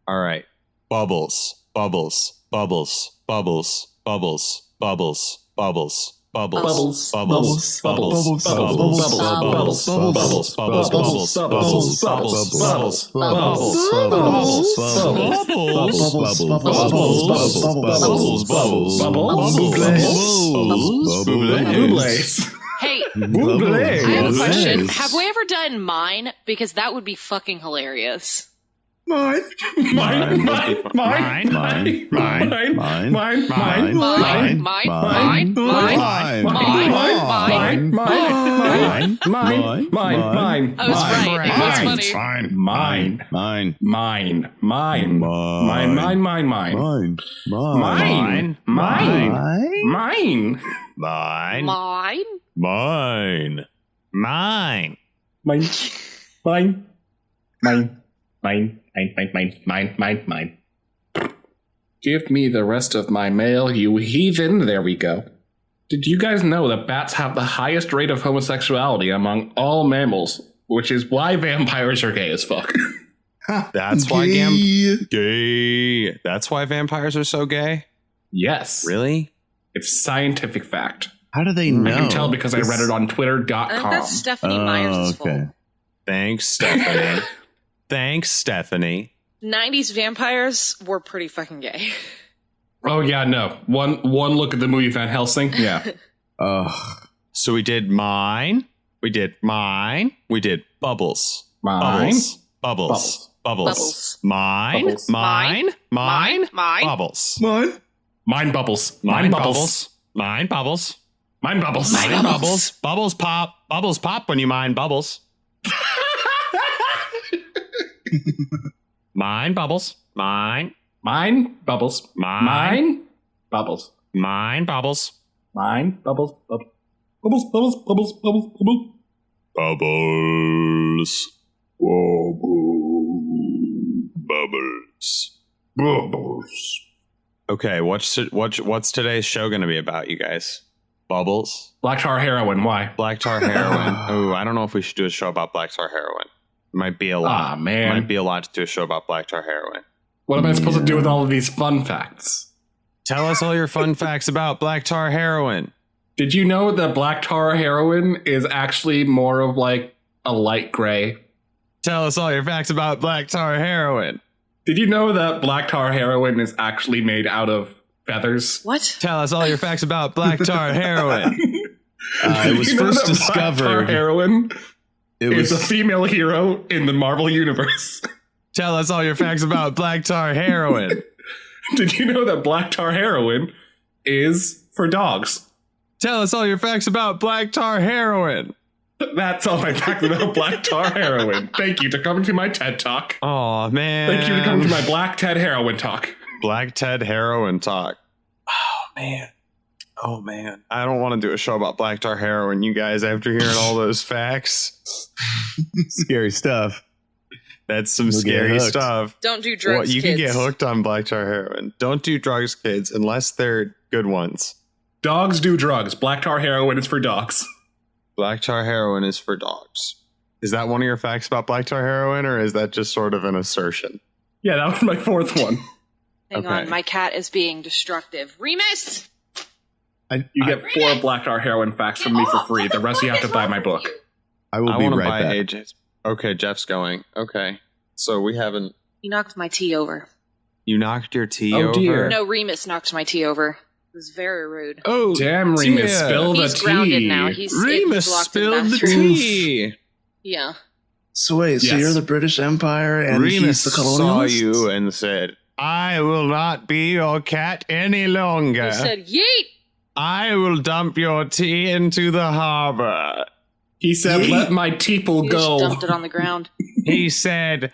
All right. Bubbles, bubbles, bubbles, bubbles, bubbles, bubbles, bubbles, Bubbles. Bubbles. Bubbles. Bubbles. Bubbles. Hey, Buble. I have a question. Have we ever done mine? Because that would be fucking hilarious. Mine. I was right. That's funny. Mine. Give me the rest of my mail, you heathen. There we go. Did you guys know that bats have the highest rate of homosexuality among all mammals, which is why vampires are gay as fuck? That's why gay. That's why vampires are so gay? Yes. Really? It's scientific fact. How do they know? I can tell because I read it on twitter.com. I think that's Stephanie Myers' fault. Thanks, Stephanie. Thanks, Stephanie. 90s vampires were pretty fucking gay. Oh, yeah, no. One look at the movie Van Helsing. Yeah. So we did mine. We did mine. We did bubbles. Mine. Bubbles. Bubbles. Mine. Bubbles. Mine. Mine. Bubbles. Mine. Mine bubbles. Mine bubbles. Mine bubbles. Mine bubbles. Mine bubbles. Bubbles pop. Bubbles pop when you mine bubbles. Mine bubbles. Mine. Mine bubbles. Mine. Bubbles. Mine bubbles. Mine bubbles. Bubbles. Bubbles. Bubbles. Okay, what's today's show going to be about, you guys? Bubbles? Black tar heroin. Why? Black tar heroin. Oh, I don't know if we should do a show about black tar heroin. It might be a lot. Ah, man. Might be a lot to do a show about black tar heroin. What am I supposed to do with all of these fun facts? Tell us all your fun facts about black tar heroin. Did you know that black tar heroin is actually more of like a light gray? Tell us all your facts about black tar heroin. Did you know that black tar heroin is actually made out of feathers? What? Tell us all your facts about black tar heroin. It was You know first that black tar discovered. heroin It is was a female hero in the Marvel Universe. Tell us all your facts about black tar heroin. Did you know that black tar heroin is for dogs? Tell us all your facts about black tar heroin. That's all my facts about black tar heroin. Thank you for coming to my TED Talk. Oh man. Thank you for coming to my Black Ted Heroin Talk. Black Ted heroin talk. Oh man. I don't want to do a show about black tar heroin, you guys, after hearing all those facts. scary stuff. That's some You'll get scary hooked. stuff. Don't do drugs, You kids. can get hooked on black tar heroin. Don't do drugs, kids, unless they're good ones. Dogs do drugs. Black tar heroin is for dogs. Black tar heroin is for dogs. Is that one of your facts about black tar heroin, or is that just sort of an assertion? Yeah, that was my fourth one. Hang Okay. on, my cat is being destructive. Remus! You get 4 black tar heroin facts from me for free. The rest you have to buy my book. I will I be want to right buy back. AJ's. Okay, Jeff's going. Okay. So we haven't... He knocked my tea over. You knocked your tea Oh, over? dear. No, Remus knocked my tea over. It was very rude. Oh, Damn, Remus, dear. spill the He's tea. grounded now. He's Remus locked spilled in the the bathroom. tea. Yeah. So wait, so Yes. you're the British Empire and Remus he's the saw colonialist? you and said, I will not be your cat any longer. He said, yeet! I will dump your tea into the harbor. He said, Yeet. let my teeple He just go. dumped it on the ground. He said,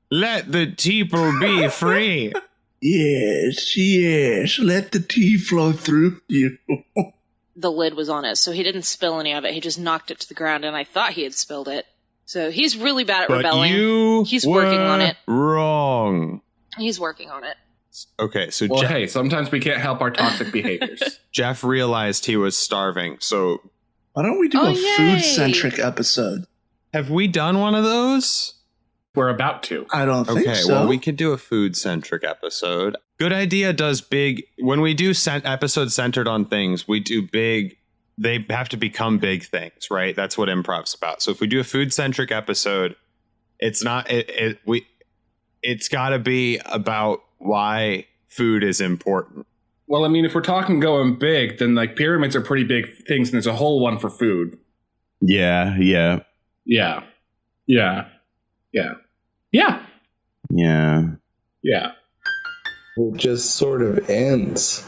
let the people be free. Yes, let the tea flow through you. The lid was on it, so he didn't spill any of it. He just knocked it to the ground, and I thought he had spilled it. So he's really bad at But rebelling. you He's working on were it. wrong. He's working on it. Okay, so Well, hey, sometimes we can't help our toxic behaviors. Jeff realized he was starving. So Why don't we do Oh, a yay. food-centric episode? have we done one of those? We're about to. I don't think Okay, so. well, we could do a food-centric episode. Good Idea does big... When we do episodes centered on things, we do big they have to become big things, right? That's what improv's about. So if we do a food-centric episode, it's not it's got to be about why food is important. Well, I mean, if we're talking going big, then like pyramids are pretty big things, and there's a whole one for food. Yeah. Yeah. Yeah. Yeah. Yeah. It just sort of ends.